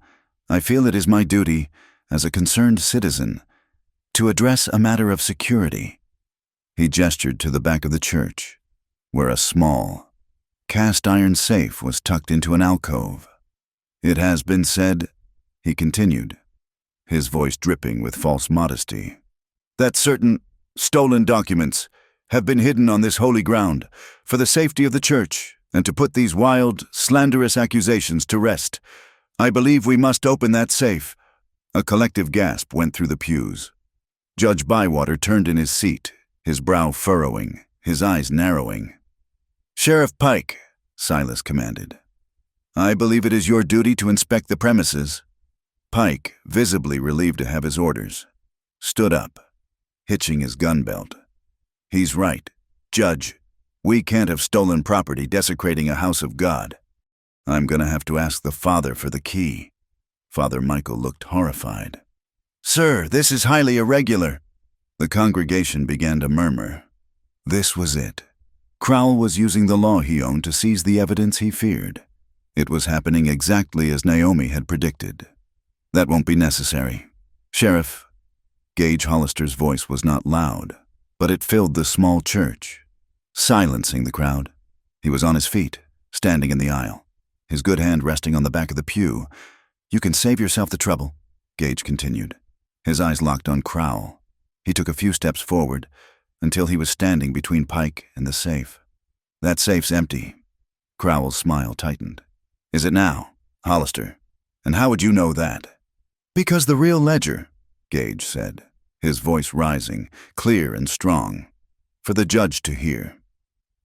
I feel it is my duty, as a concerned citizen, to address a matter of security." He gestured to the back of the church, where a small, cast-iron safe was tucked into an alcove. "It has been said," he continued, his voice dripping with false modesty, "that certain stolen documents have been hidden on this holy ground for the safety of the church and to put these wild, slanderous accusations to rest. I believe we must open that safe." A collective gasp went through the pews. Judge Bywater turned in his seat, his brow furrowing, his eyes narrowing. "Sheriff Pike," Silas commanded, "I believe it is your duty to inspect the premises." Pike, visibly relieved to have his orders, stood up, hitching his gun belt. "He's right, Judge. We can't have stolen property desecrating a house of God. I'm gonna have to ask the Father for the key." Father Michael looked horrified. "Sir, this is highly irregular." The congregation began to murmur. This was it. Crowell was using the law he owned to seize the evidence he feared. It was happening exactly as Naomi had predicted. "That won't be necessary. Sheriff." Gage Hollister's voice was not loud, but it filled the small church, silencing the crowd. He was on his feet, standing in the aisle, his good hand resting on the back of the pew. "You can save yourself the trouble," Gage continued, his eyes locked on Crowell. He took a few steps forward, until he was standing between Pike and the safe. "That safe's empty." Crowell's smile tightened. "Is it now, Hollister? And how would you know that?" "Because the real ledger," Gage said, his voice rising, clear and strong, for the judge to hear.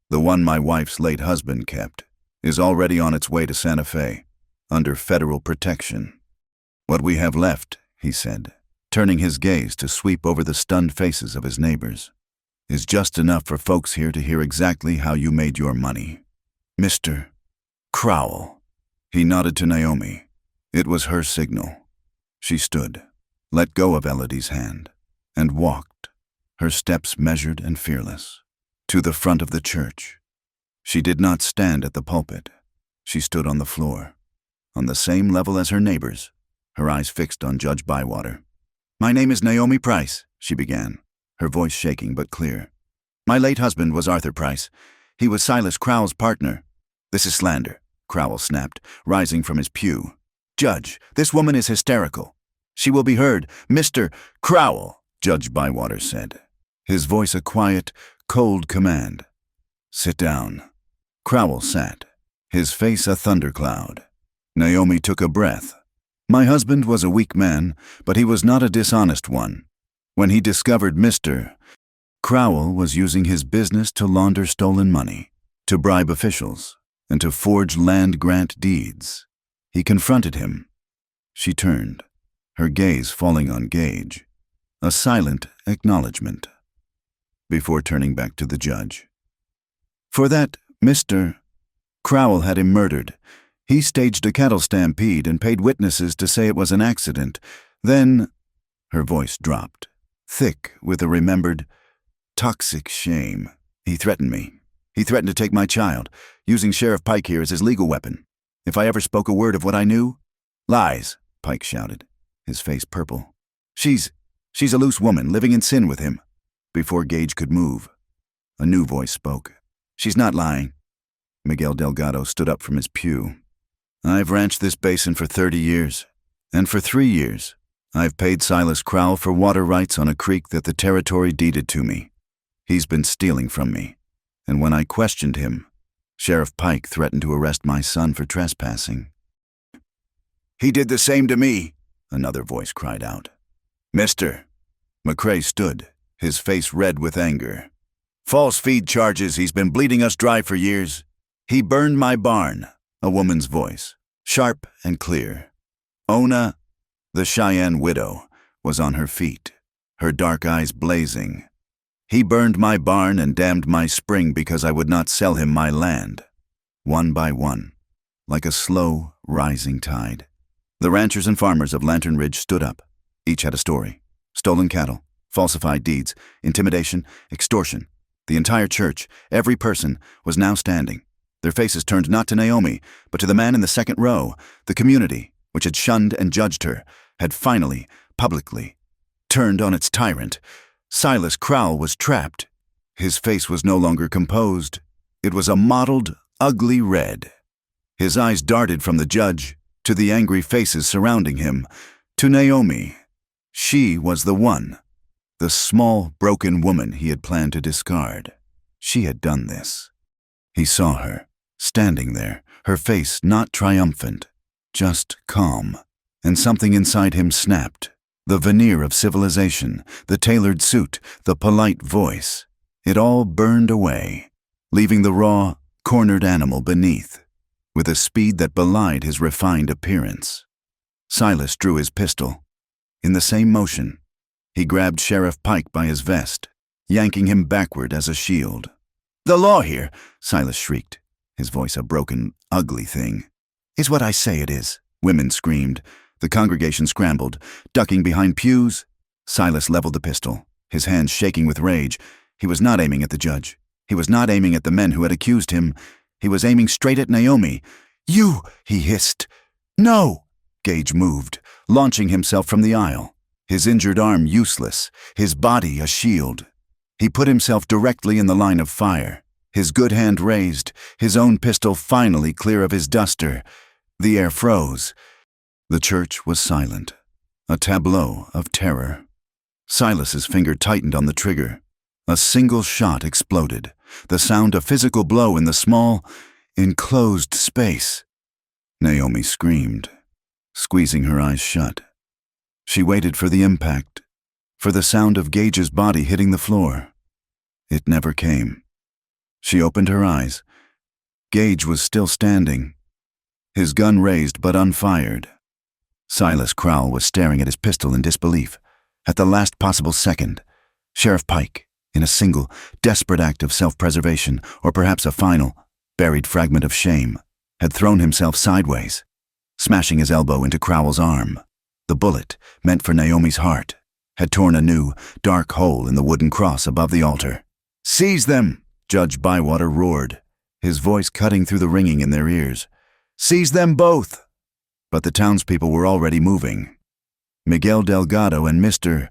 "The one my wife's late husband kept is already on its way to Santa Fe, under federal protection. What we have left," he said, turning his gaze to sweep over the stunned faces of his neighbors, "is just enough for folks here to hear exactly how you made your money. Mr. Crowell." He nodded to Naomi. It was her signal. She stood, let go of Elodie's hand, and walked, her steps measured and fearless, to the front of the church. She did not stand at the pulpit. She stood on the floor, on the same level as her neighbors, her eyes fixed on Judge Bywater. "My name is Naomi Price," she began, her voice shaking but clear. "My late husband was Arthur Price. He was Silas Crowell's partner." "This is slander," Crowell snapped, rising from his pew. "Judge, this woman is hysterical. She will be heard." "Mr. Crowell," Judge Bywater said, his voice a quiet, cold command. "Sit down." Crowell sat, his face a thundercloud. Naomi took a breath. "My husband was a weak man, but he was not a dishonest one. When he discovered Mr. Crowell was using his business to launder stolen money, to bribe officials, and to forge land grant deeds, he confronted him." She turned, her gaze falling on Gage, a silent acknowledgement, before turning back to the judge. "For that, Mr. Crowell had him murdered. He staged a cattle stampede and paid witnesses to say it was an accident. Then her voice dropped, thick with a remembered, toxic shame. He threatened me. He threatened to take my child, using Sheriff Pike here as his legal weapon. If I ever spoke a word of what I knew? Lies, Pike shouted, his face purple. She's a loose woman living in sin with him. Before Gage could move, a new voice spoke. She's not lying. Miguel Delgado stood up from his pew. I've ranched this basin for 30 years, and for 3 years, I've paid Silas Crowell for water rights on a creek that the territory deeded to me. He's been stealing from me, and when I questioned him, Sheriff Pike threatened to arrest my son for trespassing. He did the same to me, another voice cried out. Mister. McCrae stood, his face red with anger. False feed charges, he's been bleeding us dry for years. He burned my barn, a woman's voice, sharp and clear. Ona, the Cheyenne widow, was on her feet, her dark eyes blazing. He burned my barn and damned my spring because I would not sell him my land. One by one, like a slow, rising tide. The ranchers and farmers of Lantern Ridge stood up. Each had a story. Stolen cattle, falsified deeds, intimidation, extortion. The entire church, every person, was now standing. Their faces turned not to Naomi, but to the man in the second row. The community, which had shunned and judged her, had finally, publicly, turned on its tyrant. Silas Crowell was trapped. His face was no longer composed. It was a mottled, ugly red. His eyes darted from the judge to the angry faces surrounding him, to Naomi. She was the one, the small, broken woman he had planned to discard. She had done this. He saw her, standing there, her face not triumphant, just calm, and something inside him snapped. The veneer of civilization, the tailored suit, the polite voice, it all burned away, leaving the raw, cornered animal beneath, with a speed that belied his refined appearance. Silas drew his pistol. In the same motion, he grabbed Sheriff Pike by his vest, yanking him backward as a shield. The law here, Silas shrieked, his voice a broken, ugly thing. Is what I say it is, women screamed. The congregation scrambled, ducking behind pews. Silas leveled the pistol, his hands shaking with rage. He was not aiming at the judge. He was not aiming at the men who had accused him. He was aiming straight at Naomi. You, he hissed. No! Gage moved, launching himself from the aisle, his injured arm useless, his body a shield. He put himself directly in the line of fire, his good hand raised, his own pistol finally clear of his duster. The air froze. The church was silent, a tableau of terror. Silas's finger tightened on the trigger. A single shot exploded, the sound a physical blow in the small, enclosed space. Naomi screamed, squeezing her eyes shut. She waited for the impact, for the sound of Gage's body hitting the floor. It never came. She opened her eyes. Gage was still standing, his gun raised but unfired. Silas Crowell was staring at his pistol in disbelief. At the last possible second, Sheriff Pike, in a single, desperate act of self-preservation, or perhaps a final, buried fragment of shame, had thrown himself sideways, smashing his elbow into Crowell's arm. The bullet, meant for Naomi's heart, had torn a new, dark hole in the wooden cross above the altar. Seize them! Judge Bywater roared, his voice cutting through the ringing in their ears. Seize them both! But the townspeople were already moving. Miguel Delgado and Mr.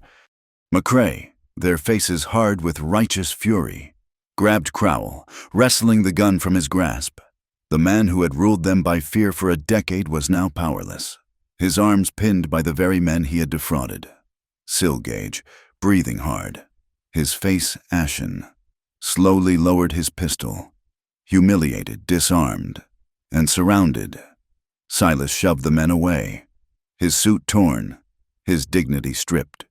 McCrae, their faces hard with righteous fury, grabbed Crowell, wrestling the gun from his grasp. The man who had ruled them by fear for a decade was now powerless, his arms pinned by the very men he had defrauded. Still Gage, breathing hard, his face ashen, slowly lowered his pistol, humiliated, disarmed, and surrounded. Silas shoved the men away, his suit torn, his dignity stripped.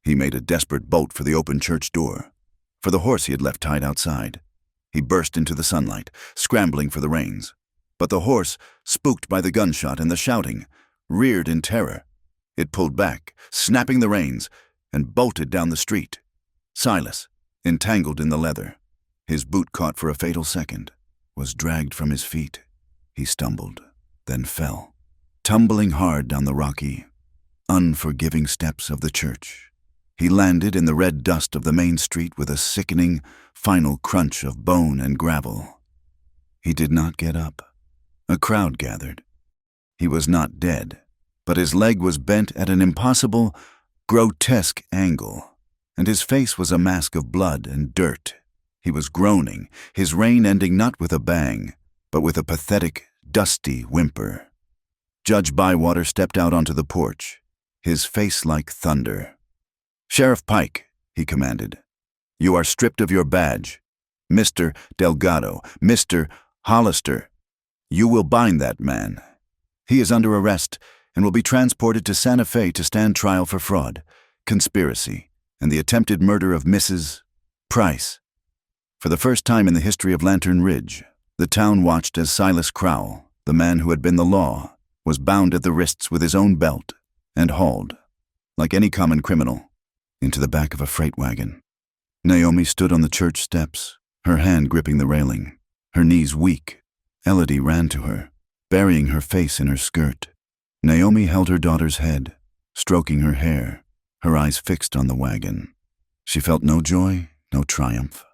He made a desperate bolt for the open church door, for the horse he had left tied outside. He burst into the sunlight, scrambling for the reins. But the horse, spooked by the gunshot and the shouting, reared in terror. It pulled back, snapping the reins, and bolted down the street. Silas, entangled in the leather, his boot caught for a fatal second, was dragged from his feet. He stumbled, then fell, tumbling hard down the rocky, unforgiving steps of the church. He landed in the red dust of the main street with a sickening, final crunch of bone and gravel. He did not get up. A crowd gathered. He was not dead, but his leg was bent at an impossible, grotesque angle, and his face was a mask of blood and dirt. He was groaning, his reign ending not with a bang, but with a pathetic, dusty whimper. Judge Bywater stepped out onto the porch, his face like thunder. "Sheriff Pike," he commanded, "you are stripped of your badge. Mr. Delgado, Mr. Hollister, you will bind that man. He is under arrest and will be transported to Santa Fe to stand trial for fraud, conspiracy, and the attempted murder of Mrs. Price." For the first time in the history of Lantern Ridge, the town watched as Silas Crowell, the man who had been the law, was bound at the wrists with his own belt and hauled, like any common criminal, into the back of a freight wagon. Naomi stood on the church steps, her hand gripping the railing, her knees weak. Elodie ran to her, burying her face in her skirt. Naomi held her daughter's head, stroking her hair, her eyes fixed on the wagon. She felt no joy, no triumph.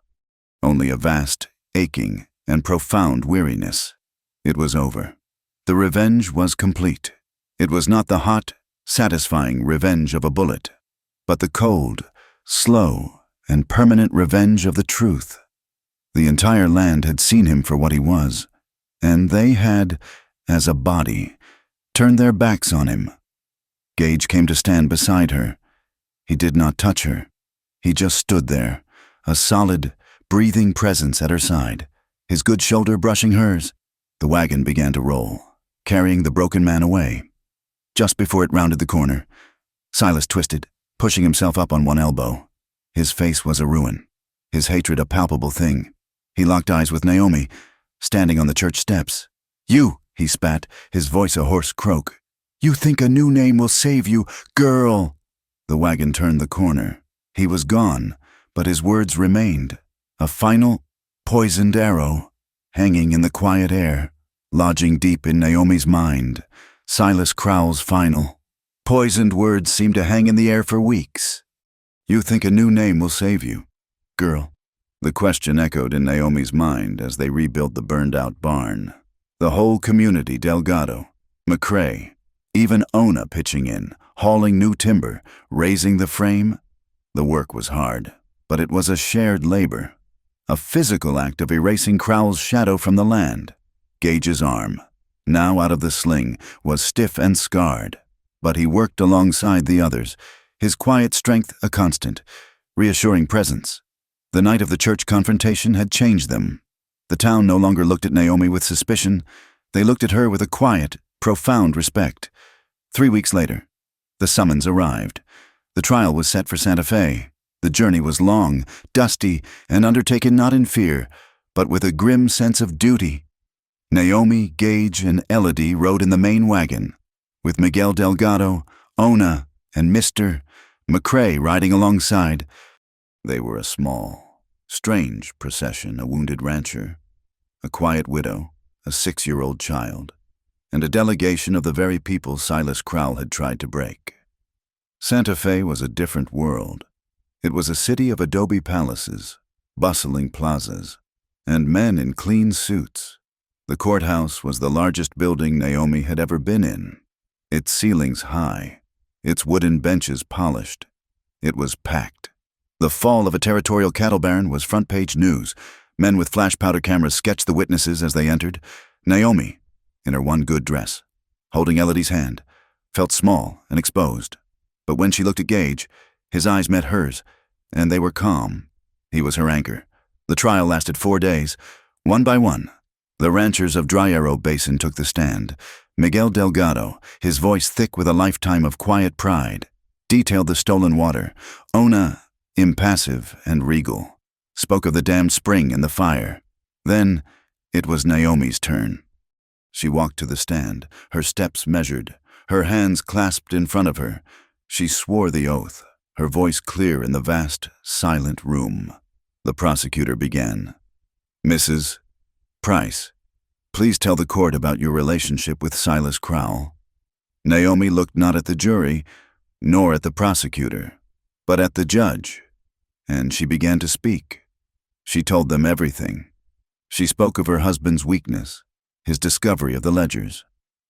Only a vast, aching, and profound weariness. It was over. The revenge was complete. It was not the hot, satisfying revenge of a bullet, but the cold, slow, and permanent revenge of the truth. The entire land had seen him for what he was, and they had, as a body, turned their backs on him. Gage came to stand beside her. He did not touch her. He just stood there, a solid, breathing presence at her side, his good shoulder brushing hers. The wagon began to roll, carrying the broken man away. Just before it rounded the corner, Silas twisted, pushing himself up on one elbow. His face was a ruin, his hatred a palpable thing. He locked eyes with Naomi, standing on the church steps. "You," he spat, his voice a hoarse croak. "You think a new name will save you, girl." The wagon turned the corner. He was gone, but his words remained. A final, poisoned arrow, hanging in the quiet air, lodging deep in Naomi's mind. Silas Crowell's final, poisoned words seemed to hang in the air for weeks. "You think a new name will save you, girl?" The question echoed in Naomi's mind as they rebuilt the burned-out barn. The whole community, Delgado, McCrae, even Ona pitching in, hauling new timber, raising the frame. The work was hard, but it was a shared labor. A physical act of erasing Crowell's shadow from the land. Gage's arm, now out of the sling, was stiff and scarred, but he worked alongside the others, his quiet strength a constant, reassuring presence. The night of the church confrontation had changed them. The town no longer looked at Naomi with suspicion. They looked at her with a quiet, profound respect. 3 weeks later, the summons arrived. The trial was set for Santa Fe. The journey was long, dusty, and undertaken not in fear, but with a grim sense of duty. Naomi, Gage, and Elodie rode in the main wagon, with Miguel Delgado, Ona, and Mr. McCrae riding alongside. They were a small, strange procession, a wounded rancher, a quiet widow, a 6-year-old child, and a delegation of the very people Silas Crowell had tried to break. Santa Fe was a different world. It was a city of adobe palaces, bustling plazas, and men in clean suits. The courthouse was the largest building Naomi had ever been in, its ceilings high, its wooden benches polished. It was packed. The fall of a territorial cattle baron was front-page news. Men with flash powder cameras sketched the witnesses as they entered. Naomi, in her one good dress, holding Elodie's hand, felt small and exposed. But when she looked at Gage, his eyes met hers, and they were calm. He was her anchor. The trial lasted 4 days. One by one, the ranchers of Dry Arrow Basin took the stand. Miguel Delgado, his voice thick with a lifetime of quiet pride, detailed the stolen water. Ona, impassive and regal, spoke of the damned spring and the fire. Then it was Naomi's turn. She walked to the stand, her steps measured, her hands clasped in front of her. She swore the oath, her voice clear in the vast, silent room. The prosecutor began. "Mrs. Price, please tell the court about your relationship with Silas Crowell." Naomi looked not at the jury, nor at the prosecutor, but at the judge, and she began to speak. She told them everything. She spoke of her husband's weakness, his discovery of the ledgers.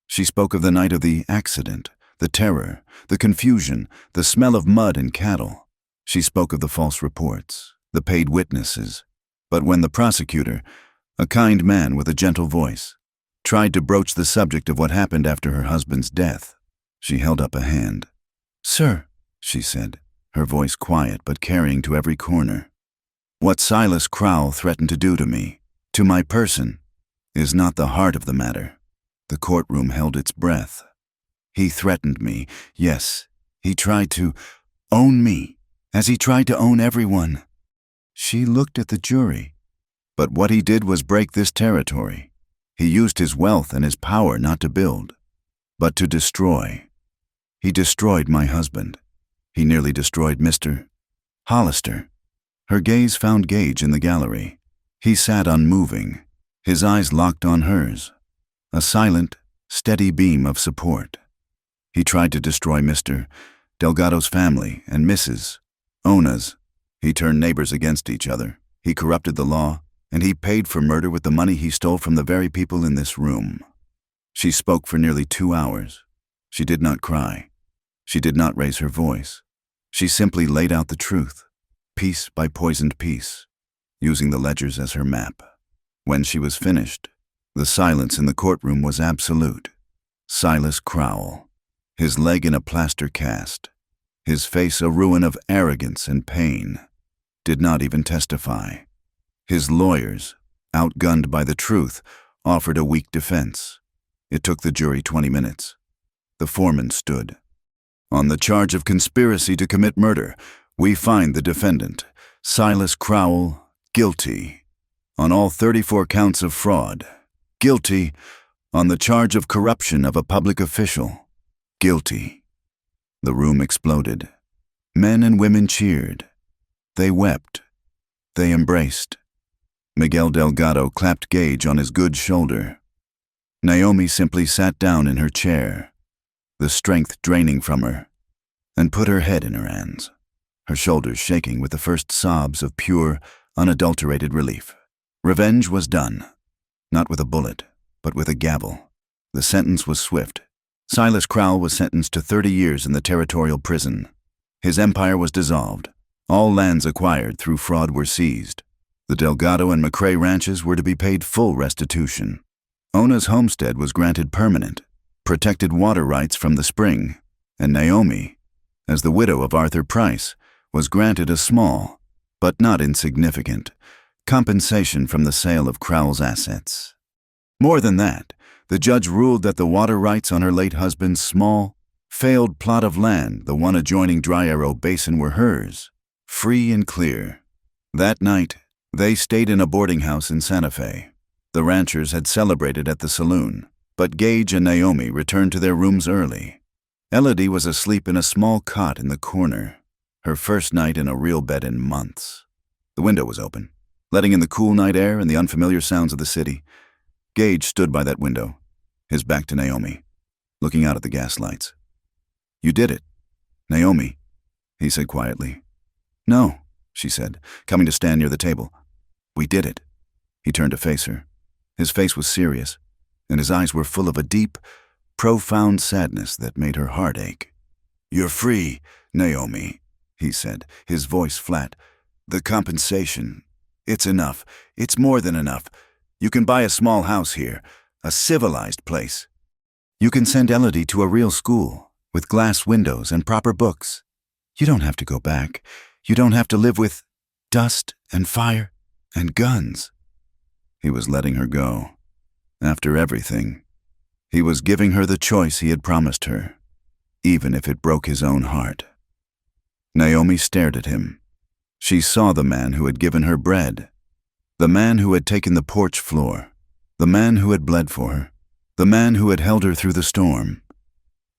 She spoke of the night of the accident, the terror, the confusion, the smell of mud and cattle. She spoke of the false reports, the paid witnesses. But when the prosecutor, a kind man with a gentle voice, tried to broach the subject of what happened after her husband's death, she held up a hand. "Sir," she said, her voice quiet but carrying to every corner, "what Silas Crowell threatened to do to me, to my person, is not the heart of the matter." The courtroom held its breath. "He threatened me, yes, he tried to own me, as he tried to own everyone." She looked at the jury. "But what he did was break this territory. He used his wealth and his power not to build, but to destroy. He destroyed my husband. He nearly destroyed Mr. Hollister." Her gaze found Gage in the gallery. He sat unmoving, his eyes locked on hers, a silent, steady beam of support. "He tried to destroy Mr. Delgado's family and Mrs. Ona's. He turned neighbors against each other. He corrupted the law, and he paid for murder with the money he stole from the very people in this room." She spoke for nearly 2 hours. She did not cry. She did not raise her voice. She simply laid out the truth, piece by poisoned piece, using the ledgers as her map. When she was finished, the silence in the courtroom was absolute. Silas Crowell, his leg in a plaster cast, his face a ruin of arrogance and pain, did not even testify. His lawyers, outgunned by the truth, offered a weak defense. It took the jury 20 minutes. The foreman stood. "On the charge of conspiracy to commit murder, we find the defendant, Silas Crowell, guilty. On all 34 counts of fraud, guilty. On the charge of corruption of a public official, guilty." The room exploded. Men and women cheered. They wept. They embraced. Miguel Delgado clapped Gage on his good shoulder. Naomi simply sat down in her chair, the strength draining from her, and put her head in her hands, her shoulders shaking with the first sobs of pure, unadulterated relief. Revenge was done, not with a bullet, but with a gavel. The sentence was swift. Silas Crowell was sentenced to 30 years in the territorial prison. His empire was dissolved. All lands acquired through fraud were seized. The Delgado and McCrae ranches were to be paid full restitution. Ona's homestead was granted permanent, protected water rights from the spring, and Naomi, as the widow of Arthur Price, was granted a small, but not insignificant, compensation from the sale of Crowell's assets. More than that, the judge ruled that the water rights on her late husband's small, failed plot of land, the one adjoining Dry Arrow Basin, were hers, free and clear. That night, they stayed in a boarding house in Santa Fe. The ranchers had celebrated at the saloon, but Gage and Naomi returned to their rooms early. Elodie was asleep in a small cot in the corner, her first night in a real bed in months. The window was open, letting in the cool night air and the unfamiliar sounds of the city. Gage stood by that window, his back to Naomi, looking out at the gas lights. "You did it, Naomi," he said quietly. "No," she said, coming to stand near the table. "We did it." He turned to face her. His face was serious, and his eyes were full of a deep, profound sadness that made her heart ache. "You're free, Naomi," he said, his voice flat. "The compensation, it's enough. It's more than enough. You can buy a small house here, a civilized place. You can send Elodie to a real school, with glass windows and proper books. You don't have to go back. You don't have to live with dust and fire and guns." He was letting her go. After everything, he was giving her the choice he had promised her, even if it broke his own heart. Naomi stared at him. She saw the man who had given her bread, the man who had taken the porch floor, the man who had bled for her, the man who had held her through the storm.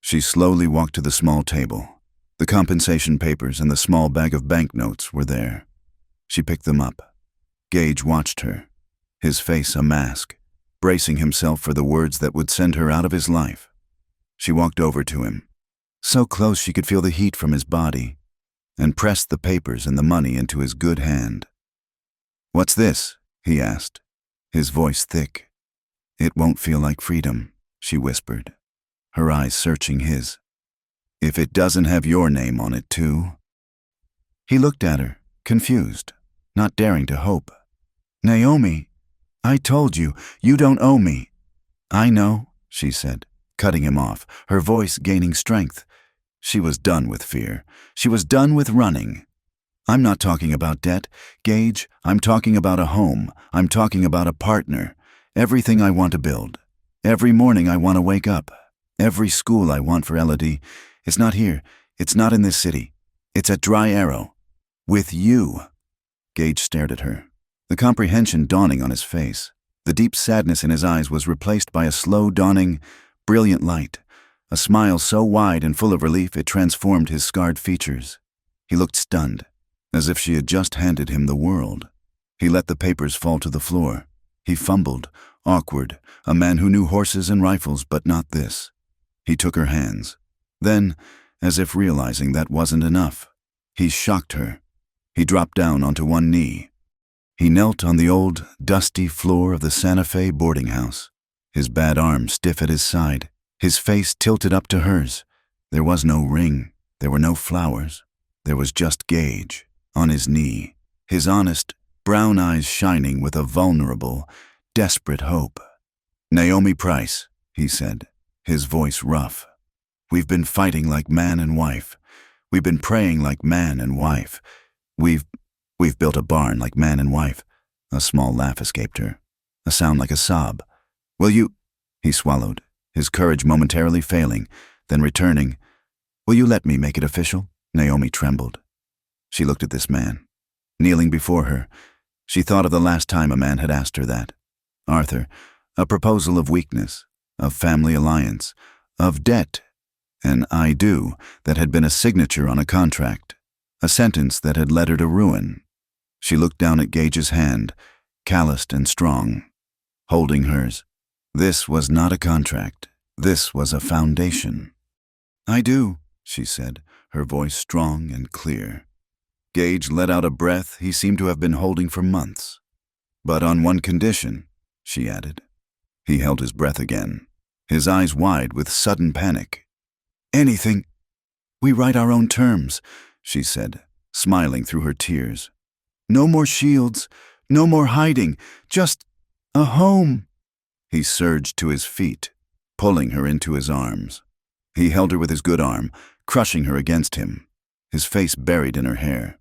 She slowly walked to the small table. The compensation papers and the small bag of banknotes were there. She picked them up. Gage watched her, his face a mask, bracing himself for the words that would send her out of his life. She walked over to him, so close she could feel the heat from his body, and pressed the papers and the money into his good hand. "What's this?" he asked, his voice thick. "It won't feel like freedom," she whispered, her eyes searching his. "If it doesn't have your name on it, too." He looked at her, confused, not daring to hope. "Naomi, I told you, you don't owe me." "I know," she said, cutting him off, her voice gaining strength. She was done with fear. She was done with running. "I'm not talking about debt, Gage. I'm talking about a home. I'm talking about a partner. Everything I want to build. Every morning I want to wake up. Every school I want for Elodie. It's not here. It's not in this city. It's at Dry Arrow. With you." Gage stared at her, the comprehension dawning on his face. The deep sadness in his eyes was replaced by a slow dawning, brilliant light, a smile so wide and full of relief it transformed his scarred features. He looked stunned, as if she had just handed him the world. He let the papers fall to the floor. He fumbled, awkward, a man who knew horses and rifles, but not this. He took her hands. Then, as if realizing that wasn't enough, he shocked her. He dropped down onto one knee. He knelt on the old, dusty floor of the Santa Fe boarding house, his bad arm stiff at his side, his face tilted up to hers. There was no ring. There were no flowers. There was just Gage, on his knee, his honest, brown eyes shining with a vulnerable, desperate hope. "Naomi Price," he said, his voice rough. "We've been fighting like man and wife. We've been praying like man and wife. We've built a barn like man and wife." A small laugh escaped her, a sound like a sob. "Will you—" He swallowed, his courage momentarily failing, then returning. "Will you let me make it official?" Naomi trembled. She looked at this man, kneeling before her. She thought of the last time a man had asked her that. Arthur, a proposal of weakness, of family alliance, of debt, an "I do" that had been a signature on a contract, a sentence that had led her to ruin. She looked down at Gage's hand, calloused and strong, holding hers. This was not a contract. This was a foundation. "I do," she said, her voice strong and clear. Gage let out a breath he seemed to have been holding for months. "But on one condition," she added. He held his breath again, his eyes wide with sudden panic. "Anything. We write our own terms," she said, smiling through her tears. "No more shields, no more hiding, just a home." He surged to his feet, pulling her into his arms. He held her with his good arm, crushing her against him, his face buried in her hair.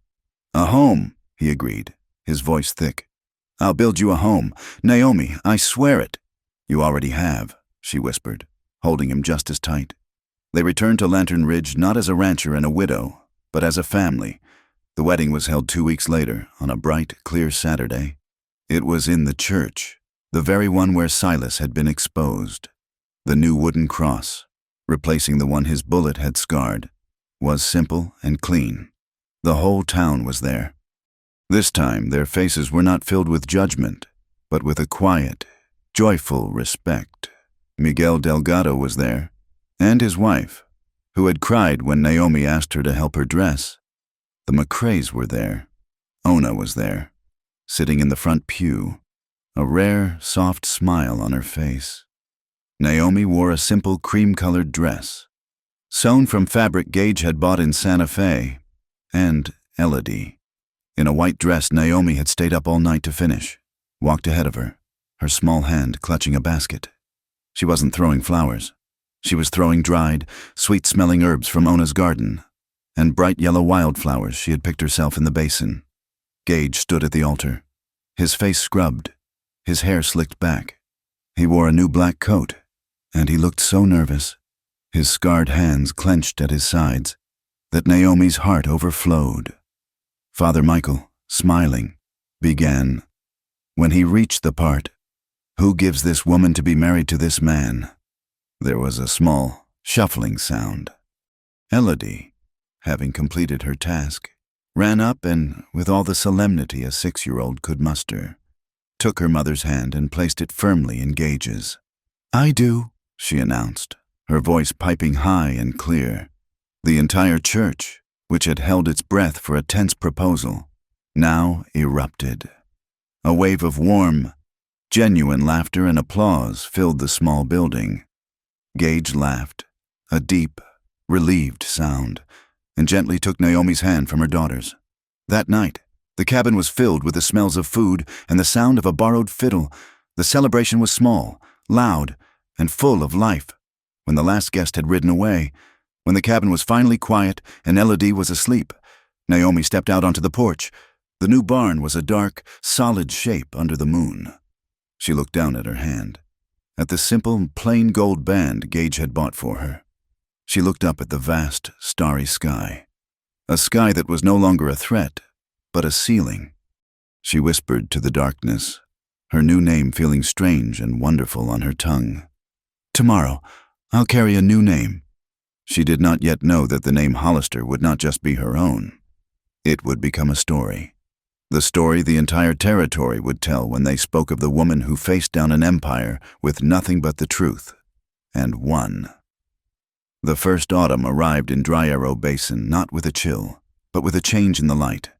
"A home," he agreed, his voice thick. "I'll build you a home. Naomi, I swear it." "You already have," she whispered, holding him just as tight. They returned to Lantern Ridge not as a rancher and a widow, but as a family. The wedding was held 2 weeks later, on a bright, clear Saturday. It was in the church, the very one where Silas had been exposed. The new wooden cross, replacing the one his bullet had scarred, was simple and clean. The whole town was there. This time their faces were not filled with judgment, but with a quiet, joyful respect. Miguel Delgado was there, and his wife, who had cried when Naomi asked her to help her dress. The McCraes were there. Ona was there, sitting in the front pew, a rare, soft smile on her face. Naomi wore a simple cream-colored dress, sewn from fabric Gage had bought in Santa Fe, and Elodie. In a white dress Naomi had stayed up all night to finish, walked ahead of her, her small hand clutching a basket. She wasn't throwing flowers. She was throwing dried, sweet-smelling herbs from Ona's garden, and bright yellow wildflowers she had picked herself in the basin. Gage stood at the altar, his face scrubbed, his hair slicked back. He wore a new black coat, and he looked so nervous, his scarred hands clenched at his sides, that Naomi's heart overflowed. Father Michael, smiling, began. When he reached the part, "Who gives this woman to be married to this man?" there was a small, shuffling sound. Elodie, having completed her task, ran up and, with all the solemnity a 6-year-old could muster, took her mother's hand and placed it firmly in Gage's. "I do," she announced, her voice piping high and clear. The entire church, which had held its breath for a tense proposal, now erupted. A wave of warm, genuine laughter and applause filled the small building. Gage laughed, a deep, relieved sound, and gently took Naomi's hand from her daughter's. That night, the cabin was filled with the smells of food and the sound of a borrowed fiddle. The celebration was small, loud, and full of life. When the last guest had ridden away, when the cabin was finally quiet and Elodie was asleep, Naomi stepped out onto the porch. The new barn was a dark, solid shape under the moon. She looked down at her hand, at the simple, plain gold band Gage had bought for her. She looked up at the vast, starry sky, a sky that was no longer a threat, but a ceiling. She whispered to the darkness, her new name feeling strange and wonderful on her tongue. "Tomorrow, I'll carry a new name." She did not yet know that the name Hollister would not just be her own. It would become a story. The story the entire territory would tell when they spoke of the woman who faced down an empire with nothing but the truth, and won. The first autumn arrived in Dry Arrow Basin not with a chill, but with a change in the light.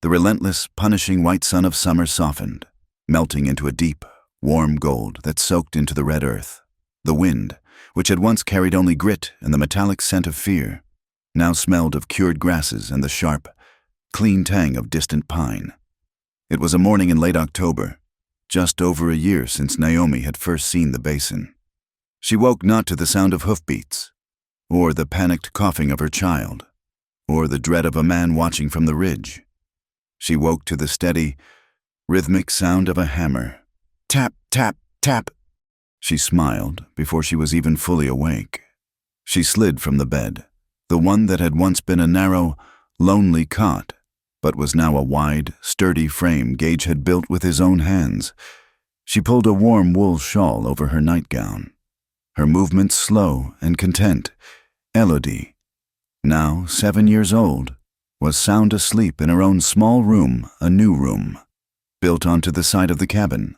The relentless, punishing white sun of summer softened, melting into a deep, warm gold that soaked into the red earth. The wind, which had once carried only grit and the metallic scent of fear, now smelled of cured grasses and the sharp, clean tang of distant pine. It was a morning in late October, just over a year since Naomi had first seen the basin. She woke not to the sound of hoofbeats, or the panicked coughing of her child, or the dread of a man watching from the ridge. She woke to the steady, rhythmic sound of a hammer. Tap, tap, tap. She smiled before she was even fully awake. She slid from the bed, the one that had once been a narrow, lonely cot, but was now a wide, sturdy frame Gage had built with his own hands. She pulled a warm wool shawl over her nightgown, her movements slow and content. Elodie, now 7 years old, was sound asleep in her own small room, a new room, built onto the side of the cabin,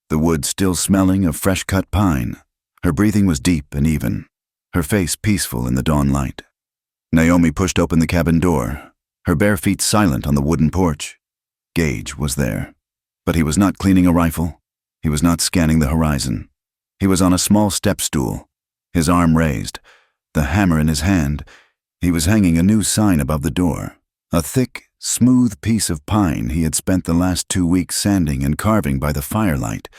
the wood still smelling of fresh-cut pine. Her breathing was deep and even, her face peaceful in the dawn light. Naomi pushed open the cabin door, her bare feet silent on the wooden porch. Gage was there, but he was not cleaning a rifle. He was not scanning the horizon. He was on a small step stool, his arm raised, the hammer in his hand. He was hanging a new sign above the door, a thick, smooth piece of pine he had spent the last 2 weeks sanding and carving by the firelight.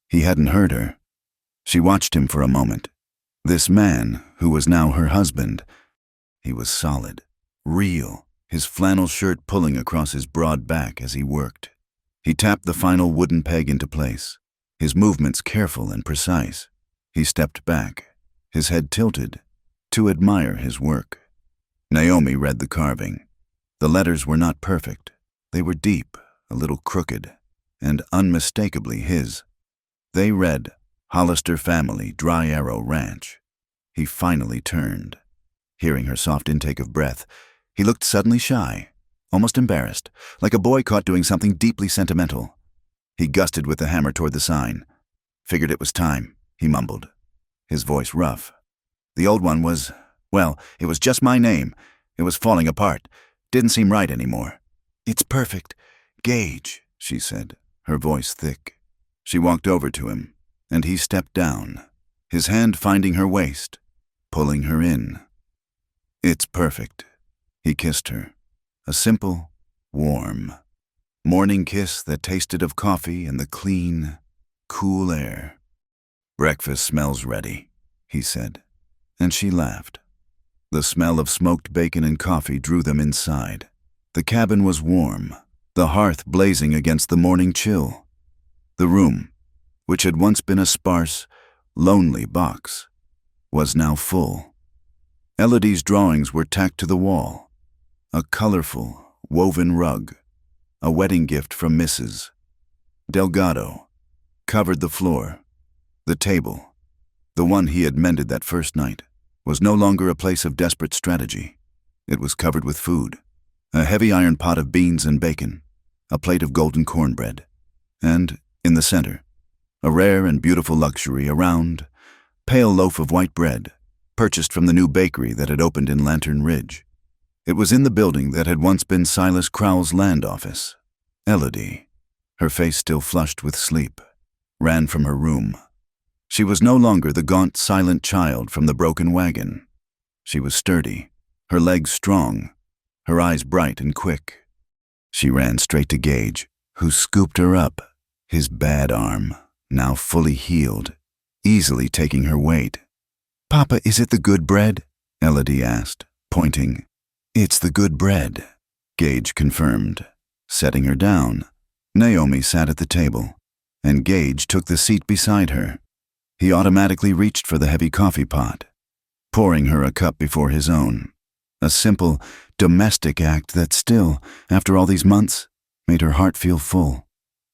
He hadn't heard her. She watched him for a moment. This man, who was now her husband, he was solid, real, his flannel shirt pulling across his broad back as he worked. He tapped the final wooden peg into place, his movements careful and precise. He stepped back, his head tilted, to admire his work. Naomi read the carving. The letters were not perfect. They were deep, a little crooked, and unmistakably his. They read, Hollister Family, Dry Arrow Ranch. He finally turned. Hearing her soft intake of breath, he looked suddenly shy, almost embarrassed, like a boy caught doing something deeply sentimental. He gusted with the hammer toward the sign. "Figured it was time," he mumbled, his voice rough. "The old one was, well, it was just my name. It was falling apart. Didn't seem right anymore." "It's perfect. Gage," she said, her voice thick. She walked over to him, and he stepped down, his hand finding her waist, pulling her in. "It's perfect." He kissed her, a simple, warm, morning kiss that tasted of coffee and the clean, cool air. "Breakfast smells ready," he said, and she laughed. The smell of smoked bacon and coffee drew them inside. The cabin was warm, the hearth blazing against the morning chill. The room, which had once been a sparse, lonely box, was now full. Elodie's drawings were tacked to the wall. A colorful, woven rug, a wedding gift from Mrs. Delgado, covered the floor. The table, the one he had mended that first night, was no longer a place of desperate strategy. It was covered with food, a heavy iron pot of beans and bacon, a plate of golden cornbread, and, in the center, a rare and beautiful luxury, a round, pale loaf of white bread, purchased from the new bakery that had opened in Lantern Ridge. It was in the building that had once been Silas Crowell's land office. Elodie, her face still flushed with sleep, ran from her room. She was no longer the gaunt, silent child from the broken wagon. She was sturdy, her legs strong, her eyes bright and quick. She ran straight to Gage, who scooped her up, his bad arm, now fully healed, easily taking her weight. "Papa, is it the good bread?" Elodie asked, pointing. "It's the good bread," Gage confirmed. Setting her down, Naomi sat at the table, and Gage took the seat beside her. He automatically reached for the heavy coffee pot, pouring her a cup before his own. A simple, domestic act that still, after all these months, made her heart feel full.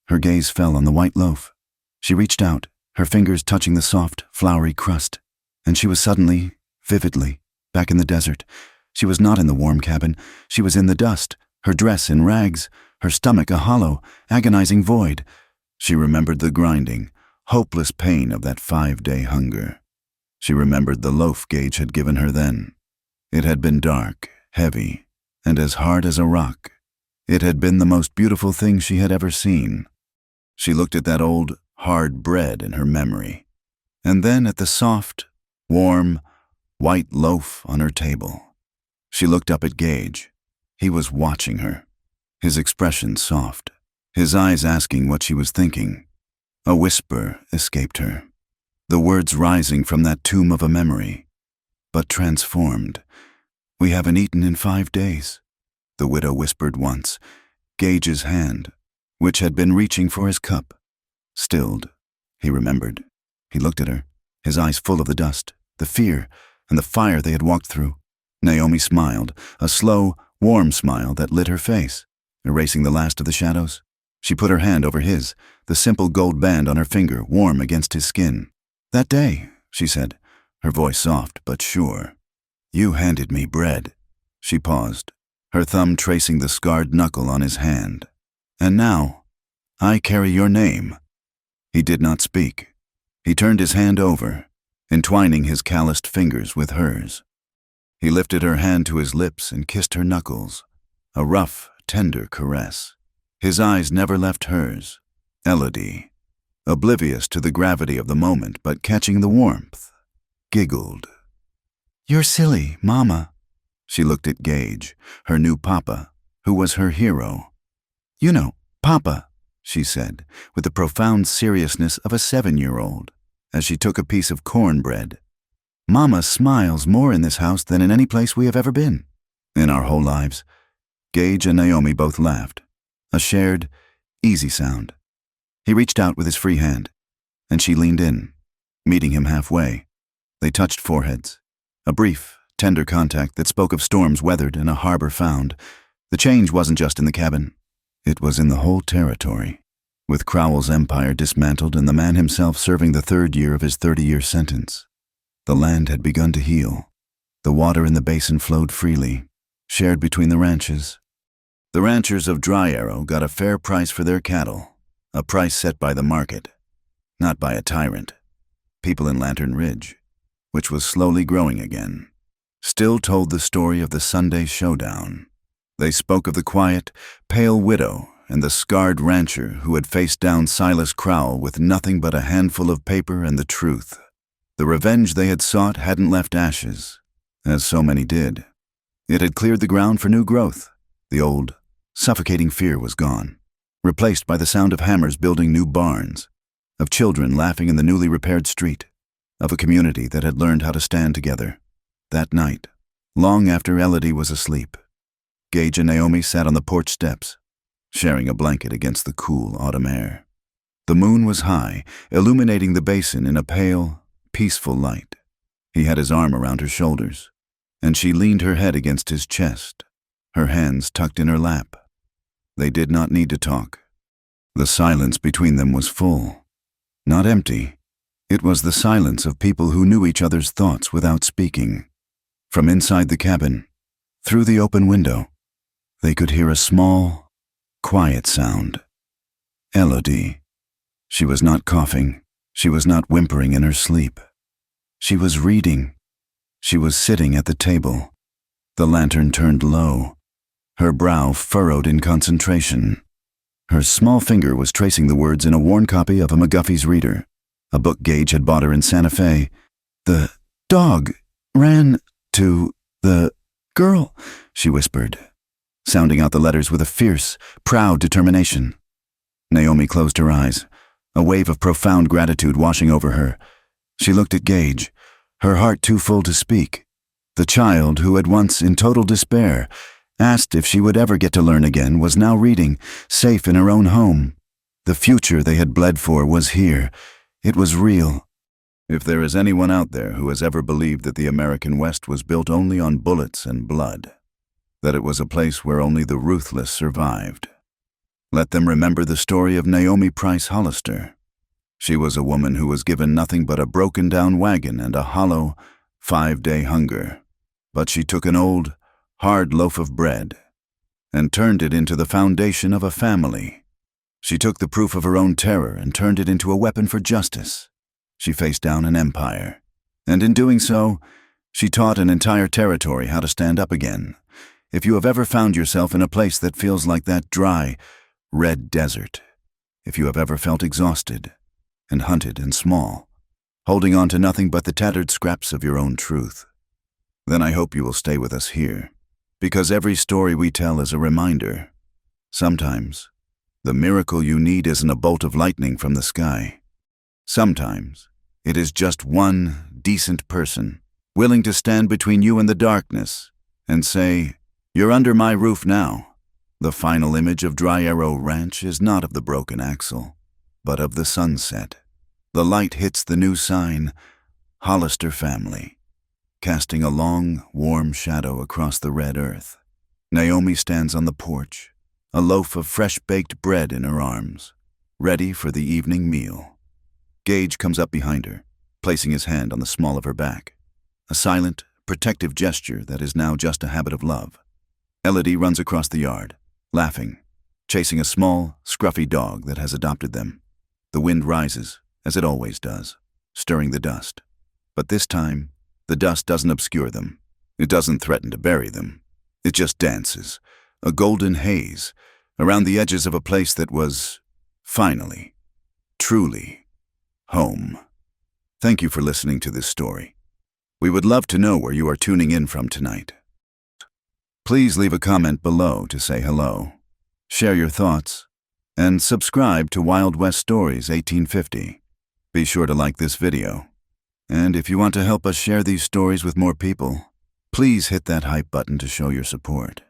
Her gaze fell on the white loaf. She reached out, her fingers touching the soft, floury crust, and she was suddenly, vividly, back in the desert. She was not in the warm cabin. She was in the dust, her dress in rags, her stomach a hollow, agonizing void. She remembered the grinding, hopeless pain of that 5-day hunger. She remembered the loaf Gage had given her then. It had been dark, heavy, and as hard as a rock. It had been the most beautiful thing she had ever seen. She looked at that old, hard bread in her memory, and then at the soft, warm, white loaf on her table. She looked up at Gage. He was watching her, his expression soft, his eyes asking what she was thinking. A whisper escaped her, the words rising from that tomb of a memory, but transformed. "We haven't eaten in 5 days," the widow whispered once. Gage's hand, which had been reaching for his cup, stilled. He remembered. He looked at her, his eyes full of the dust, the fear, and the fire they had walked through. Naomi smiled, a slow, warm smile that lit her face, erasing the last of the shadows. She put her hand over his, the simple gold band on her finger warm against his skin. "That day," she said, her voice soft but sure. "You handed me bread." She paused, her thumb tracing the scarred knuckle on his hand. "And now, I carry your name." He did not speak. He turned his hand over, entwining his calloused fingers with hers. He lifted her hand to his lips and kissed her knuckles, a rough, tender caress. His eyes never left hers. Elodie, oblivious to the gravity of the moment but catching the warmth, giggled. "You're silly, Mama." She looked at Gage, her new papa, who was her hero. "You know, Papa," she said, with the profound seriousness of a 7-year-old, as she took a piece of cornbread. "Mama smiles more in this house than in any place we have ever been. In our whole lives." Gage and Naomi both laughed, a shared, easy sound. He reached out with his free hand, and she leaned in, meeting him halfway. They touched foreheads, a brief, tender contact that spoke of storms weathered and a harbor found. The change wasn't just in the cabin. It was in the whole territory, with Crowell's empire dismantled and the man himself serving the 3rd year of his 30-year sentence. The land had begun to heal. The water in the basin flowed freely, shared between the ranches. The ranchers of Dry Arrow got a fair price for their cattle, a price set by the market, not by a tyrant. People in Lantern Ridge, which was slowly growing again, still told the story of the Sunday showdown. They spoke of the quiet, pale widow and the scarred rancher who had faced down Silas Crowell with nothing but a handful of paper and the truth. The revenge they had sought hadn't left ashes, as so many did. It had cleared the ground for new growth. The old, suffocating fear was gone, replaced by the sound of hammers building new barns, of children laughing in the newly repaired street, of a community that had learned how to stand together. That night, long after Elodie was asleep, Gage and Naomi sat on the porch steps, sharing a blanket against the cool autumn air. The moon was high, illuminating the basin in a pale, peaceful light. He had his arm around her shoulders, and she leaned her head against his chest, her hands tucked in her lap. They did not need to talk. The silence between them was full, not empty. It was the silence of people who knew each other's thoughts without speaking. From inside the cabin, through the open window, they could hear a small, quiet sound. Elodie. She was not coughing. She was not whimpering in her sleep. She was reading. She was sitting at the table, the lantern turned low, her brow furrowed in concentration. Her small finger was tracing the words in a worn copy of a McGuffey's Reader, a book Gage had bought her in Santa Fe. "The dog ran to the girl," she whispered, sounding out the letters with a fierce, proud determination. Naomi closed her eyes, a wave of profound gratitude washing over her. She looked at Gage, her heart too full to speak. The child who had once, in total despair, asked if she would ever get to learn again, was now reading, safe in her own home. The future they had bled for was here. It was real. If there is anyone out there who has ever believed that the American West was built only on bullets and blood, that it was a place where only the ruthless survived, let them remember the story of Naomi Price Hollister. She was a woman who was given nothing but a broken-down wagon and a hollow, 5-day hunger. But she took an old, hard loaf of bread and turned it into the foundation of a family. She took the proof of her own terror and turned it into a weapon for justice. She faced down an empire, and in doing so, she taught an entire territory how to stand up again. If you have ever found yourself in a place that feels like that dry, red desert, if you have ever felt exhausted and hunted and small, holding on to nothing but the tattered scraps of your own truth, then I hope you will stay with us here, because every story we tell is a reminder. Sometimes, the miracle you need isn't a bolt of lightning from the sky. Sometimes, it is just one decent person willing to stand between you and the darkness and say, "You're under my roof now." The final image of Dry Arrow Ranch is not of the broken axle, but of the sunset. The light hits the new sign, Hollister Family, casting a long, warm shadow across the red earth. Naomi stands on the porch, a loaf of fresh-baked bread in her arms, ready for the evening meal. Gage comes up behind her, placing his hand on the small of her back, a silent, protective gesture that is now just a habit of love. Elodie runs across the yard, laughing, chasing a small, scruffy dog that has adopted them. The wind rises, as it always does, stirring the dust. But this time, the dust doesn't obscure them. It doesn't threaten to bury them. It just dances, a golden haze, around the edges of a place that was, finally, truly, home. Thank you for listening to this story. We would love to know where you are tuning in from tonight. Please leave a comment below to say hello, share your thoughts, and subscribe to Wild West Stories 1850. Be sure to like this video. And if you want to help us share these stories with more people, please hit that hype button to show your support.